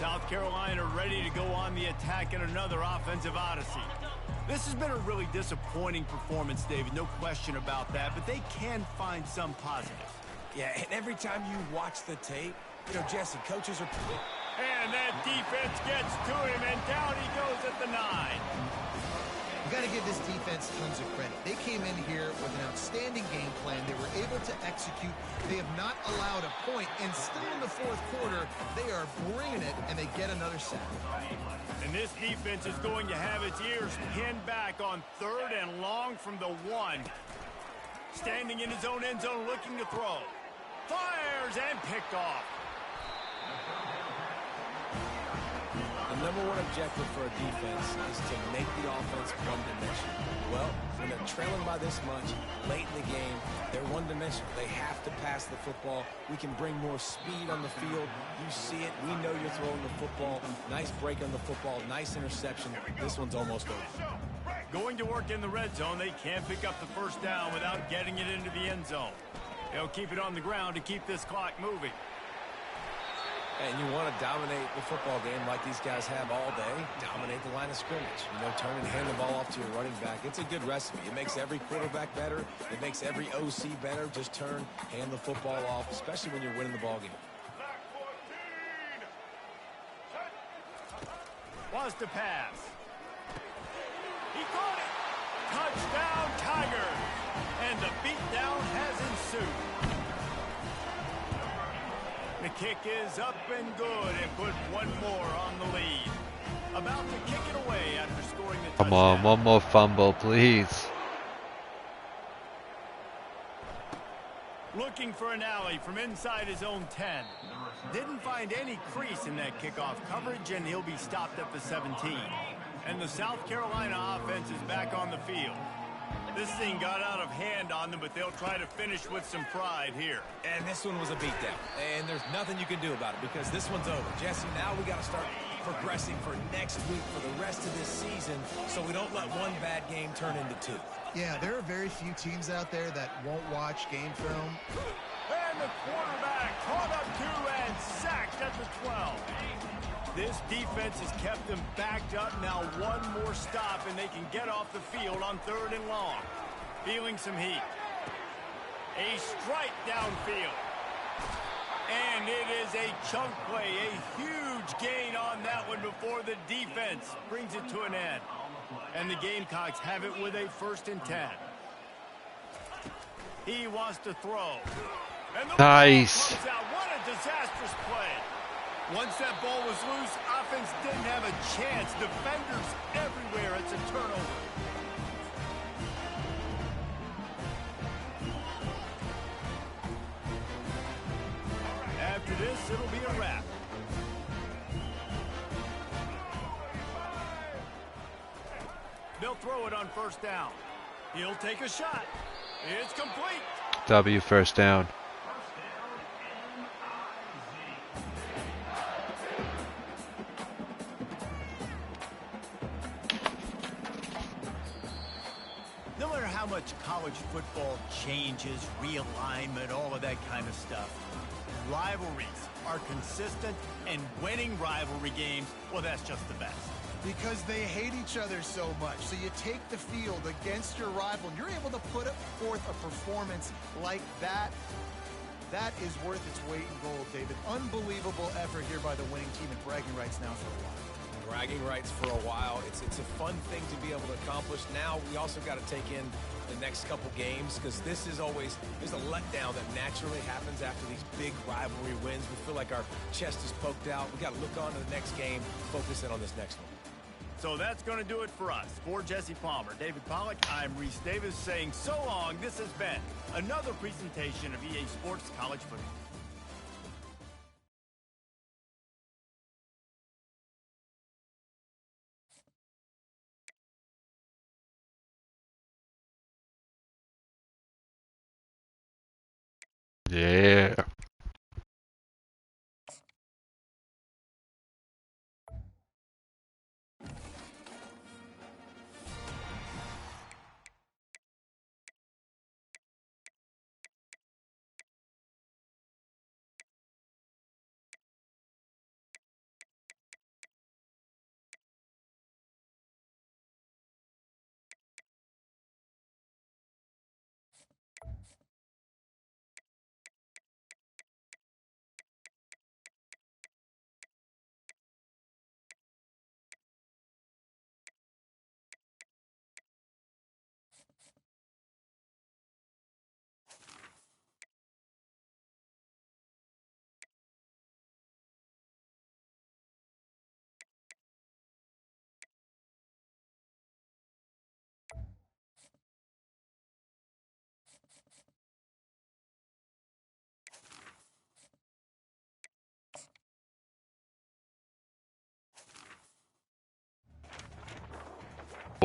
South Carolina ready to go on the attack in another offensive odyssey. This has been a really disappointing performance, David. No question about that, but they can find some positive. Yeah, and every time you watch the tape, you know, Jesse, coaches are... And that defense gets to him, and down he goes at the 9. You got to give this defense tons of credit. They came in here with an outstanding game plan. They were able to execute. They have not allowed a point, and still in the fourth quarter, they are bringing it, and they get another sack. And this defense is going to have its ears pinned back on 3rd and long from the 1. Standing in his own end zone, looking to throw. Fires and picked off. The number one objective for a defense is to make the offense one-dimensional. Well, when they're trailing by this much, late in the game, they're one-dimensional. They have to pass the football. We can bring more speed on the field. You see it. We know you're throwing the football. Nice break on the football. Nice interception. This one's almost over. Going to work in the red zone. They can't pick up the first down without getting it into the end zone. They'll keep it on the ground to keep this clock moving. And you want to dominate the football game like these guys have all day. Dominate the line of scrimmage. You know, turn and hand the ball off to your running back. It's a good recipe. It makes every quarterback better. It makes every OC better. Just turn, hand the football off, especially when you're winning the ball game. Wants to pass. He caught it. Touchdown, Tigers. And the beatdown has ensued. The kick is up and good and put one more on the lead. About to kick it away after scoring the touchdown. Come on, one more fumble, please. Looking for an alley from inside his own 10. Didn't find any crease in that kickoff coverage, and he'll be stopped at the 17. And the South Carolina offense is back on the field. This thing got out of hand on them, but they'll try to finish with some pride here. And this one was a beatdown. And there's nothing you can do about it because this one's over. Jesse, now we got to start progressing for next week for the rest of this season so we don't let one bad game turn into 2. Yeah, there are very few teams out there that won't watch game film. And the quarterback caught up to and sacked at the 12. This defense has kept them backed up. Now one more stop, and they can get off the field on 3rd and long. Feeling some heat. A strike downfield. And it is a chunk play. A huge gain on that one before the defense brings it to an end. And the Gamecocks have it with a 1st and 10. He wants to throw. And the Nice. ball comes out. What a disastrous play. Once that ball was loose, offense didn't have a chance. Defenders everywhere. It's a turnover. After this, it'll be a wrap. They'll throw it on 1st down. He'll take a shot. It's complete. W, first down. much college football changes, realignment, all of that kind of stuff. Rivalries are consistent, and winning rivalry games, well, that's just the best. Because they hate each other so much. So you take the field against your rival, and you're able to put forth a performance like that. That is worth its weight in gold, David. Unbelievable effort here by the winning team, and bragging rights now for a while. Bragging rights for a while. It's a fun thing to be able to accomplish. Now we also got to take in the next couple games, because this is always, there's a letdown that naturally happens after these big rivalry wins. We feel like our chest is poked out. We got to look on to the next game, focus in on this next one. So that's going to do it for us. For Jesse Palmer, David Pollack, I'm Reese Davis saying so long. This has been another presentation of EA Sports College Football. Yeah.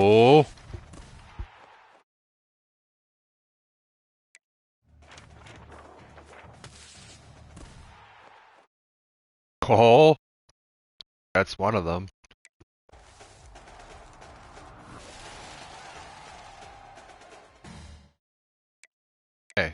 Oh. Call. That's one of them. Okay.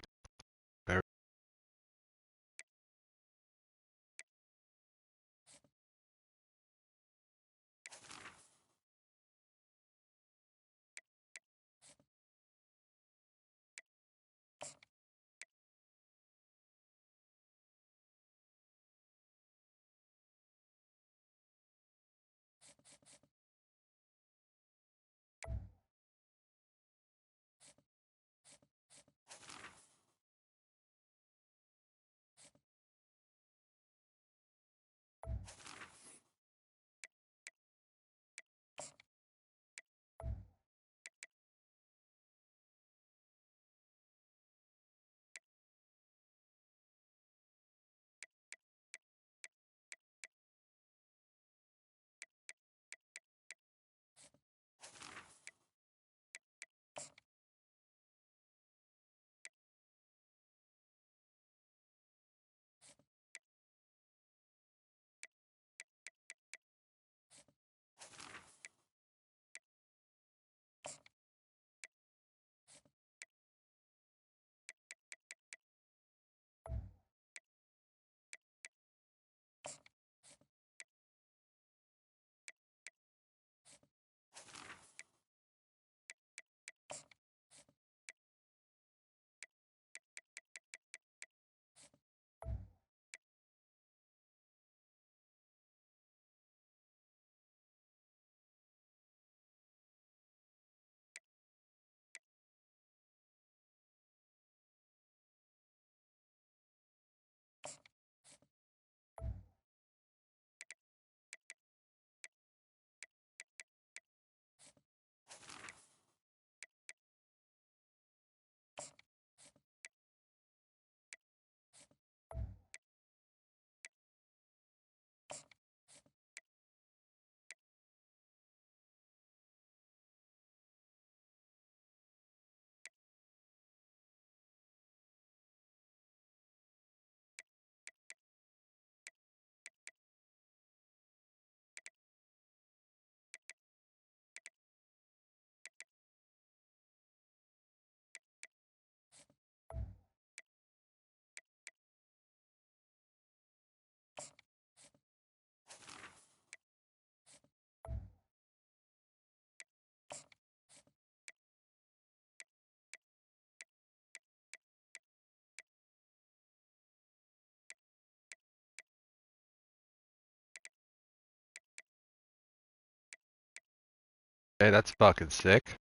Hey, that's fucking sick.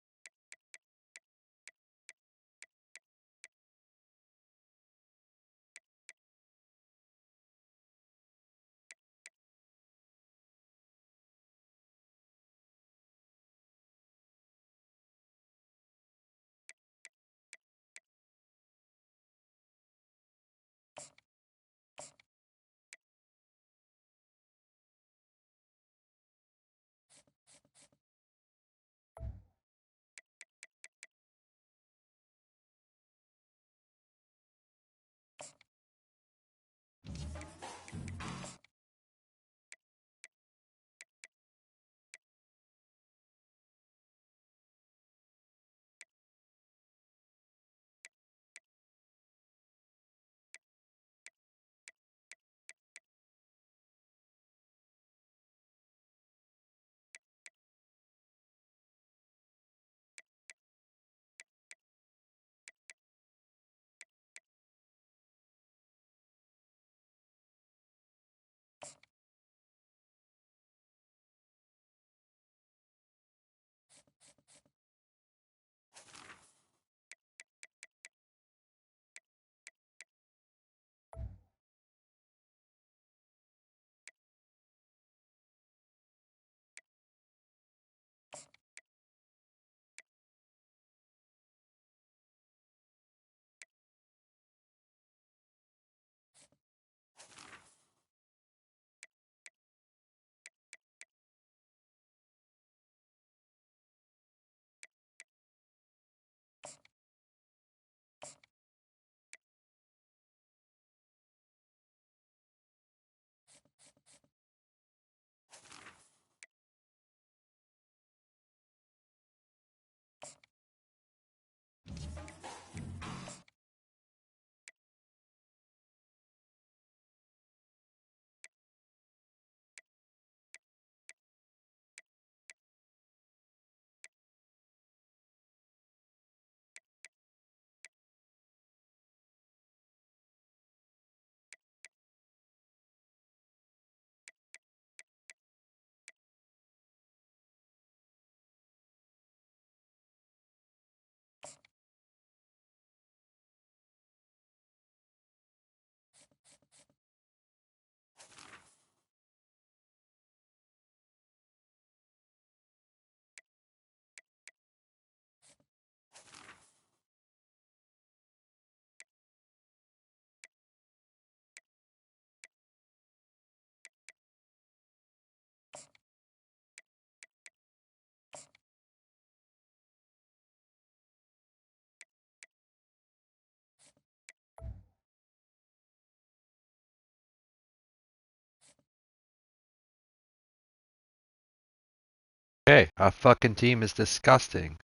Okay, our fucking team is disgusting.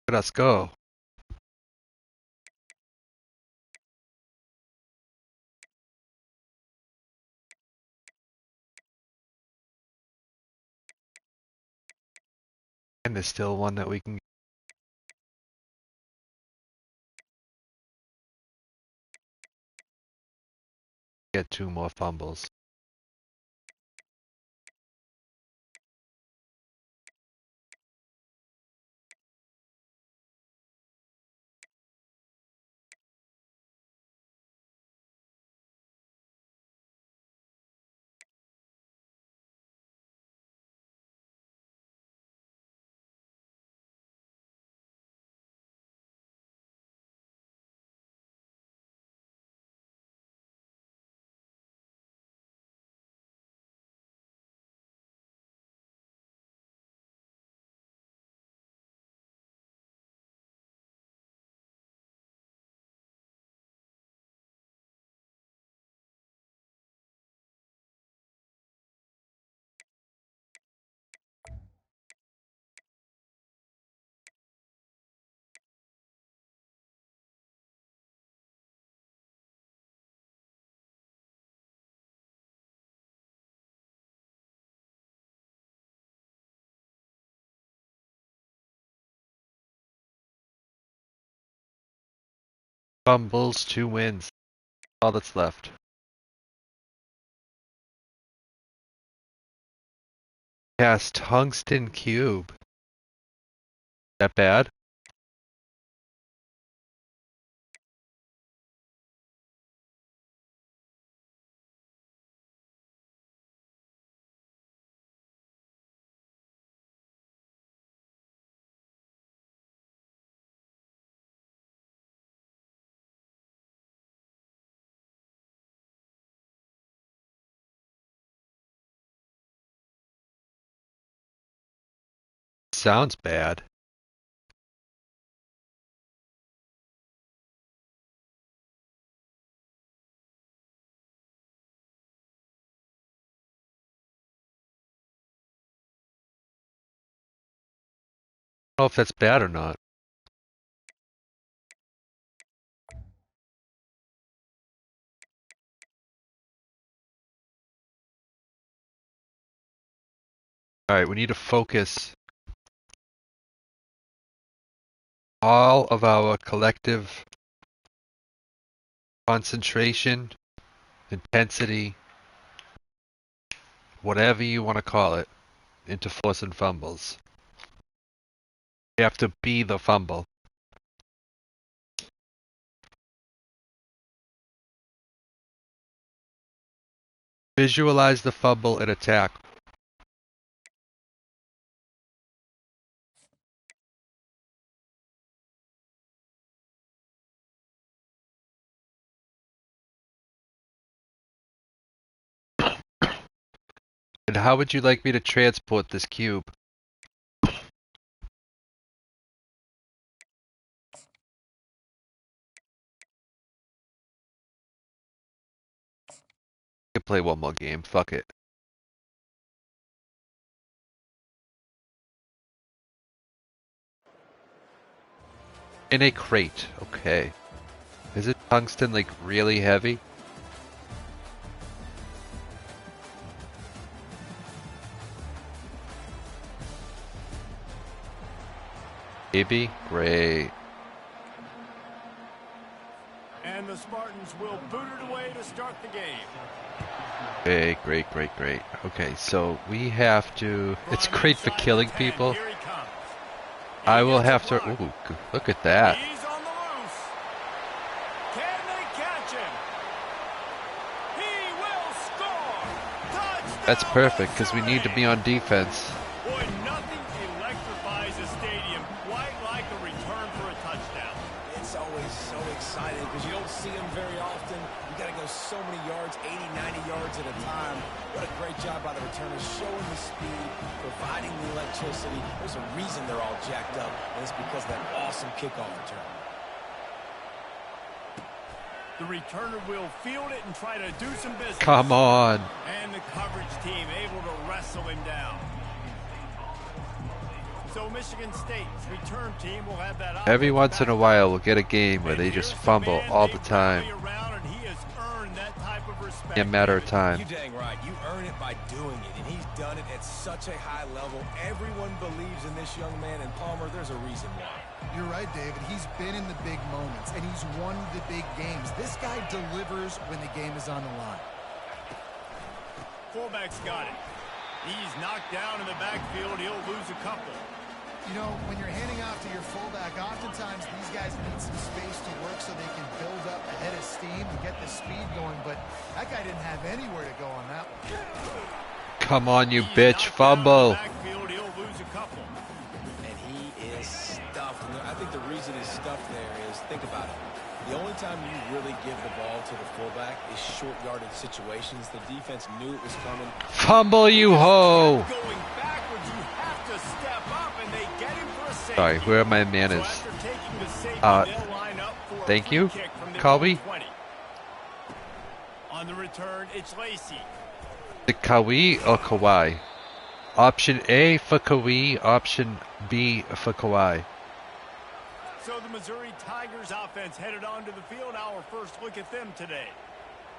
Let us go. And there's still one that we can get 2 more fumbles. Fumbles, 2 wins. All that's left. Cast tungsten cube. That bad? Sounds bad. I don't know if that's bad or not. Alright, we need to focus all of our collective concentration, intensity, whatever you want to call it, into forcing fumbles. You have to be the fumble. Visualize the fumble and attack. And how would you like me to transport this cube? I can play one more game, fuck it. In a crate, okay. Is it tungsten like really heavy? Maybe? Great. And the Spartans will boot it away to start the game. Okay, great, great, great. Okay, so we have to... It's great for killing people. I will have to... Ooh, look at that. He's on the loose. Can they catch him? He will score. Touchdown. That's perfect, because we need to be on defense. Boy, nothing electrifies a stadium quite like a return for a touchdown. It's always so exciting because you don't see them very often. You got to go so many yards, 80, 90 yards at a time. What a great job by the returners, showing the speed, providing the electricity. There's a reason they're all jacked up, and it's because of that awesome kickoff return. The returner will field it and try to do some business. Come on. And the coverage team able to wrestle him down. So Michigan State's return team will have that. Every once in a while we'll get a game where they just fumble all the time. In a matter of time. You're dang right. You earn it by doing it, and he's done it at such a high level. Everyone believes in this young man, and Palmer, there's a reason why. You're right, David. He's been in the big moments, and he's won the big games. This guy delivers when the game is on the line. Fullback's got it. He's knocked down in the backfield. He'll lose a couple. You know, when you're handing off to your fullback, oftentimes these guys need some space to work so they can build up a head of steam and get the speed going, but that guy didn't have anywhere to go on that one. Come on, you bitch, fumble. Backfield, he'll lose a couple. And he is stuffed. I think the reason he's stuffed there is, think about it. The only time you really give the ball to the fullback is short yardage situations. The defense knew it was coming. Fumble, you hoe. Going backwards, you have to step up, and they get him for a safety. Sorry, where are my manners? So after taking the safety, they'll line up for a Thank free you, kick from the Colby. 20. On the return, it's Lacey. The Kawi or Kawhi? Option A for Kawi, option B for Kawhi. So the Missouri Tigers offense headed onto the field. Our first look at them today.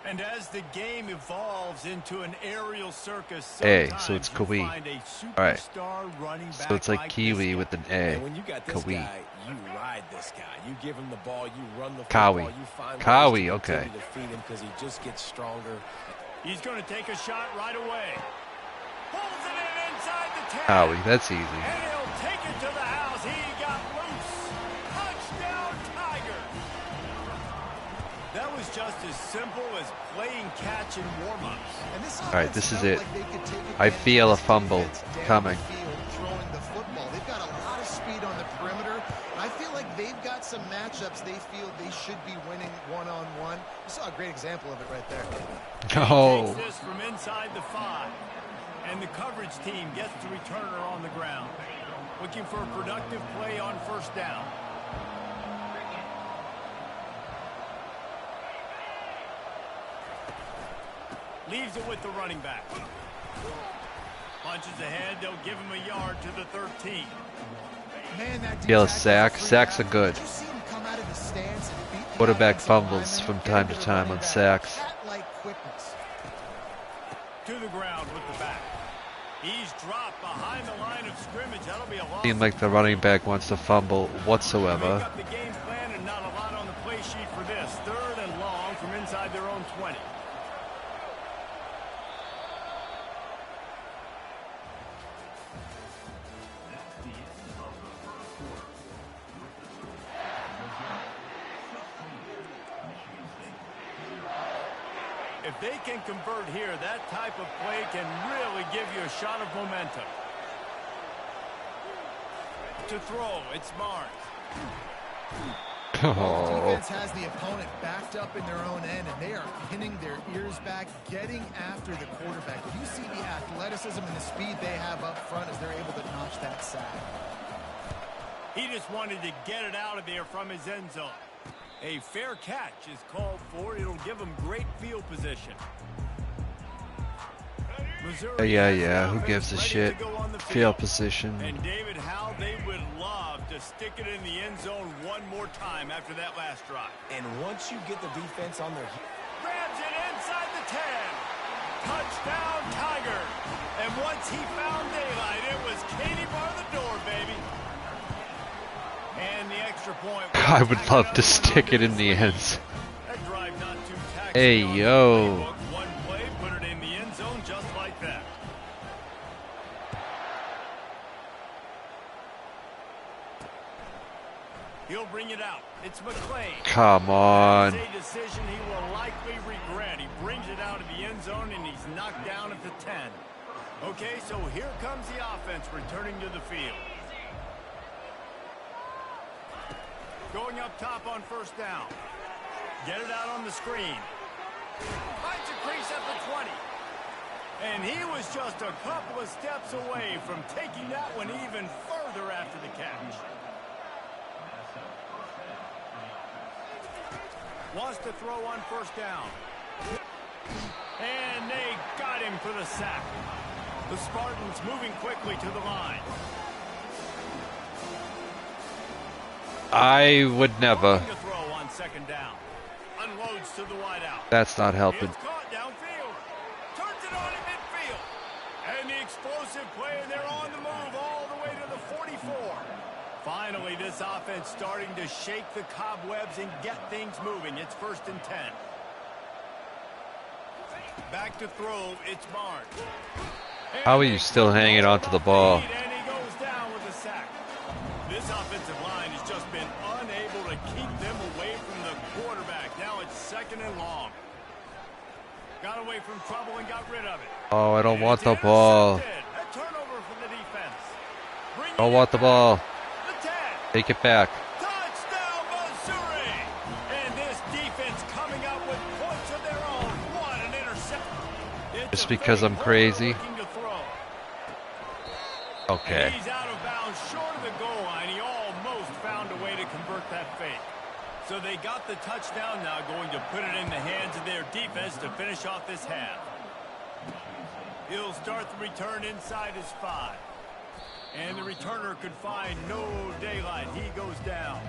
And as the game evolves into an aerial circus, A, so it's Kawi. All right. So it's like Kiwi with an A. And when you got this Kawi. guy, you ride this guy. You give him the ball, you run the Kawi. football, you find Kawi, ways to okay. continue to feed him because he just gets stronger. He's going to take a shot right away. Pulls it in inside Howie, that's easy. And he'll take it to the house. He got loose. Touchdown, Tigers. That was just as simple as playing catch in warm-ups. All right, this is it. I feel a fumble coming. Throwing the football. They've got a lot of speed on the perimeter. I feel like they've got some matchups they feel they should be winning one-on-one. You saw a great example of it right there. Oh. Takes this from inside the 5. And the coverage team gets the returner on the ground. Looking for a productive play on first down. Leaves it with the running back. Punches ahead. They'll give him a yard to the 13. Man, that Feel a sack. Sacks are good. Did you see him come out of the stance and beat the Quarterback offensive fumbles lineman? from Get time him to the time running on back. sacks. Cat-like quickness. To the ground with the back. He's dropped behind the line of scrimmage. That'll be a loss. Seems like the running back wants to fumble Make whatsoever. up the game plan and not a lot on the play sheet for this. 3rd and long from inside their own 20. If they can convert here, that type of play can really give you a shot of momentum. To throw, it's Mark. The Oh. defense has the opponent backed up in their own end, and they are pinning their ears back, getting after the quarterback. If you see the athleticism and the speed they have up front as they're able to notch that sack. He just wanted to get it out of there from his end zone. A fair catch is called for. It'll give him great field position. Missouri Yeah. has Who the gives a offense shit? ready to go on the Field position. And David, how they would love to stick it in the end zone one more time after that last drive. And once you get the defense on their heels, Grabs it inside the 10. Touchdown, Tiger. And once he found daylight, it was Katie bar the door, baby. And the extra point. I would love to stick it in the ends. That drive not too taxing Hey, on the yo. playbook. One play, put it in the end zone just like that. He'll bring it out. It's McClain. Come on. That's a decision he will likely regret. He brings it out of the end zone and he's knocked down at the 10. Okay, so here comes the offense returning to the field. Going up top on first down. Get it out on the screen. Finds a crease at the 20. And he was just a couple of steps away from taking that one even further after the catch. Wants to throw on first down. And they got him for the sack. The Spartans moving quickly to the line. I would never. To throw on second down. Unloads to the wideout. That's not helping. It's caught downfield. Turns it on in midfield. And the explosive play, and they're on the move all the way to the 44. Finally, this offense starting to shake the cobwebs and get things moving. It's 1st and 10. Back to throw, it's Barnes. How are you still hanging on to the ball? And he goes down with a sack. This offensive line has just been unable to keep them away from the quarterback. Now it's 2nd and long. Got away from trouble and got rid of it. Oh, I don't want the ball. A turnover for the defense. I don't want the ball. The 10. Take it back. Touchdown, Missouri! And this defense coming up with points of their own. What an interception. Just because I'm crazy. Okay. And he's out of bounds short of the goal line. He almost found a way to convert that fake. So they got the touchdown now, going to put it in the hands of their defense to finish off this half. He'll start the return inside his 5. And the returner could find no daylight. He goes down.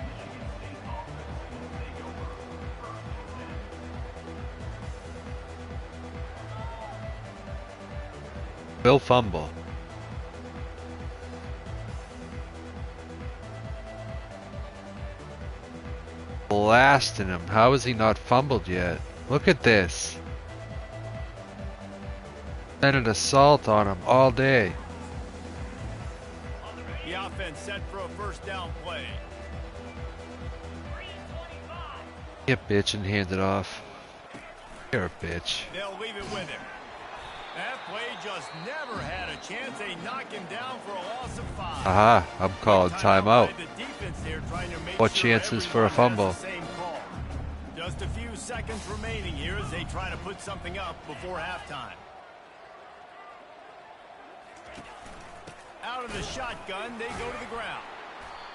Will fumble. Blasting him. How is he not fumbled yet? Look at this. Been an assault on him all day. offense set for a first down play. Get bitch and hand it off. You're a bitch. They'll leave it with him. That play just never had a chance. They knock him down for a loss of 5. Aha, I'm calling timeout. The defense there trying to make What sure chances for a everyone fumble? has the same call. Just a few seconds remaining here as they try to put something up before halftime. Out of the shotgun, they go to the ground.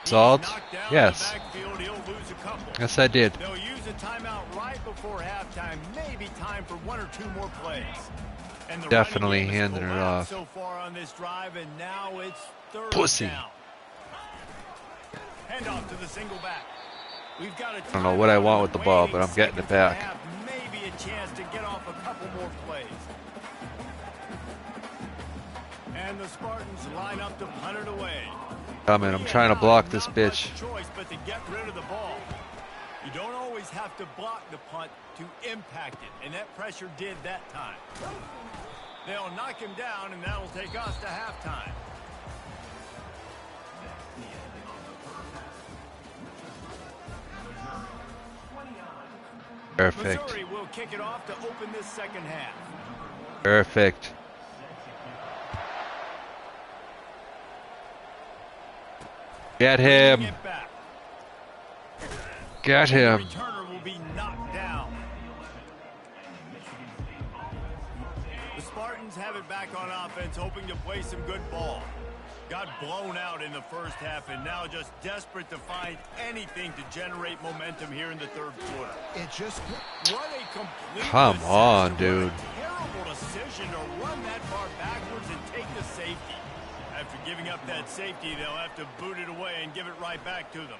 Salt? Knocked down Yes. in the backfield, he'll lose a couple. Yes, I did. They'll use a timeout right before halftime. Maybe time for 1 or 2 more plays. And the Definitely running game has handing it collapsed off. so far on this drive, and now it's third Pussy. down. Hand off to the single back. We've got a I don't know what I want with the ball, but I'm getting it back. Maybe a chance to get off a couple more plays. And the Spartans line up to punt it away. Coming, I'm trying to block this bitch. Choice but to get rid of the ball. You don't always have to block the punt to impact it, and that pressure did that time. They'll knock him down, and that'll take us to halftime. Perfect. Missouri will kick it off to open this second half. Perfect. Get him. Get back. Get The him. returner will be knocked down. The Spartans have it back on offense, hoping to play some good ball. Got blown out in the first half and now just desperate to find anything to generate momentum here in the third quarter. It just... What a complete Come on, disaster. dude. What a terrible decision to run that far backwards and take the safety. After giving up that safety, they'll have to boot it away and give it right back to them.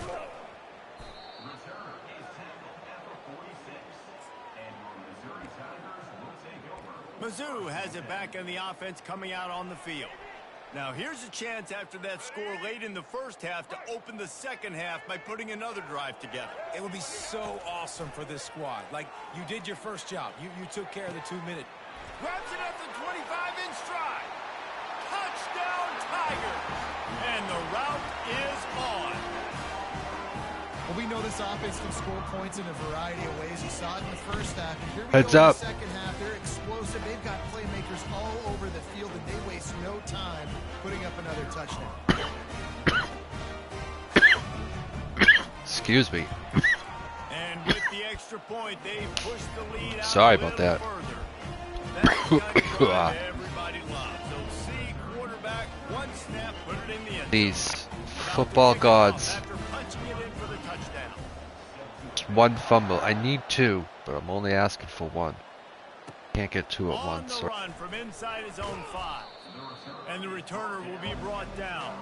Return is tackled at the 46. And your Missouri Tigers will take over. Mizzou has it back in the offense coming out on the field. Now here's a chance after that score late in the first half to open the second half by putting another drive together. It would be so awesome for this squad. Like, you did your first job. You took care of the 2-minute. Grabs it at the 25 in stride. Touchdown Tigers. And the route is on. Well, we know this offense can score points in a variety of ways. You saw it in the first half. And here we Heads go up. in the second half. They're explosive. They've got playmakers all over the field, and they waste no time putting up another touchdown. Excuse me. And with the extra point, they push the lead out Sorry a about little that. further. That's the kind of drive everybody loves. So see quarterback, one snap, put it in the end. These football gods. After punching it in for the touchdown. Just one fumble. I need 2, but I'm only asking for 1. Can't get 2 at On once. the run from inside his own 5. And the returner will be brought down.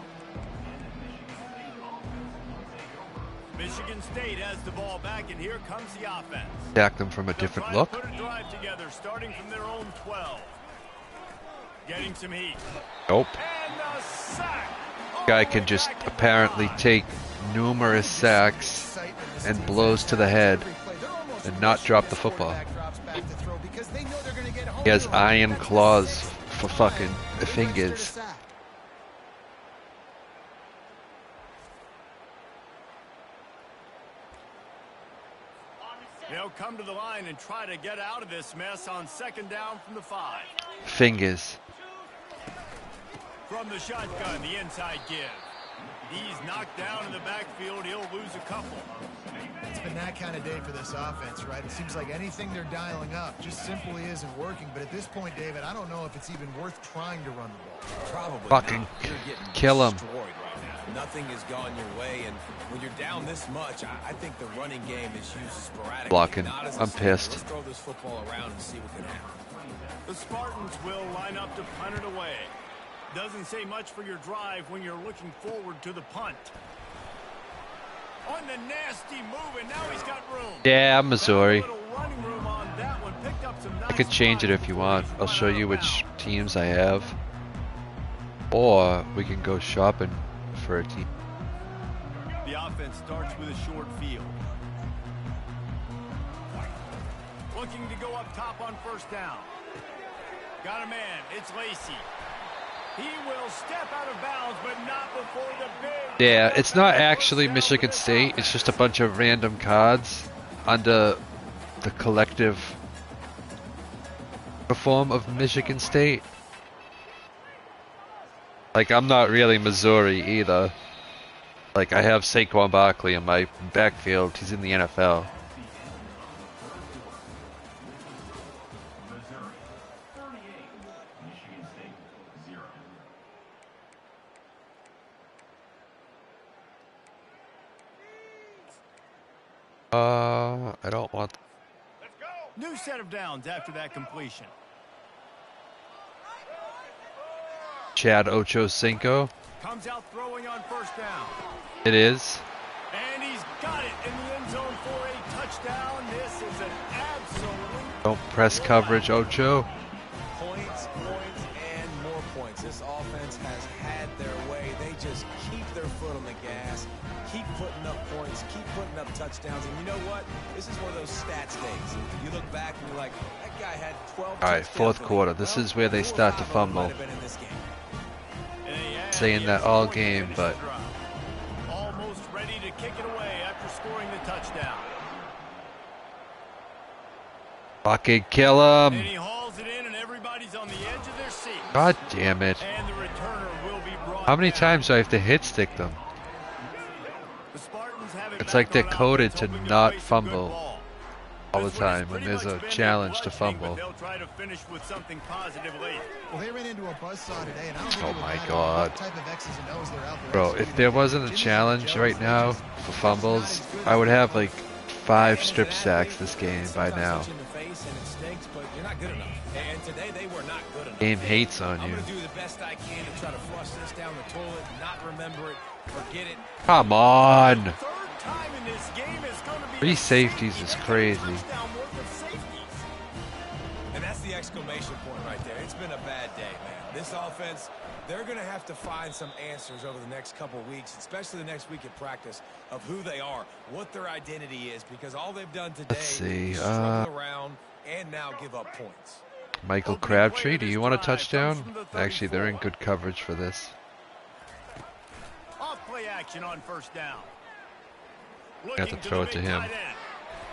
Michigan State has the ball back, and here comes the offense. Stack them from a They'll different try to look. Put a drive together, starting from their own 12. Getting some heat. Nope. And the sack. Guy can just apparently take numerous sacks and blows to the head and not drop the football. He has iron claws for fucking fingers. They'll come to the line and try to get out of this mess on second down from the 5. Fingers. From the shotgun, the inside give. He's knocked down in the backfield. He'll lose a couple. It's been that kind of day for this offense, right? It seems like anything they're dialing up just simply isn't working. But at this point, David, I don't know if it's even worth trying to run the ball. Probably Fucking not. You're getting kill 'em. destroyed right now. Nothing has gone your way, and when you're down this much, I think the running game is used sporadically. Blocking. Not as a I'm standard. pissed. Let's throw this football around and see what can happen. The Spartans will line up to punt it away. Doesn't say much for your drive when you're looking forward to the punt. On the nasty move, and now he's got room. Yeah, Missouri. Got a little running room on that one. Picked up some I nice could change it if you want. I'll show you which teams I have. Or we can go shopping for a team. The offense starts with a short field. Looking to go up top on first down. Got a man. It's Lacey. He will step out of bounds, but not before the big... Yeah, it's not actually Michigan State. It's just a bunch of random cards under the collective reform of Michigan State. Like, I'm not really Missouri either. Like, I have Saquon Barkley in my backfield. He's in the NFL. I don't want... New set of downs after that completion. Chad Ochocinco. Comes out throwing on first down. It is. And he's got it in the end zone for a touchdown. This is an absolute... Don't press coverage, Ocho. Points, and more points. This offense has had their way. They just keep their foot on the gas, keep putting up points, keep putting up touchdowns. And you know what? This is one of those stats days. You look back and you're like, that guy had 12 Alright, fourth quarter. This is where they start to fumble. Saying that all game, but... Almost ready to kick it away after scoring the touchdown. Fucking kill him! And he hauls it in and everybody's on the edge of their seat. God damn it. And the returner will be brought How many down. times do I have to hit stick them? The Spartans have it It's back like they're on coded offense, to hoping not play some good fumble ball. all the This one has time when pretty there's much a been challenge to bludgeoning, but fumble. they'll try to finish with something positive late. Well, they ran into a buzzsaw today, and I don't think Oh it would my matter God. what type of X's and O's they're out there Bro, if executing. there wasn't a Jimmy's challenge Jones, right they're now just- for fumbles, I would have like 5 strip sacks this game by now. Game hates on I'm you. going to do the best I can to try to flush this down the toilet, not remember it, forget it. Come on! Third time in this game is going to be 3 a safeties is safety and a crazy. touchdown worth of safeties. And that's the exclamation point right there. It's been a bad day, man. This offense, they're going to have to find some answers over the next couple of weeks, especially the next week at practice, of who they are, what their identity is, because all they've done today Let's see, is struggle around and now give up points. Michael Crabtree, do you want a touchdown? Actually, they're in good coverage for this. Off play action on first down. Got to throw it to him.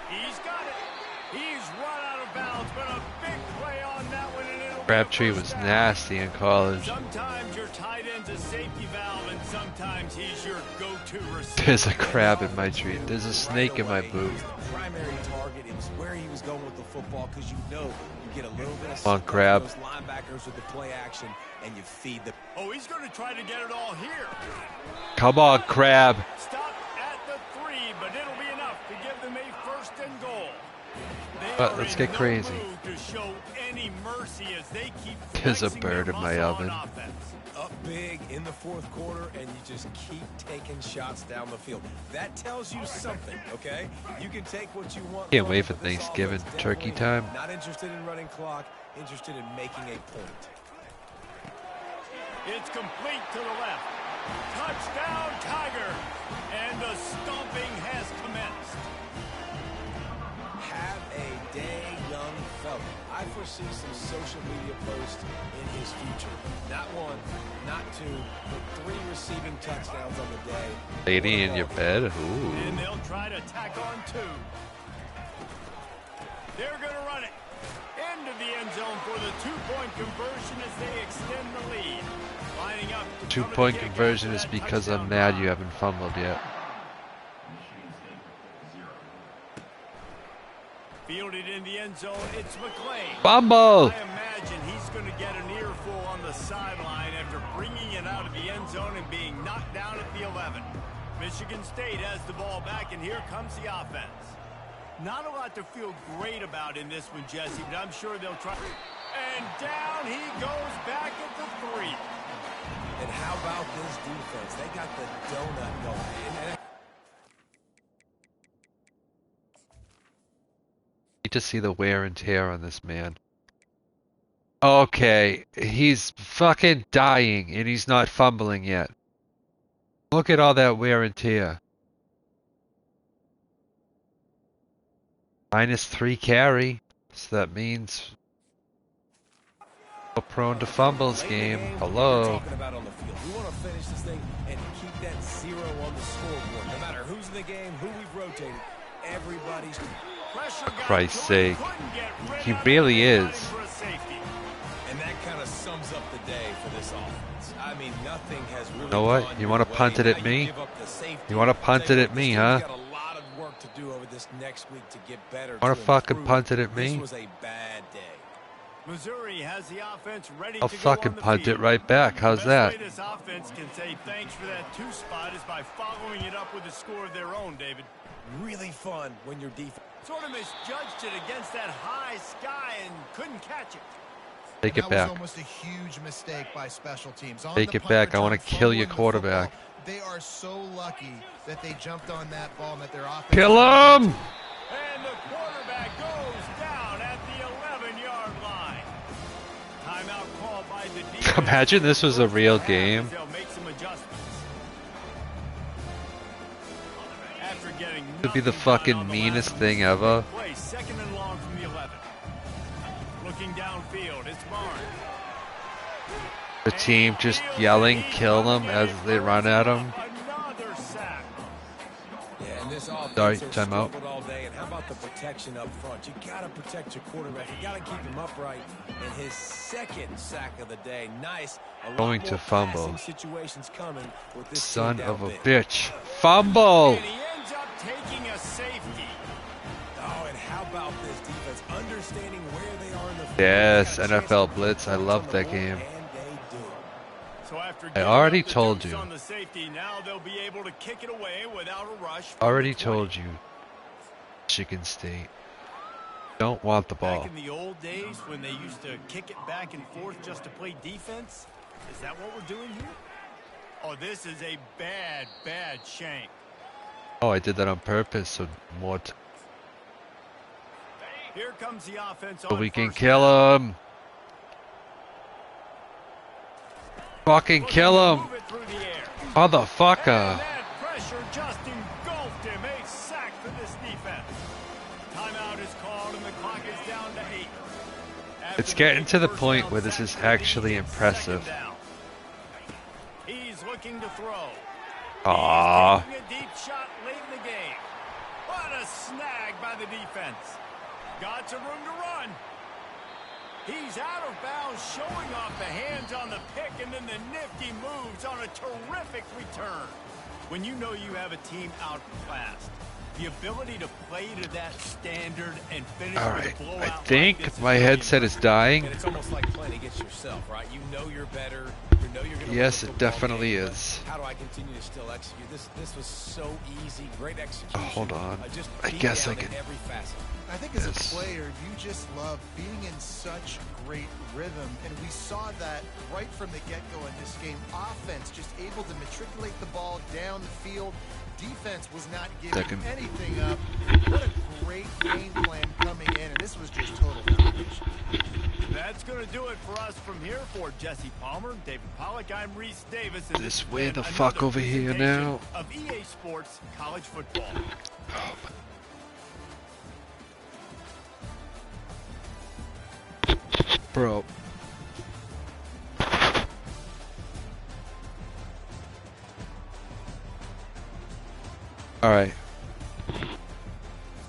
He's got it. He's run out of bounds, but a big play on that one, and it'll be a Crabtree first was down. nasty in college. Sometimes your tight end's a safety valve, and sometimes he's your go-to receiver. There's a crab in my tree. There's a snake in my Right away, boot. he was the primary target. It was where he was going with the football, because you know you get a little bit of Come on, support Crab. from those linebackers with the play action, and you feed the... Oh, he's going to try to get it all here. Come on, Crab. Stop at the 3, but it'll be enough to give them a first and goal. They But are let's in get no crazy. mood to show any mercy as they keep There's a flexing bird their in my muscle on oven. offense. Up big in the fourth quarter, and you just keep taking shots down the field. That tells you something, okay? You can take what you want. Can't from wait it, for but this Thanksgiving offense turkey definitely time. Not interested in running clock, interested in making a point. It's complete to the left. Touchdown, Tiger. And the stomping has commenced. Have a day, young fella. I foresee some social media posts in his future. Not 1, not 2, but 3 receiving touchdowns on the day. Lady in your bed? And Ooh. they'll try to tack on 2. They're going to run it into the end zone for the 2-point conversion as they extend the lead. Lining up to cover the 2-point kick conversion after is that because I'm touchdown mad drive. you haven't fumbled yet. Fielded in the end zone, it's McClain. Fumble! I imagine he's going to get an earful on the sideline after bringing it out of the end zone and being knocked down at the 11. Michigan State has the ball back, and here comes the offense. Not a lot to feel great about in this one, Jesse, but I'm sure they'll try. And down he goes back at the 3. And how about this defense? They got the donut going. And Need to see the wear and tear on this man. Okay, he's fucking dying and he's not fumbling yet. Look at all that wear and tear. -3 carry, so that means prone to fumbles game. Hello. Talking about on the field. We want to finish this thing and keep that 0 on the scoreboard. No matter who's in the game, who we've rotated, everybody's. For Christ's sake, he really is. And that kind of sums up the day for this offense. I mean, nothing has really. You know what? You want to punt it at me? You want to punt it at me, huh? Got a lot of work to do over this next week to get better. Want to fucking punt it at me? This was a bad day. Missouri has the offense ready I'll to go fucking on the punt field. it right back. How's The that? best way this offense can say thanks for that 2 spot is by following it up with a score of their own, David. Really fun when your defense. Sort of misjudged it against that high sky and couldn't catch it. Take it That back. was almost a huge mistake by special teams. On Take the it punt back. I return, want to kill your fumbling the quarterback. football, they are so lucky that they jumped on that ball and that their offense. Kill him! And the quarterback goes down at the 11-yard line. Timeout call by the defense. Imagine this was a real game. They'll make some adjustments. After getting It'd be the nothing done fucking on the meanest last thing ever. play, 2nd and long from the 11. Looking downfield, it's Barnes. The team just yelling, kill them as they run at him. Another sack. Yeah, and this offense Sorry, has timeout. struggled all day. And how about the protection up front? You got to protect your quarterback. You got to keep him upright. And his 2nd sack of the day, nice. A lot Going more to fumble. passing situations coming with this Son team of down a big. bitch. Fumble! And he ends up taking a safety. Oh, and how about this defense understanding where they are in the field? Yes, They got a chance NFL to Blitz. I points love on the that board, game. and they do. So after I giving already up the told deuce you. on the safety, now they'll be able to kick it away without a rush. from Already the 20. told you. Michigan State. Don't want the Back ball. in the old days when they used to kick it back and forth just to play defense, is that what we're doing here? Oh, this is a bad, bad shank. Oh, I did that on purpose, so more Here comes the offense so on we can first kill down. him. Fucking Looking kill to him. move it through the air. And Motherfucker. that pressure just engulfed him. A sack for this defense. Timeout is called and the clock is down to 8. After It's the getting big to the first point down where this sack is for the actually defense, impressive. 2nd down. He's looking to throw. Aww. He's taking a deep shot late in the game. What a snag by the defense. Got some room to run. He's out of bounds, showing off the hands on the pick, and then the nifty moves on a terrific return. When you know you have a team outclassed, the ability to play to that standard and finish with Alright, a blowout I like think this my really headset is dying. And it's almost like playing against yourself, right? You know you're better. You know you're going to Yes, it definitely game, but is. How do I continue to still execute? This was so easy. Great execution. Hold on. Just I beat guess down I in can- every facet. I think as Yes. a player, you just love being in such great rhythm, and we saw that right from the get-go in this game. Offense just able to matriculate the ball down the field. Defense was not giving Second. anything up. What a great game plan coming in, and this was just total domination. That's going to do it for us from here. For Jesse Palmer, David Pollack, I'm Reese Davis. And This has way been the fuck another over here presentation now. Of EA Sports College Football. Bro. Alright.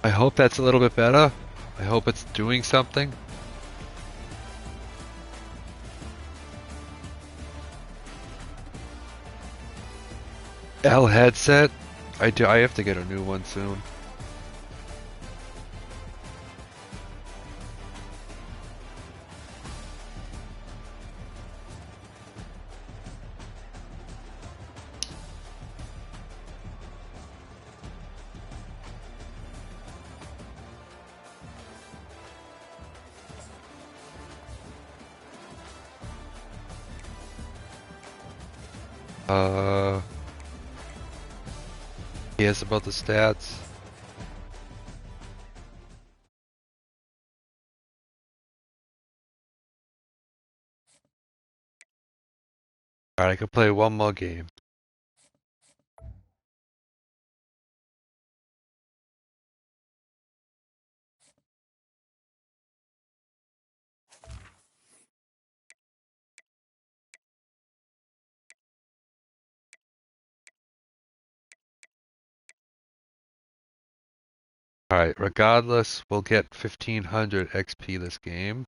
I hope that's a little bit better. I hope it's doing something. L headset. I have to get a new one soon. Yes, about the stats. Alright, I can play one more game. Alright, regardless, we'll get 1500 XP this game.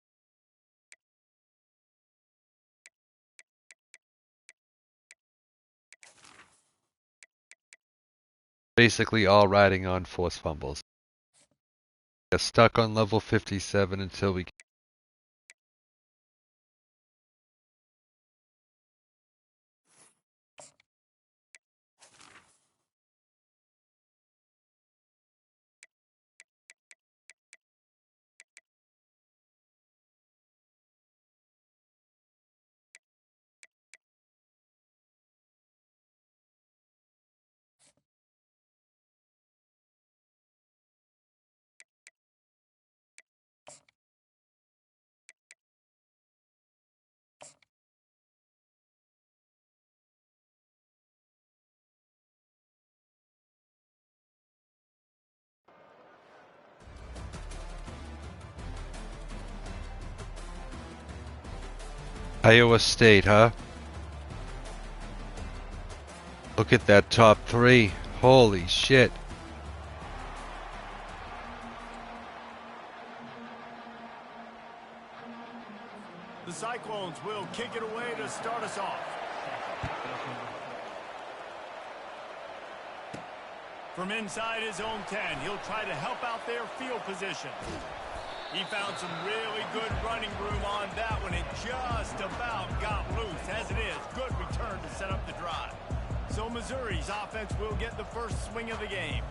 Basically all riding on forced fumbles. We're stuck on level 57 until we... Iowa State, huh? Look at that top three. Holy shit. The Cyclones will kick it away to start us off. From inside his own 10, he'll try to help out their field position. He found some really good running room on that one. It just about got loose. As it is, good return to set up the drive. So Missouri's offense will get the first swing of the game.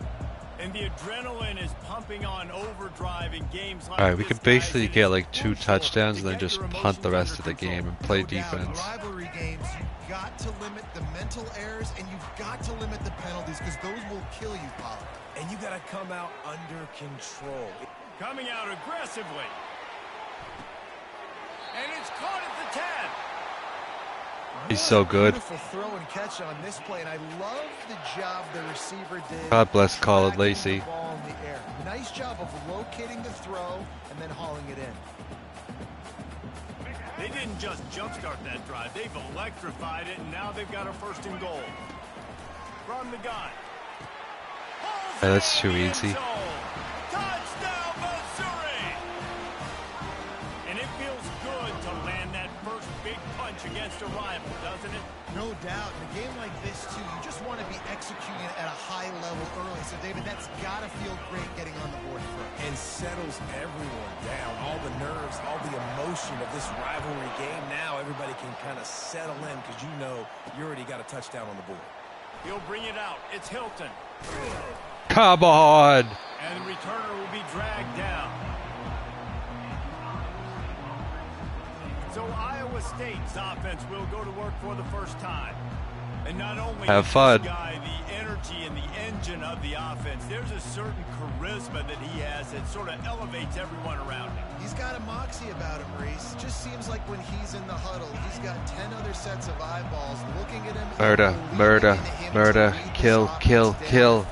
And the adrenaline is pumping on overdrive in games like this. Alright, we could basically get like 2 touchdowns and then just punt the rest of the game and play defense. Rivalry games, you've got to limit the mental errors and you've got to limit the penalties because those will kill you, Pollard. And you got to come out under control. Coming out aggressively. And it's caught at the 10. He's so good. Beautiful throw and catch on this play, and I love the job the receiver did. God bless Colin Lacey. Ball in the air. Nice job of locating the throw and then hauling it in. They didn't just jumpstart that drive. They've electrified it, and now they've got a first and goal. From the gun. Yeah, that's too easy. Touchdown, Missouri! And it feels good to land that first big punch against a rival, doesn't it? No doubt. In a game like this, too, you just want to be executing at a high level early. So, David, that's got to feel great getting on the board first. And settles everyone down. All the nerves, all the emotion of this rivalry game. Now everybody can kind of settle in because you know you already got a touchdown on the board. He'll bring it out. It's Hilton. Come on! And the returner will be dragged down. So Iowa State's offense will go to work for the first time. And not only have fun. This guy, the energy and the engine of the offense, there's a certain charisma that he has that sort of elevates everyone around him. He's got a moxie about him, Reese. Just seems like when he's in the huddle, he's got 10 other sets of eyeballs looking at him. Murder, murder, murder, kill, kill, kill.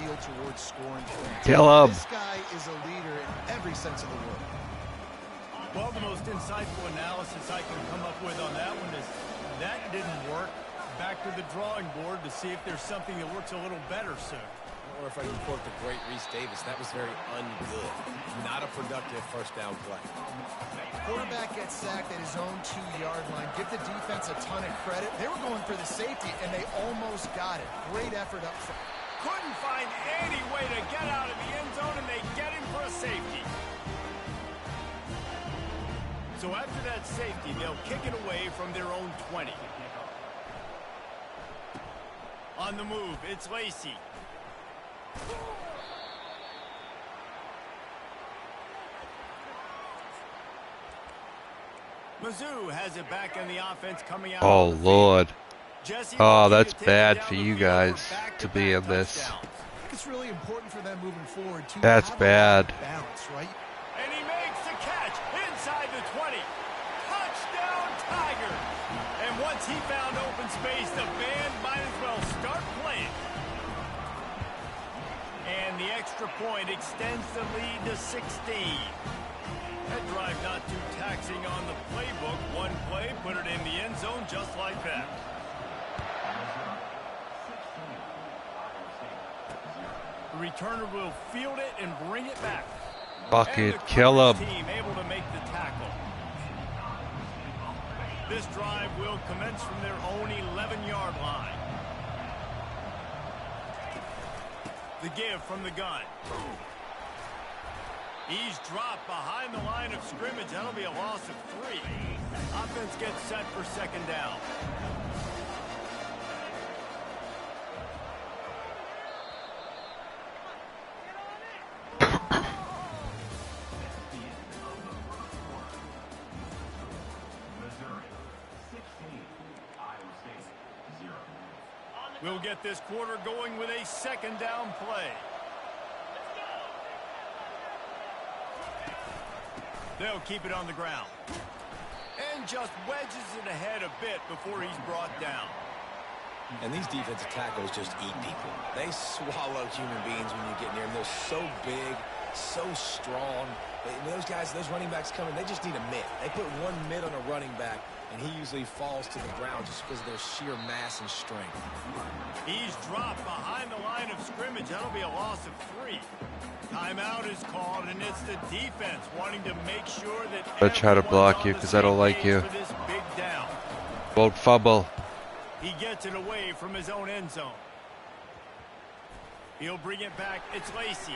Kill him. This guy is a leader in every sense of the word. Well, the most insightful analysis I can come up with on that one is that didn't work. Back to the drawing board to see if there's something that works a little better soon. Or if I can quote the great Reese Davis, that was very ungood. Not a productive first down play. Quarterback gets sacked at his own 2-yard line. Give the defense a ton of credit. They were going for the safety, and they almost got it. Great effort up front. Couldn't find any way to get out of the end zone, and they get him for a safety. So after that safety, they'll kick it away from their own 20. On the move, it's Lacey. Mizzou has it back in the offense coming out. Oh, Lord. Jesse, Oh, that's bad for you guys to be in this. I think it's really important for them moving forward to That's have bad. A balance, right? And he makes the catch inside the 20. Touchdown, Tiger. And once he found open space, the band might as well start playing. And the extra point extends the lead to 16. That drive not too taxing on the playbook. One play, put it in the end zone just like that. The returner will field it and bring it back. Fucking kill him. Team able to make the tackle. This drive will commence from their own 11-yard line. The give from the gun. He's dropped behind the line of scrimmage. That'll be a loss of 3. Offense gets set for second down. We'll get this quarter going with a second down play. They'll keep it on the ground. And just wedges it ahead a bit before he's brought down. And these defensive tackles just eat people. They swallow human beings when you get near them. They're so big, so strong. Those guys, those running backs coming, they just need a mitt. They put one mitt on a running back, and he usually falls to the ground just because of their sheer mass and strength. He's dropped behind the line of scrimmage. That'll be a loss of 3. Timeout is called, and it's the defense wanting to make sure that I'll try to block you because I don't like you. Won't fumble. He gets it away from his own end zone. He'll bring it back. It's Lacy.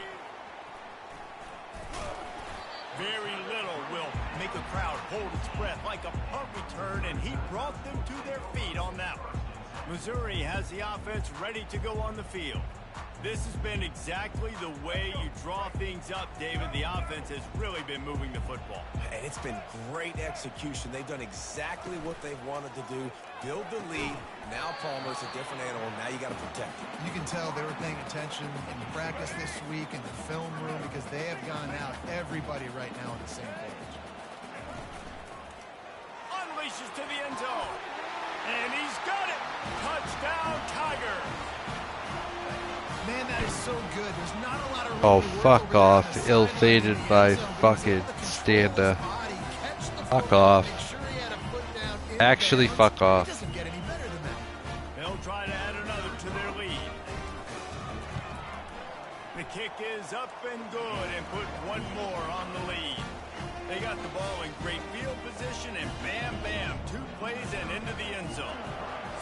Very little will make a crowd hold its breath like a punt return, and he brought them to their feet on that one. Missouri has the offense ready to go on the field. This has been exactly the way you draw things up, David. The offense has really been moving the football. And it's been great execution. They've done exactly what they've wanted to do. Build the lead. Now Palmer's a different animal. Now you got to protect him. You can tell they were paying attention in practice this week in the film room because they have gone out, everybody right now on the same page. Unleashes to the end zone. And he's got it. Touchdown, Tigers. Man, that is so good. There's not a lot of Oh, fuck off. Ill-fated by fucking Standa. Fuck off. Actually, fuck off. They'll try to add another to their lead. The kick is up and good and put one more on the lead. They got the ball in great field position and bam, bam, 2 plays and into the end zone.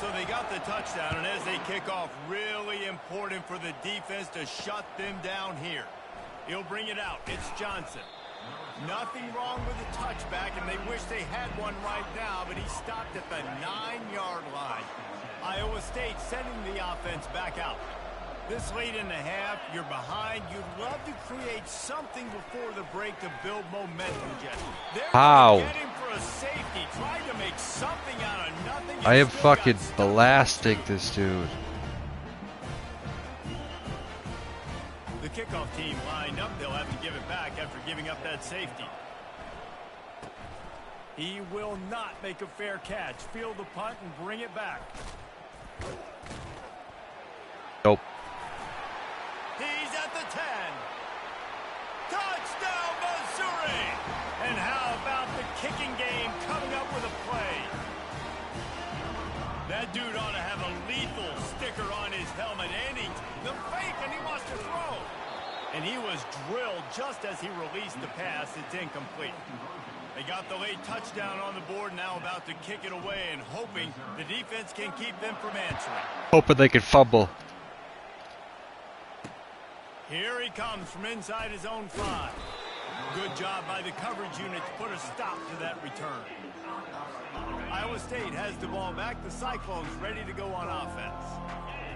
So they got the touchdown, and as they kick off, really important for the defense to shut them down here. He'll bring it out. It's Johnson. Nothing wrong with the touchback, and they wish they had one right now, but he stopped at the 9-yard line. Iowa State sending the offense back out. This late in the half, you're behind. You'd love to create something before the break to build momentum, Jesse. How? Getting for a safety, trying to make something out of nothing. I am fucking blasting this dude. The kickoff team lined up. They'll have to give it back after giving up that safety. He will not make a fair catch. Field the punt and bring it back. Nope. He's at the 10. Touchdown, Missouri! And how about the kicking game coming up with a play? That dude ought to have a lethal sticker on his helmet. And the fake, and he wants to throw. And he was drilled just as he released the pass. It's incomplete. They got the late touchdown on the board, now about to kick it away and hoping the defense can keep them from answering. Hoping they can fumble. Here he comes from inside his own 5. Good job by the coverage unit to put a stop to that return. Iowa State has the ball back. The Cyclones ready to go on offense.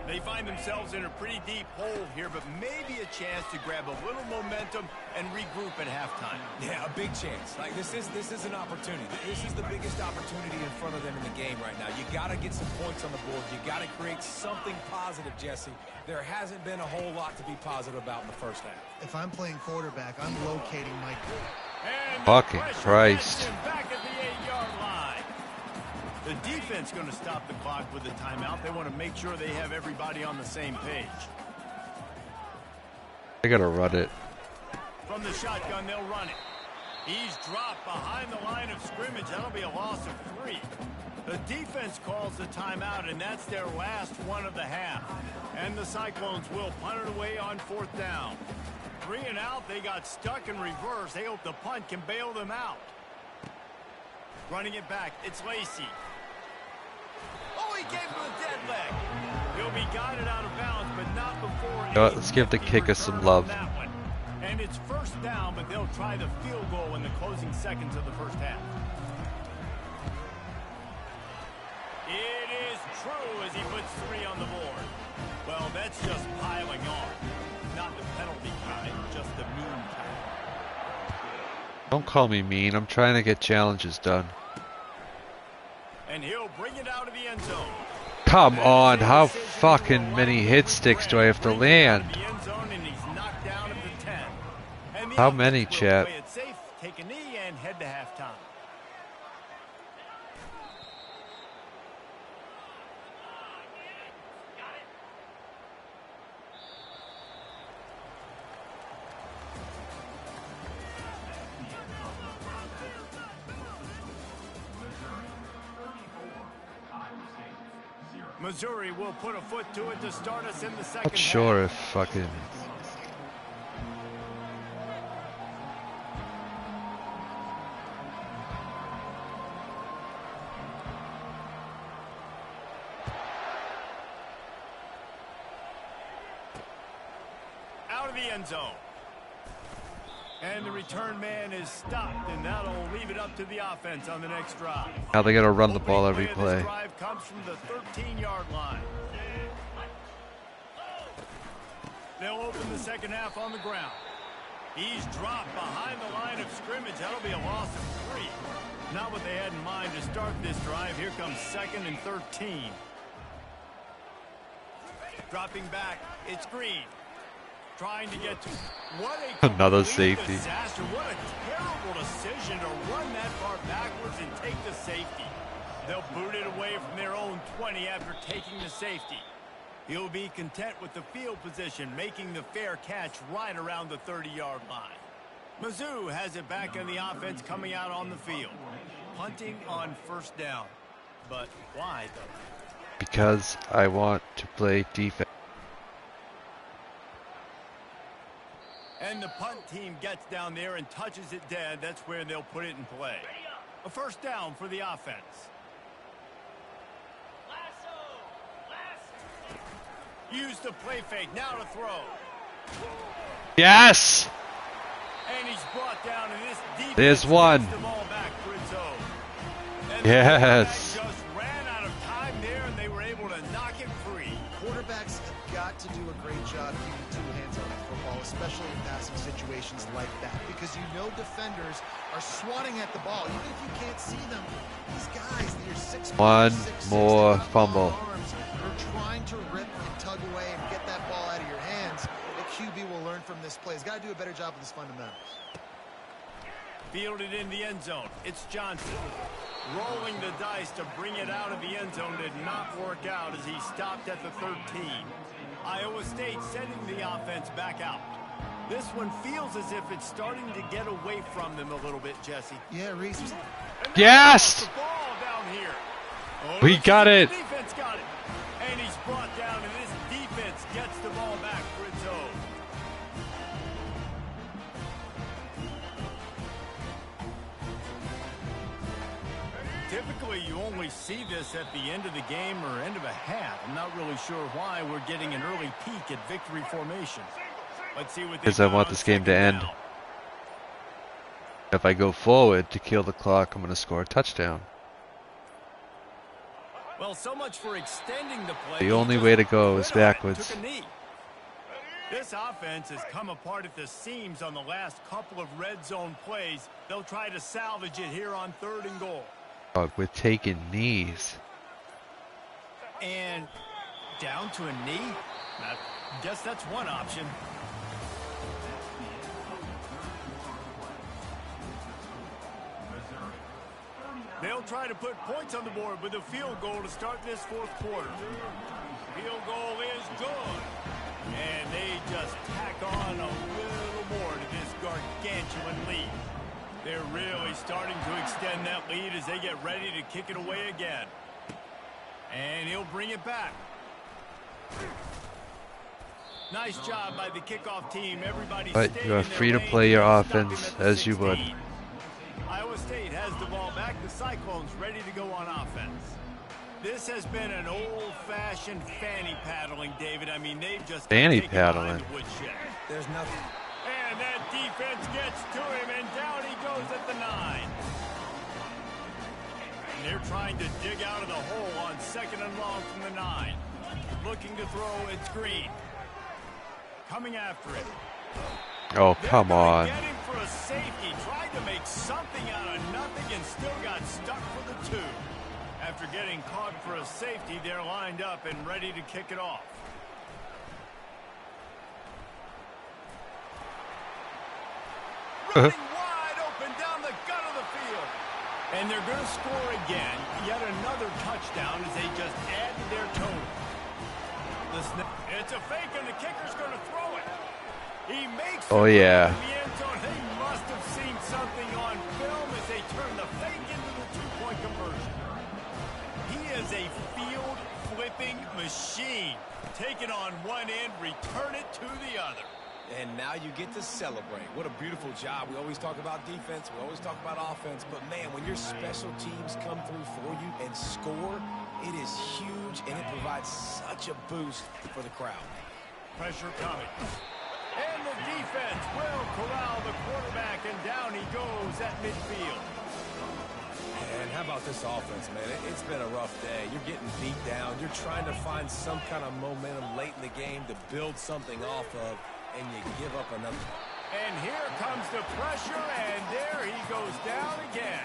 They find themselves in a pretty deep hole here, but maybe a chance to grab a little momentum and regroup at halftime. Yeah, a big chance. Like this is an opportunity. This is the biggest opportunity in front of them in the game right now. You got to get some points on the board. You got to create something positive, Jesse. There hasn't been a whole lot to be positive about in the first half. If I'm playing quarterback, I'm locating my Fucking Christ. Back at the 8-yard line. The defense going to stop the clock with a timeout. They want to make sure they have everybody on the same page. I gotta run it. From the shotgun, they'll run it. He's dropped behind the line of scrimmage. That'll be a loss of 3. The defense calls the timeout, and that's their last one of the half. And the Cyclones will punt it away on 4th down. 3 and out. They got stuck in reverse. They hope the punt can bail them out. Running it back. It's Lacey. Oh, he gave him a dead leg. He'll be guided out of bounds, but not before. You know what, let's give the kicker some love. And it's 1st down, but they'll try the field goal in the closing seconds of the first half. It is true as he puts 3 on the board. Well, that's just piling on. Not the penalty kind, just the mean kind. Don't call me mean. I'm trying to get challenges done. And he'll bring it out of the end zone. Come on, how fucking many hit sticks do I have to land? How many, chat? Play it safe, take a knee, and head to halftime. Missouri will put a foot to it to start us in the second Not sure half. if fucking... Out of the end zone. And the return man is stopped, and that'll leave it up to the offense on the next drive. Now they gotta run the ball every play. This drive comes from the 13-yard line. They'll open the second half on the ground. He's dropped behind the line of scrimmage. That'll be a loss of 3. Not what they had in mind to start this drive. Here comes 2nd and 13. Dropping back, it's Green. Trying to get to what a another safety. Disaster. What a terrible decision to run that far backwards and take the safety. They'll boot it away from their own 20 after taking the safety. He'll be content with the field position, making the fair catch right around the 30-yard line. Mizzou has it back in the offense coming out on the field. Punting on 1st down. But why, though? Because I want to play defense. And the punt team gets down there and touches it dead. That's where they'll put it in play. A 1st down for the offense. Use the play fake. Now to throw. Yes! And he's brought down in this defense. There's one. The ball back for its own. And yes. the just ran out of time there, and they were able to knock it free. Quarterbacks have got to do a great job keeping 2 hands on the football, especially in passing situations like that, because you know defenders are swatting at the ball. Even if you can't see them, these guys, they're 6'6", One 6'6", more fumble. They're trying to rip and tug away and get that ball out of your hands. The QB will learn from this play. He's got to do a better job with his fundamentals. Fielded in the end zone. It's Johnson. Rolling the dice to bring it out of the end zone did not work out as he stopped at the 13. Iowa State sending the offense back out. This one feels as if it's starting to get away from them a little bit, Jesse. Yeah, Reese. Yes! The ball down here. Oh, we got it. The defense got it. And he's brought down, and this defense gets the ball back for its own. Typically, you only see this at the end of the game or end of a half. I'm not really sure why we're getting an early peek at victory formation. Let's see what. Because I want this game to end. If I go forward to kill the clock, I'm going to score a touchdown. Well, so much for extending the play. The only way to go is backwards. This offense has come apart at the seams on the last couple of red zone plays. They'll try to salvage it here on 3rd and goal. We're taking knees. And down to a knee? I guess that's one option. They'll try to put points on the board with a field goal to start this 4th quarter. Field goal is good. And they just tack on a little more to this gargantuan lead. They're really starting to extend that lead as they get ready to kick it away again. And he'll bring it back. Nice job by the kickoff team. Everybody But you are free to play your offense as you would. Iowa State has the ball back. The Cyclones ready to go on offense. This has been an old-fashioned fanny paddling, David. I mean, they've just fanny paddling. There's nothing. And that defense gets to him, and down he goes at the 9. And they're trying to dig out of the hole on 2nd and long from the 9. Looking to throw, it's Green. Coming after it. Oh, come on. Get him for a safety. Tried to make something out of nothing and still got stuck for the 2. After getting caught for a safety, they're lined up and ready to kick it off. Running wide open down the gut of the field. And they're going to score again. Yet another touchdown as they just add to their total. It's a fake, and the kicker's going to throw it. He makes it. Oh, yeah. In the end zone. They must have seen something on film as they turn the fake into the 2-point conversion. He is a field-flipping machine. Take it on one end, return it to the other. And now you get to celebrate. What a beautiful job. We always talk about defense. We always talk about offense. But, man, when your special teams come through for you and score, it is huge, and it provides such a boost for the crowd. Pressure coming. And the defense will corral the quarterback, and down he goes at midfield. And how about this offense, man? It's been a rough day. You're getting beat down. You're trying to find some kind of momentum late in the game to build something off of, and you give up another. And here comes the pressure, and there he goes down again.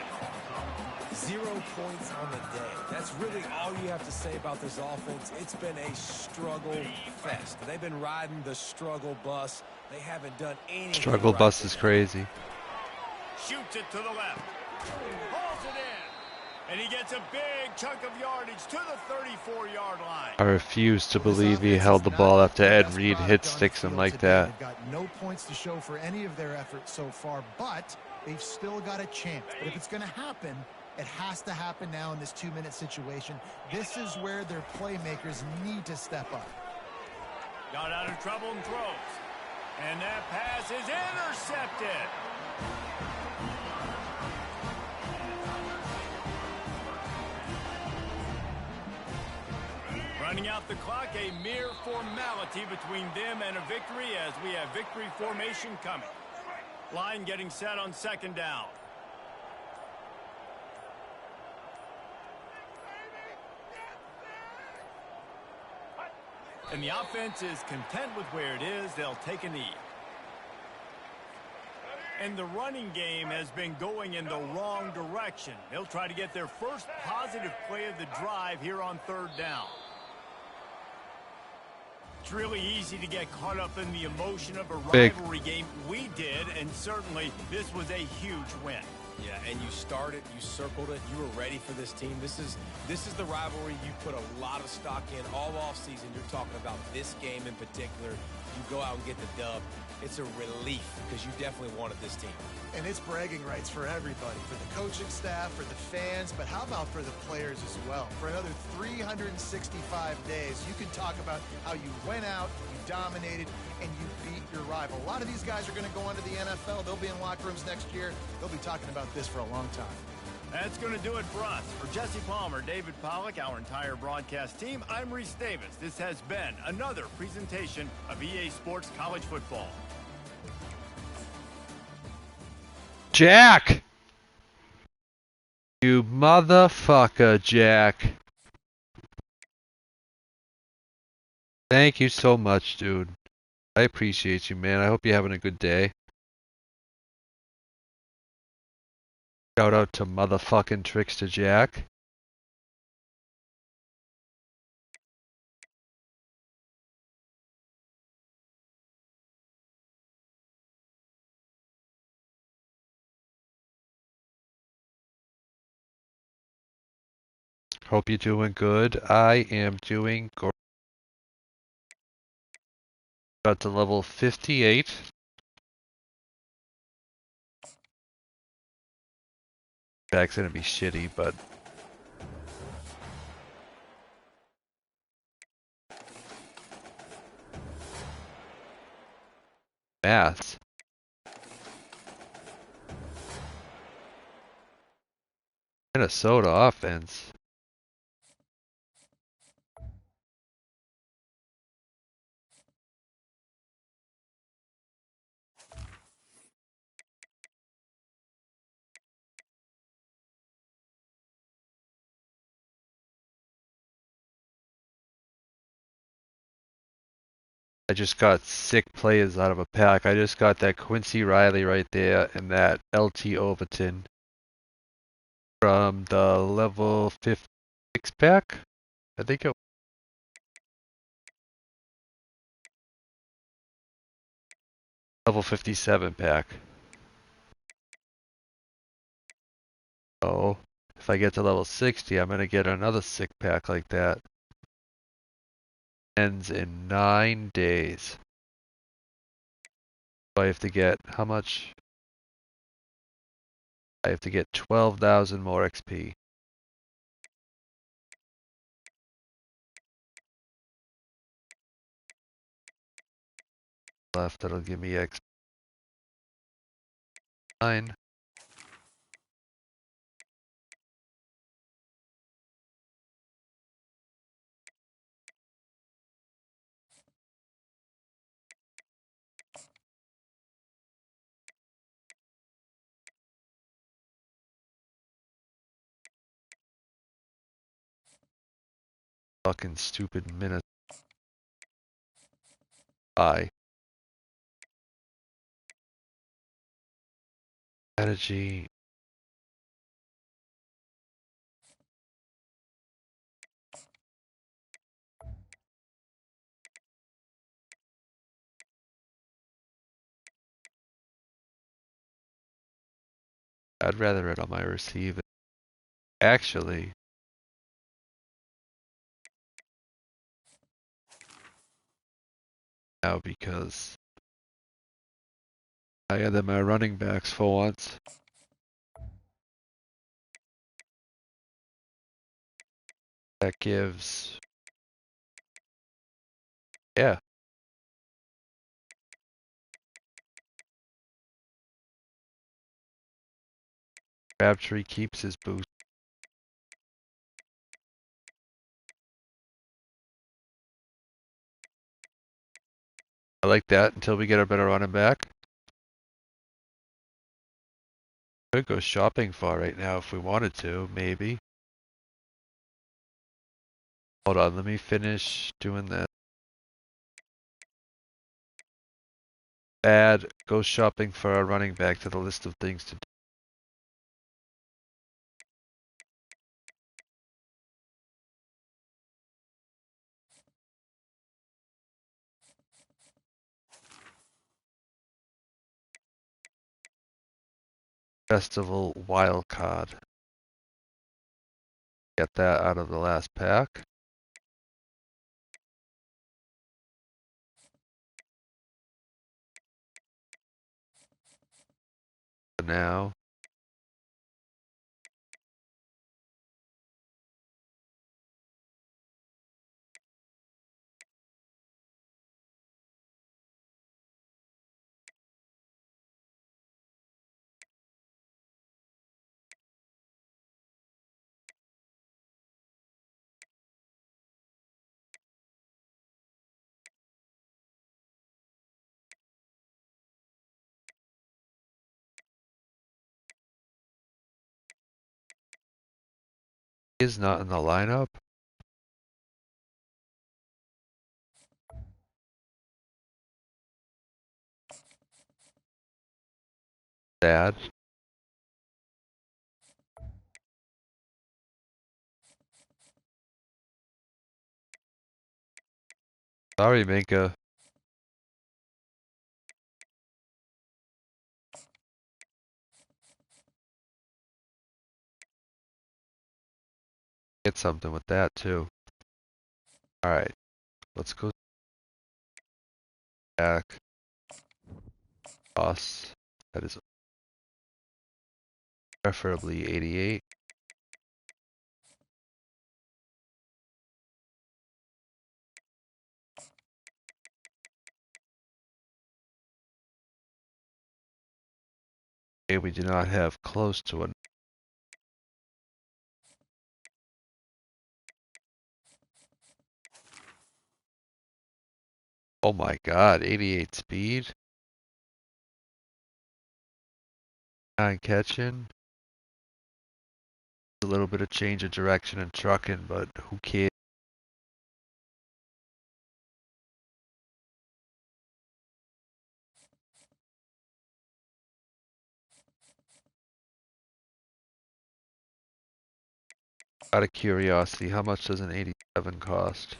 0 points on the day. That's really all you have to say about this offense. It's been a struggle fest. They've been riding the struggle bus. They haven't done anything. Struggle right bus is crazy. Shoots it to the left. Pulls it in. And he gets a big chunk of yardage to the 34-yard line. I refuse to believe he held the ball after Ed Reed hit sticks him like that. They've got no points to show for any of their efforts so far, but they've still got a chance. But if it's going to happen, it has to happen now in this 2-minute situation. This is where their playmakers need to step up. Got out of trouble and throws. And that pass is intercepted. Running out the clock, a mere formality between them and a victory as we have victory formation coming. Line getting set on 2nd down. And the offense is content with where it is. They'll take a knee. And the running game has been going in the wrong direction. They'll try to get their first positive play of the drive here on 3rd down. It's really easy to get caught up in the emotion of a rivalry game. We did, and certainly this was a huge win. Yeah, and you started, you circled it, you were ready for this team. This is the rivalry you put a lot of stock in all offseason. You're talking about this game in particular. You go out and get the dub. It's a relief because you definitely wanted this team. And it's bragging rights for everybody, for the coaching staff, for the fans, but how about for the players as well? For another 365 days, you can talk about how you went out, you dominated, and you beat your rival. A lot of these guys are going to go on to the NFL. They'll be in locker rooms next year. They'll be talking about this for a long time. That's going to do it for us. For Jesse Palmer, David Pollack, our entire broadcast team, I'm Reese Davis. This has been another presentation of EA Sports College Football. Jack! You motherfucker, Jack. Thank you so much, dude. I appreciate you, man. I hope you're having a good day. Shout out to motherfucking Trickster Jack. Hope you're doing good. I am doing great. Got to level 58. Back's gonna be shitty, but maths. Minnesota offense. I just got sick players out of a pack. I just got that Quincy Riley right there and that LT Overton from the level 56 pack. I think it level 57 pack. Oh, if I get to level 60, I'm gonna get another sick pack like that. Ends in 9 days. So I have to get how much? I have to get 12,000 more XP. Left, that'll give me X9. Fucking stupid minute. I. Strategy. I'd rather it on my receive. Actually, now because I got them my running backs for once. That gives, yeah. Crabtree keeps his boost. I like that until we get a better running back. Could go shopping for right now if we wanted to, maybe. Hold on, let me finish doing that. Add go shopping for a running back to the list of things to do. Festival wildcard. Get that out of the last pack. For now. Is not in the lineup. Sad. Sorry, Minka. Get something with that too. Alright, let's go back. Boss. That is Preferably 88. Okay, we do not have close to a. Oh my god, 88 speed. 9 catching. A little bit of change of direction in trucking, but who cares? Out of curiosity, how much does an 87 cost?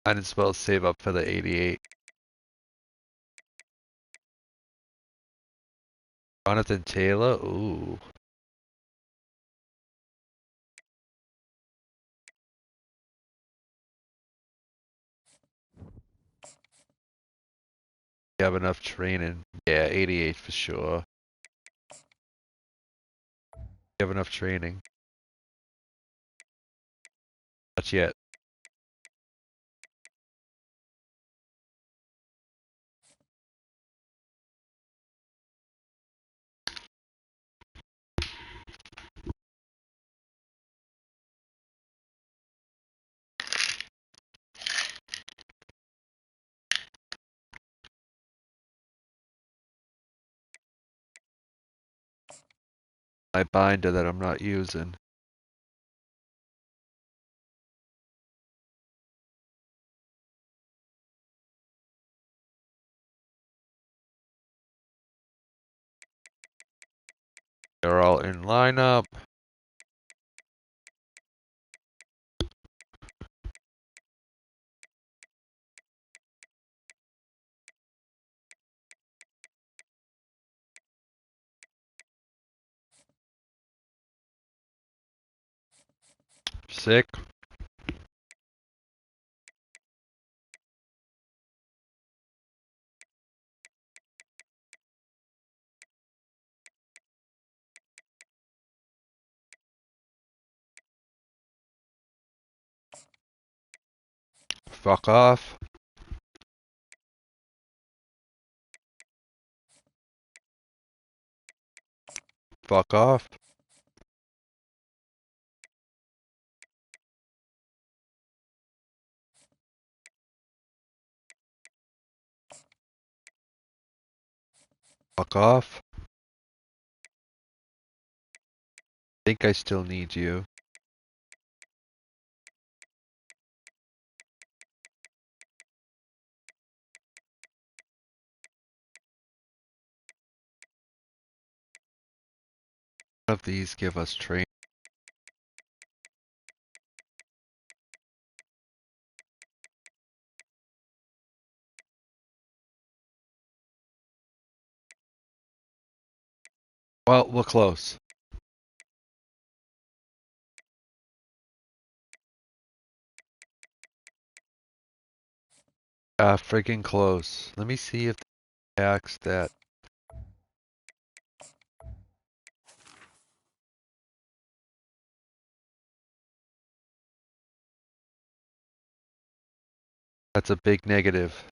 Might as well save up for the 88. Jonathan Taylor? Ooh. You have enough training. Yeah, 88 for sure. You have enough training. Not yet. My binder that I'm not using. They're all in lineup. Sick. Fuck off. Fuck off. Fuck off. Think I still need you. None of these give us training. Well, we're close. Friggin' close. Let me see if the packs that. That's a big negative.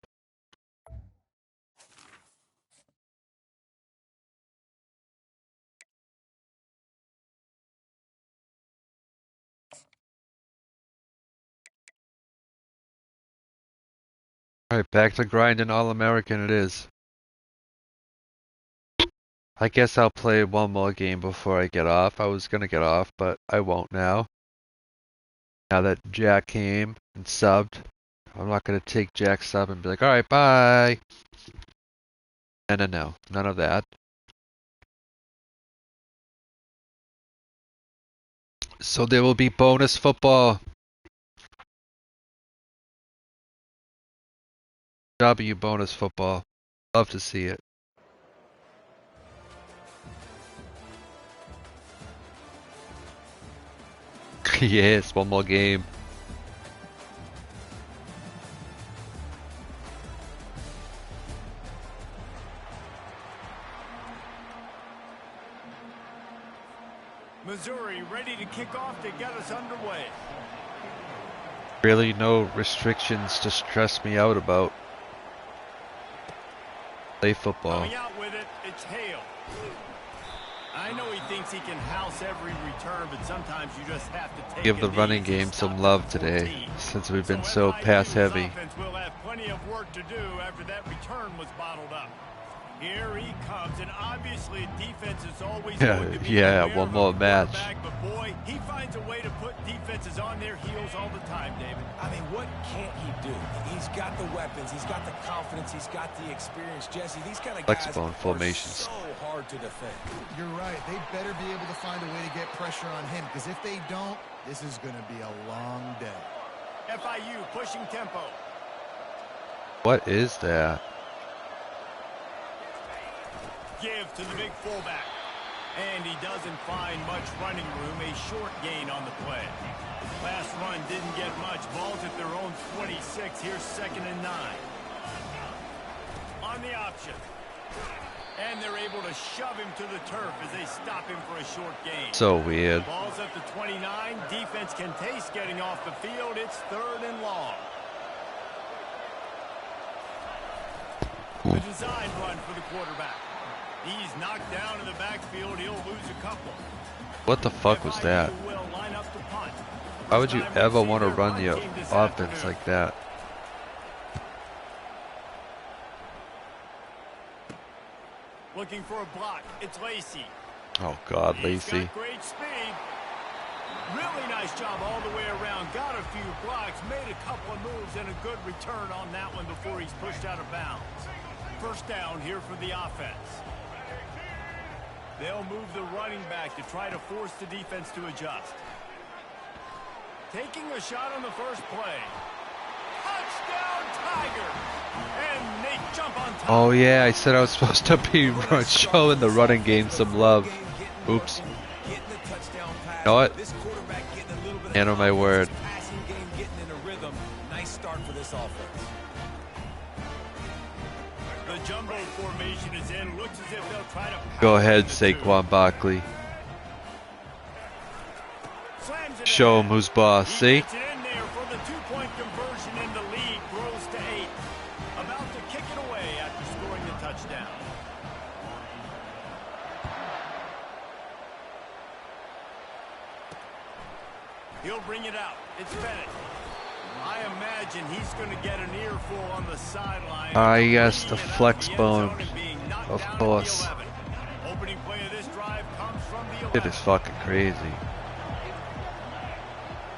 Alright, back to grinding All-American it is. I guess I'll play one more game before I get off. I was gonna get off, but I won't now. Now that Jack came and subbed, I'm not gonna take Jack's sub and be like, alright, bye! No. None of that. So there will be bonus football. W bonus football. Love to see it. Yes, one more game. Missouri ready to kick off to get us underway. Really no restrictions to stress me out about. Play football. Coming out with it, it's Hale. I know he thinks he can house every return, but sometimes you just have to take Give the running game some love today, since we've been so pass heavy. We'll have plenty of work to do after that return was bottled up. Here he comes, and obviously defense is always going to be one more match. But boy, he finds a way to put defenses on their heels all the time, David. I mean, what can't he do? He's got the weapons, he's got the confidence, he's got the experience. Jesse, these kind of guys Flexbone formations. are so hard to defend. You're right. They better be able to find a way to get pressure on him, because if they don't, this is going to be a long day. FIU pushing tempo. What is that? Give to the big fullback. And he doesn't find much running room. A short gain on the play. Last run didn't get much. Ball's at their own 26. Here's 2nd and 9. On the option. And they're able to shove him to the turf as they stop him for a short gain. So weird. Ball's at the 29. Defense can taste getting off the field. It's 3rd and long. The design run for the quarterback. He's knocked down in the backfield. He'll lose a couple. What the fuck was that? Why would you ever want to run your offense like that? Looking for a block. It's Lacey. Oh God, Lacey. He's got great speed. Really nice job all the way around. Got a few blocks. Made a couple of moves and a good return on that one before he's pushed out of bounds. First down here for the offense. They'll move the running back to try to force the defense to adjust. Taking a shot on the first play. Touchdown, Tiger! And they jump on top. Oh yeah, I said I was supposed to be showing the running game some love. Oops. You know what? Hand on my word. Nice start for this offense. The jumbo formation is in. Looks as if they'll try to Go ahead, Saquon Barkley. Show him who's boss. See? He gets it in there for the 2-point conversion, and the lead grows to 8. About to kick it away after scoring the touchdown. He'll bring it out. It's Bennett. I imagine he's going to get an earful on the sideline. Yes, the flex bone. Of course. Opening play of this drive comes from the 11. It is fucking crazy.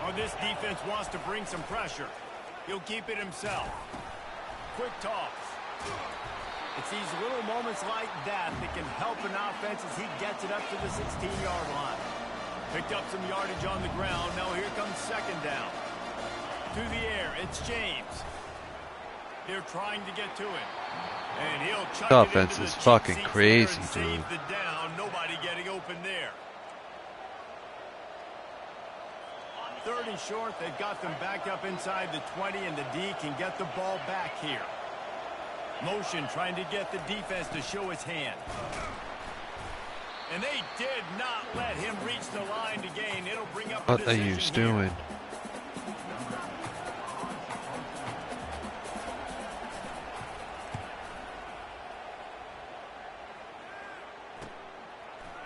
Oh, this defense wants to bring some pressure. He'll keep it himself. Quick toss. It's these little moments like that that can help an offense as he gets it up to the 16-yard line. Picked up some yardage on the ground. Now here comes 2nd down. To the air, it's James. They're trying to get to him. And he'll chuck The it offense into is the fucking cheap seats crazy, there and dude. save the down. Nobody getting open there. 3rd and short. They've got them back up inside the 20, and the D can get the ball back here. Motion trying to get the defense to show his hand. And they did not let him reach the line to gain. It'll bring up What are you doing?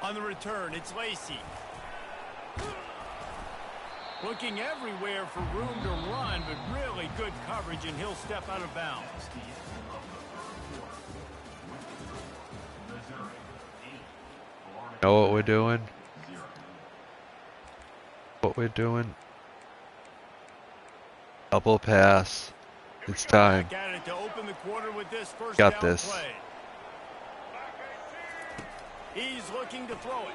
On the return, it's Lacey. Looking everywhere for room to run, but really good coverage, and he'll step out of bounds. Know what we're doing? What we're doing? Double pass. It's time. Got this. He's looking to throw it.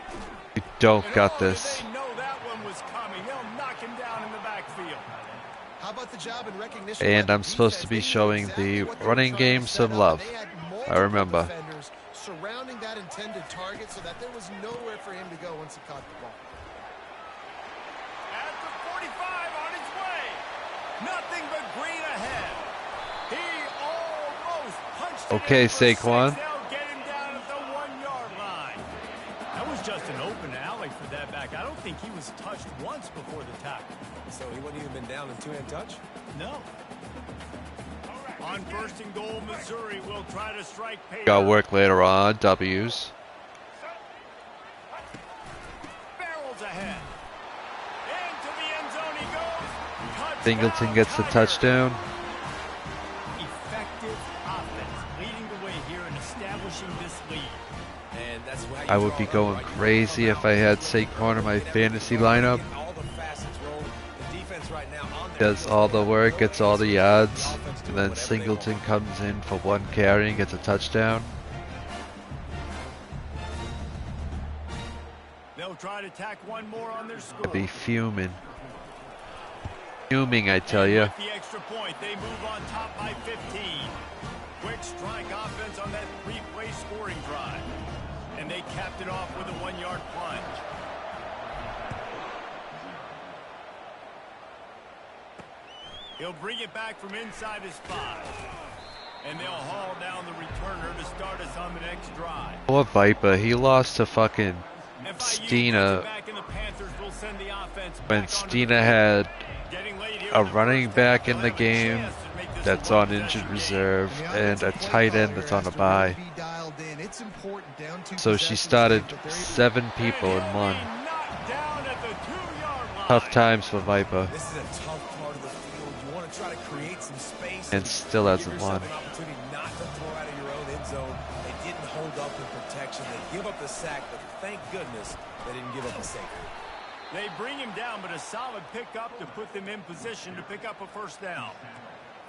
You don't got this. They know that one was coming. They'll knock him down in the backfield. How about the job in recognition? And I'm supposed to be showing the running game some love. I remember. Surrounding that intended target so that there was nowhere for him to go once he caught the ball. At the Nothing but green ahead. He almost punched it Okay, in for six. Saquon. They'll get him down at the 1-yard line. That was just an open alley for that back. I don't think he was touched once before the tackle. So he wouldn't even been down in two-hand touch? No. On 1st and goal, Missouri will try to strike pay. Got work later on. W's. Barrels ahead. Into the end zone he goes. Touchdown, Singleton gets the Tigers. touchdown. Effective offense leading the way here and establishing this lead. And that's how you I would be draw it up, going right? crazy if I had Saquon in my fantasy lineup. All the facets roll. The defense right now on Does all the work, gets all the yards, and then Singleton comes in for one carry and gets a touchdown. They'll try to tack one more on their score. I'd be fuming. Fuming, I tell And you. with the extra point, they move on top by 15. Quick strike offense on that 3-play scoring drive. And they capped it off with a 1-yard plunge. He'll bring it back from inside his 5. And they'll haul down the returner to start us on the next drive. Poor Viper, he lost to fucking FIU Stina back and the Panthers will send the offense when back onto Stina the had Getting late here a in the running first back half. in the They'll have a game chance to make this that's a on one-possession injured game. reserve The and a offensive play tight end caller that's on has a to really bye. be dialed in. It's important down two So she possessions started to think, but they're able 7 people And in he'll one. be knocked down at the 2-yard line. Tough times for Viper, This is a tough part of the field. You want to try to create some space and still give hasn't yourself won. an opportunity not to throw out of your own end zone. They didn't hold up in protection. They give up the sack, but thank goodness they didn't give up the safety. They bring him down, but a solid pickup to put them in position to pick up a first down.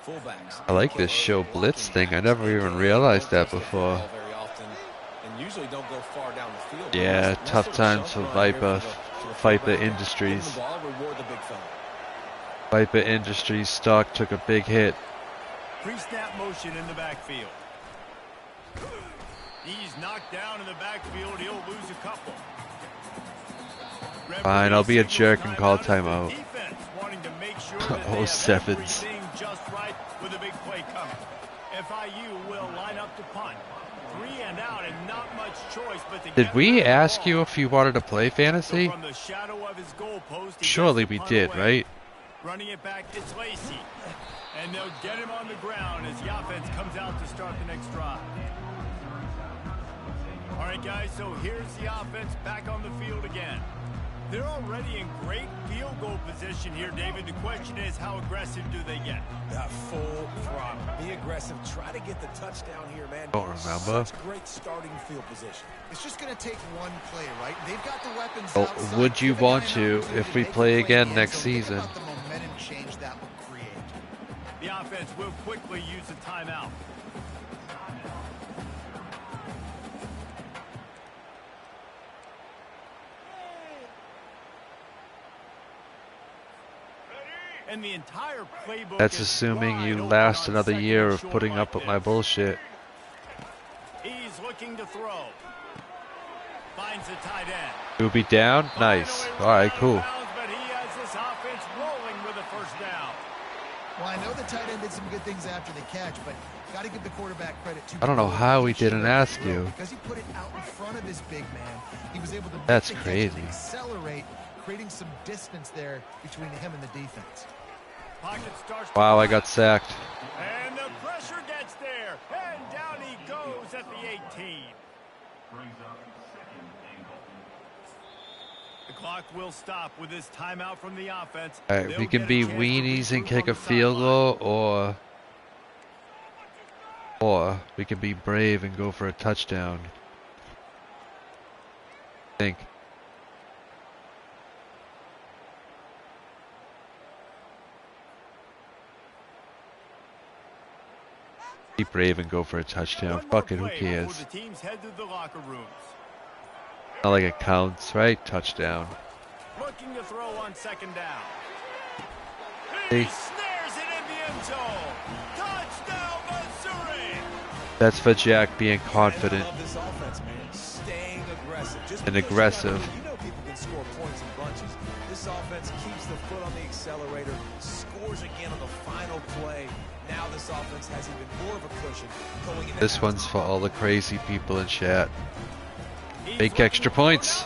Fullbacks. I like this show blitz thing. I never even realized that before. Very often, and usually don't go far down the field. Yeah, Nice tough little times shove for run here Viper, for the Viper fullback. Industries. Give him the ball, reward the big fella. Viper Industries stock took a big hit. Pre-snap motion in the backfield. He's knocked down in the backfield. He'll lose a couple. Fine, I'll be a jerk and call timeout. Defense wanting to make sure that they Oh, have sevens. everything just right with a big play coming. FIU will line up to punt. 3 and out and not much choice but to Did get we rid of the ask ball. you if you wanted to play So fantasy? from the shadow of his goal post, he Surely gets the we punt did, away. right? Running it back, it's Lacey. And they'll get him on the ground as the offense comes out to start the next drive. All right, guys, so here's the offense back on the field again. They're already in great field goal position here, David. The question is, how aggressive do they get? Full throttle. Be aggressive. Try to get the touchdown here, man. Don't remember. Such great starting field position. It's just going to take one play, right? They've got the weapons Oh, outside. would you Give the guy want an to opportunity if we make a play in again the next end zone. Think season? about the momentum change that will create. The offense will quickly use a timeout. And the entire playbook That's is assuming wide you open last on another second year and of short putting like up with my this. bullshit. He's looking to throw. Finds the tight end. We'll be down? Nice. Finally Alright, run out of cool. bounds, but he has this offense rolling with a first down. Well, I know the tight end did some good things after the catch, but got to give the quarterback credit too. I don't know how he didn't ask you. Because he put it out in front of his big man. He was able to make That's the catch crazy. and accelerate, creating some distance there between him and the defense. Pocket starts to Wow, I collapse. got sacked. And the pressure gets there. And down he goes at the 18. Brings up second and goal. The clock will stop with this timeout from the offense. Alright, They'll we get can a be chance to weenies and regroup kick on a the field sideline. goal, or we can be brave and go for a touchdown. Think. Be brave and go for a touchdown. One more Fuck it, who play cares? before the teams head to the locker rooms. Not like it counts, right? Touchdown. Looking to throw on second down. Hey. He snares it in the end zone. Touchdown, Missouri! That's for Jack being I confident. love this offense, man. Staying aggressive. Just And because you got aggressive. lead, you know people can score points in bunches. This offense keeps the foot on the accelerator, scores again on the final play. Now this offense has even more of a cushion going into This one's for all the crazy people in chat. Make extra points.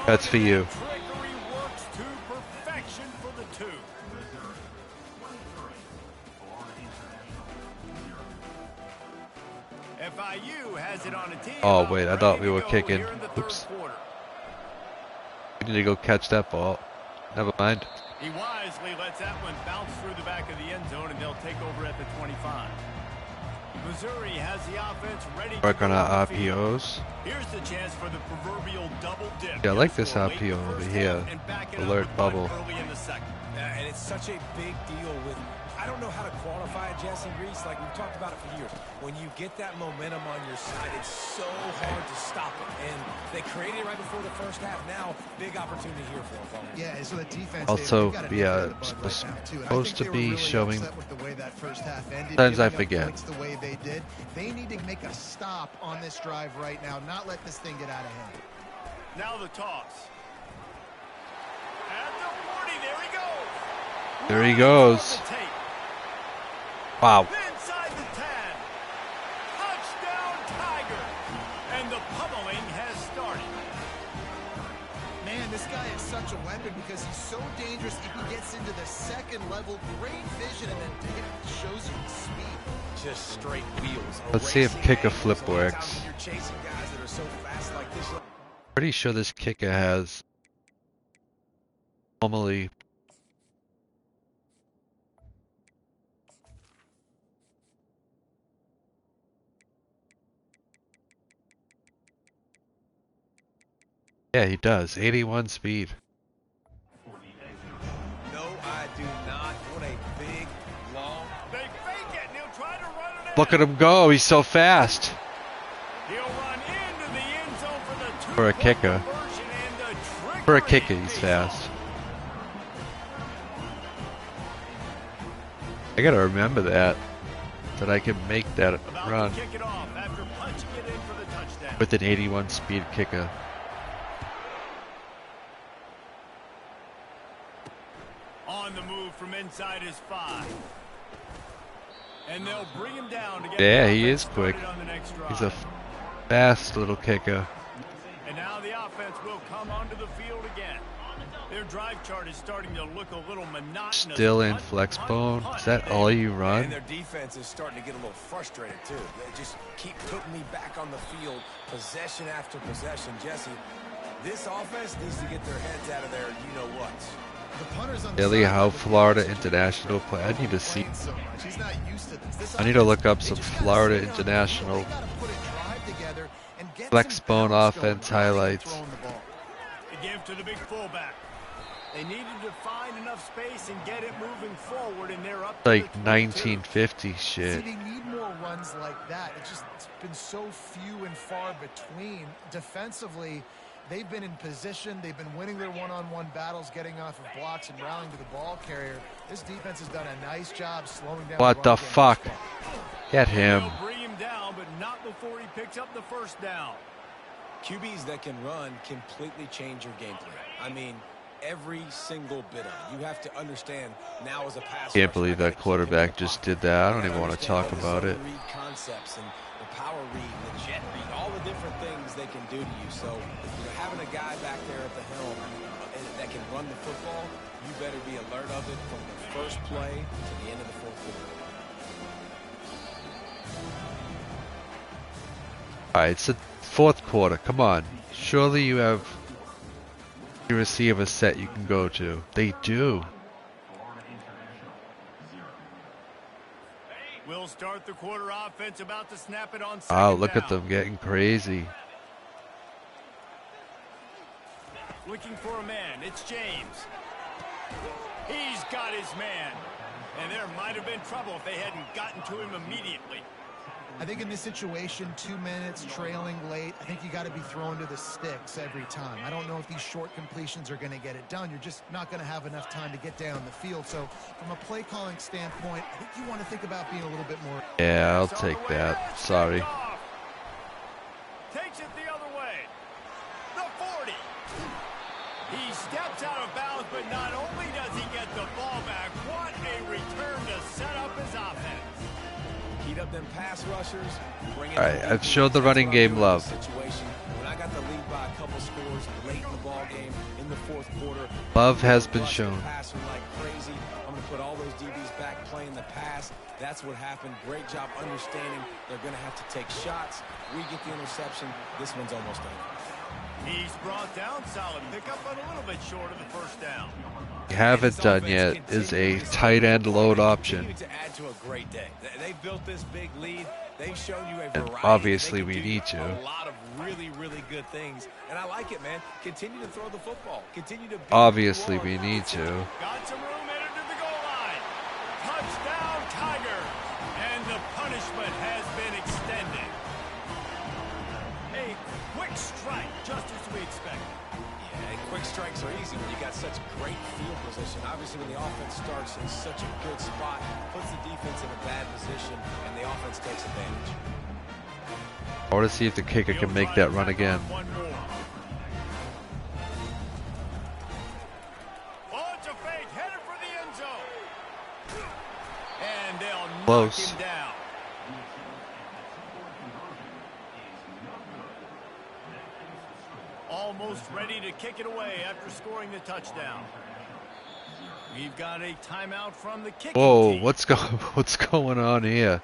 That's for you. Trickery works to perfection for the two. FIU has it on a team. Oh wait, I thought we were kicking. Oops. We need to go catch that ball. Never mind. He wisely lets that one bounce through the back of the end zone, and they'll take over at the 25. Missouri has the offense ready to Work on our go field. RPOs. Here's the chance for the proverbial double dip. Yeah, I like this Score late RPO in the over first here. half and back it up Alert with bubble. one early in the second. And it's such a big deal with, I don't know how to qualify it, Jesse Reese. Like we've talked about it for years. When you get that momentum on your side, it's so hard to stop it. And they created it right before the first half. Now, big opportunity here for them. Yeah, so the defense. Also, yeah, supposed to be showing. Sometimes I forget. The way they did, they need to make a stop on this drive right now. Not let this thing get out of hand. Now the toss. At the 40, there he goes. There he goes. Wow. Inside the 10. Touchdown, Tiger. And the pummeling has started. Man, this guy is such a weapon because he's so dangerous. If he gets into the second level, great vision, and then it shows you speed. Just straight wheels. Let's see if kick a flip works. You're chasing guys that are so fast like this. Pretty sure this kicker has normally. Yeah, he does. 81 speed. No, I do not. What a big, long. They fake it, and he'll try to run it Look at him go. He's so fast. He'll run into the end zone for the two For a kicker. conversion, and the For a trickery kicker, he's pays fast. off. I gotta remember that I can make that About run to kick it off after punching it in for the touchdown. with an 81 speed kicker. On the move from inside his 5. And they'll bring him down to get Yeah, the he offense is quick. started on the next drive. He's a fast little kicker. And now the offense will come onto the field again. Their drive chart is starting to look a little monotonous. Still in Punt, flex punt, bone. punt. Is that all you And run? their defense is starting to get a little frustrated, too. They just keep putting me back on the field, possession after possession. Jesse, this offense needs to get their heads out of there, you-know-what. The punters on the Really, side how of the field Florida just International play? I need to see. playing so much. He's not used to this. This I need to look up offense, some they just gotta Florida stay on the field. International They gotta put a drive together and get flex some bone balance going, offense running and highlights. throwing the ball. They give to the big fullback. They needed to find enough space and get it moving forward, and they're up to Like the 1950 See, shit. they need more runs like that. It's been so few and far between. Defensively, they've been in position. They've been winning their one-on-one battles, getting off of blocks and rallying to the ball carrier. This defense has done a nice job slowing down What the the run game fuck? thus far. Get him. They'll bring him down, but not before he picks up the first down. QBs that can run completely change your game plan. I mean, every single bit of it. You have to understand now as a passer. Can't believe that quarterback just did that. I don't even want to talk about it. Read concepts and the power read and the jet read, all the different things they can do to you. So, having a guy back there at the helm that can run the football, you better be alert of it from the first play to the end of the fourth quarter. All right, it's the fourth quarter. Come on. Surely you have your receiver set you can go to. They do. We'll start the quarter offense, about to snap it on second Wow, look down. at them getting crazy. Looking for a man. It's James. He's got his man. And there might have been trouble if they hadn't gotten to him immediately. I think in this situation, 2 minutes trailing late, I think you got to be thrown to the sticks every time. I don't know if these short completions are going to get it done. You're just not going to have enough time to get down the field. So from a play calling standpoint, I think you want to think about being a little bit more. Yeah, I'll take that. Sorry. but not only does he get the ball back, what a return to set up his offense. Heat up them pass rushers. All right, I've showed the running game love. When I got the lead by a couple scores late in the ball game in the fourth quarter, Love has been shown. Passing like crazy. I'm going to put all those DBs back playing the pass. That's what happened. Great job understanding they're going to have to take shots. We get the interception. This one's almost over. He's brought down. Solid pickup, but a little bit short of the first down. We haven't done yet is a tight end load option. To add to a great day. They built this big lead. They've shown you a And variety. obviously we need to. A lot of really, really good things. And I like it, man. Continue to throw the football. Continue to Obviously we need to. Got some room headed to the goal line. Touchdown, Tiger. And the punishment has been extended. A quick strike, just as we expected. Yeah, quick strikes are easy when you got such great field position. Obviously, when the offense starts in such a good spot, puts the defense in a bad position, and the offense takes advantage. I want to see if the kicker can make that run again. One more. Oh, it's a fake, headed for the end zone. And they'll knock him down. Almost ready to kick it away after scoring the touchdown. We've got a timeout from the kicking Whoa, team. what's going on here?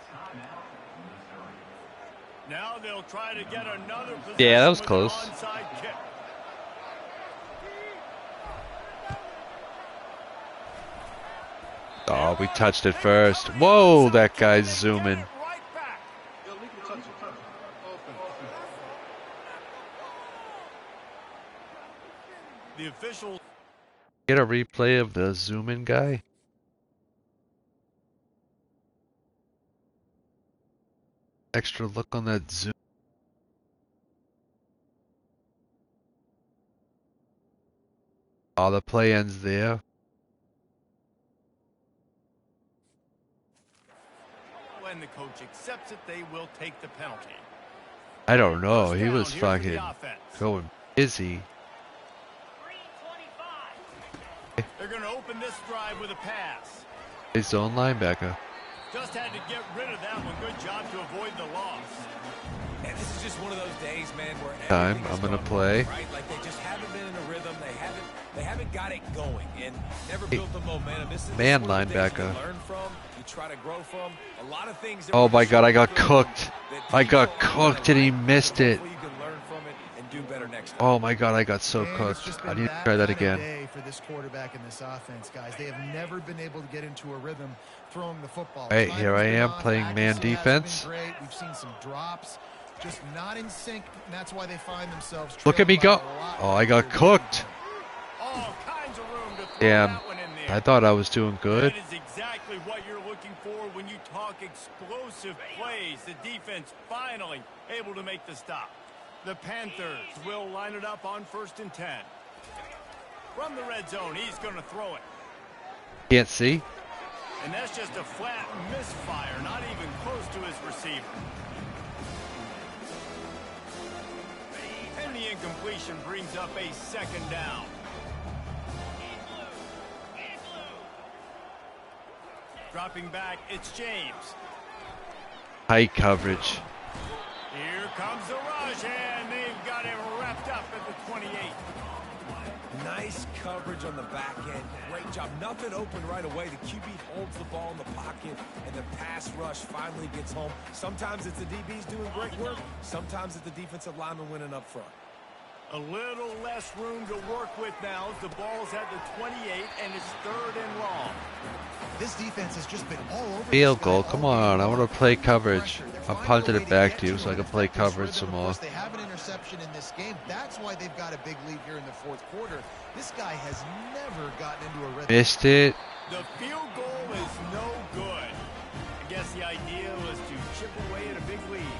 Now they'll try to get another possession. Yeah, that was with close. an onside kick. Oh, we touched it first. Whoa, that guy's zooming. Right back. The official. Get a replay of the zoom-in guy. Extra look on that zoom. Oh, the play ends there. When the coach accepts it, they will take the penalty. I don't know. He First was down, here's the fucking offense. going busy. They're going to open this drive with a pass. His zone linebacker. Just had to get rid of that one. Good job to avoid the loss. And this is just one of those days, man, where Time, everything I'm is gonna going play. wrong, right? Like they just haven't been in a rhythm. They haven't got it going, and never built the momentum. This is Man one of the days linebacker. You learn from, you try to grow from. A lot of things. Oh my god, I got cooked. that I got people cooked and he missed it. hopefully you can learn from it and do better next time. Oh my god, I got so And it's cooked. just I been need to try that again. day for this quarterback and this offense, guys. They have never been able to get into a rhythm throwing the football. Hey, Time's here I been am off, playing man accuracy hasn't defense. been great. We've seen some drops, just not in sync, and that's why they find themselves. Look at me trailed go. by a lot Oh, I got more. cooked. All kinds of room to throw Damn. that one in there. I thought I was doing good. That is exactly what you're looking for when you talk explosive plays. The defense finally able to make the stop. The Panthers will line it up on 1st and 10. From the red zone, he's going to throw it. Can't see. And that's just a flat misfire, not even close to his receiver. And the incompletion brings up a 2nd down. Dropping back, it's James. Tight coverage. Here comes the rush, and they've got him wrapped up at the 28. Nice coverage on the back end. Great job. Nothing open right away. The QB holds the ball in the pocket, and the pass rush finally gets home. Sometimes it's the DBs doing great work. Sometimes it's the defensive lineman winning up front. A little less room to work with now as the ball's at the 28, and it's 3rd and long. This defense has just been all over. Field this goal. guy Come all on. game. I want to play coverage. They're I'm finding punting a way it back get to you so I can him. play This coverage rhythm, some of more. course, They have an interception in this game. That's why they've got a big lead here in the 4th quarter. This guy has never gotten into a rhythm. Missed it. The field goal is no good. I guess the idea was to chip away at a big lead.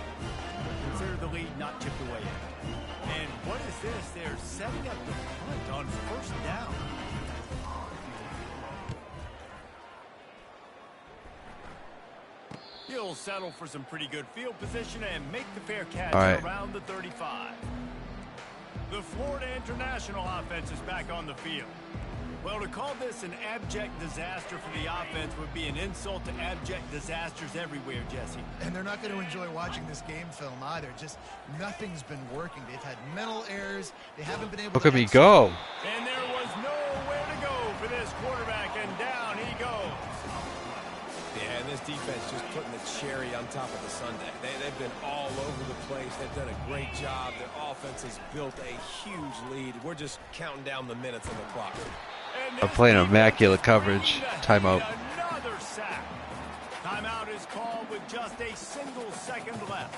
Consider the lead not chipped away at. And what is this? They're setting up the punt on 1st down. He'll settle for some pretty good field position and make the fair catch around the 35. The Florida International offense is back on the field. Well, to call this an abject disaster for the offense would be an insult to abject disasters everywhere, Jesse. And they're not going to enjoy watching this game film either. Just nothing's been working. They've had mental errors. They haven't been able Look to at me go. And there was nowhere to go for this quarterback, and down he goes. Yeah, and this defense just putting the cherry on top of the sundae. They've been all over the place. They've done a great job. Their offense has built a huge lead. We're just counting down the minutes on the clock. I'm playing immaculate coverage. Timeout. Another sack. Timeout is called with just a single second left.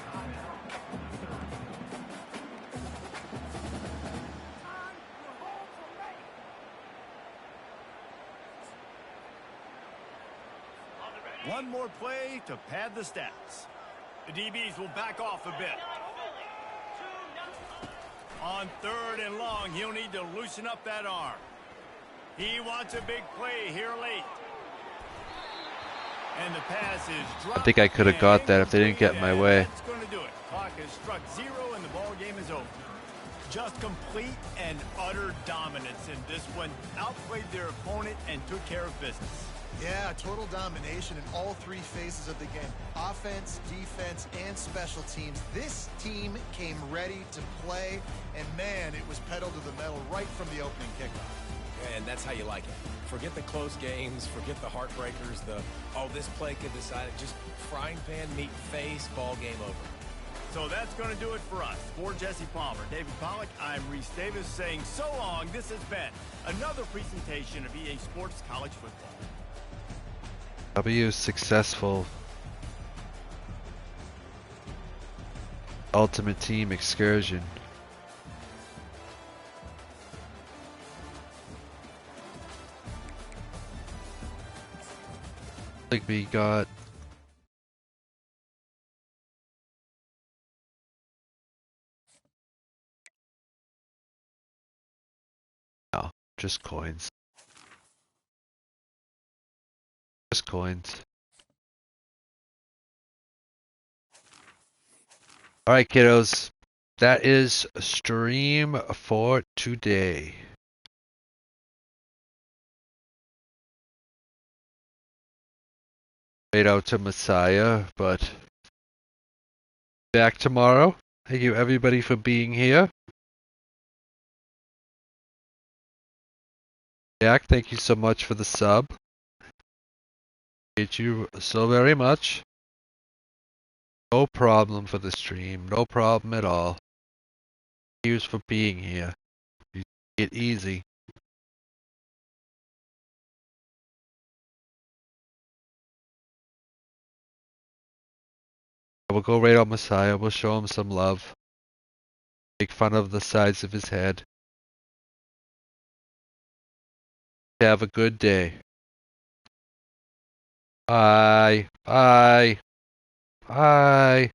One more play to pad the stats. The DBs will back off a bit. On 3rd and long, he'll need to loosen up that arm. He wants a big play here late. And the pass is dropped. I think I could have got that if they didn't get in my way. That's going to do it. Clock has struck 0 and the ball game is over. Just complete and utter dominance in this one. Outplayed their opponent and took care of business. Yeah, total domination in all 3 phases of the game. Offense, defense, and special teams. This team came ready to play, and man, it was pedal to the metal right from the opening kickoff. And that's how you like it. Forget the close games, forget the heartbreakers, this play could decide it. Just frying pan, meat face, ball game over. So that's going to do it for us. For Jesse Palmer, David Pollack, I'm Reese Davis saying so long. This has been another presentation of EA Sports College Football. W successful. Ultimate Team excursion. Like we got no, just coins. Just coins. Alright kiddos, that is stream for today. Straight out to Messiah, but back tomorrow. Thank you everybody for being here. Jack, thank you so much for the sub. Appreciate you so very much. No problem for the stream, no problem at all. Thank you for being here. You take it easy. We'll go right on Messiah, we'll show him some love. Make fun of the size of his head. Have a good day. Bye. Bye. Bye.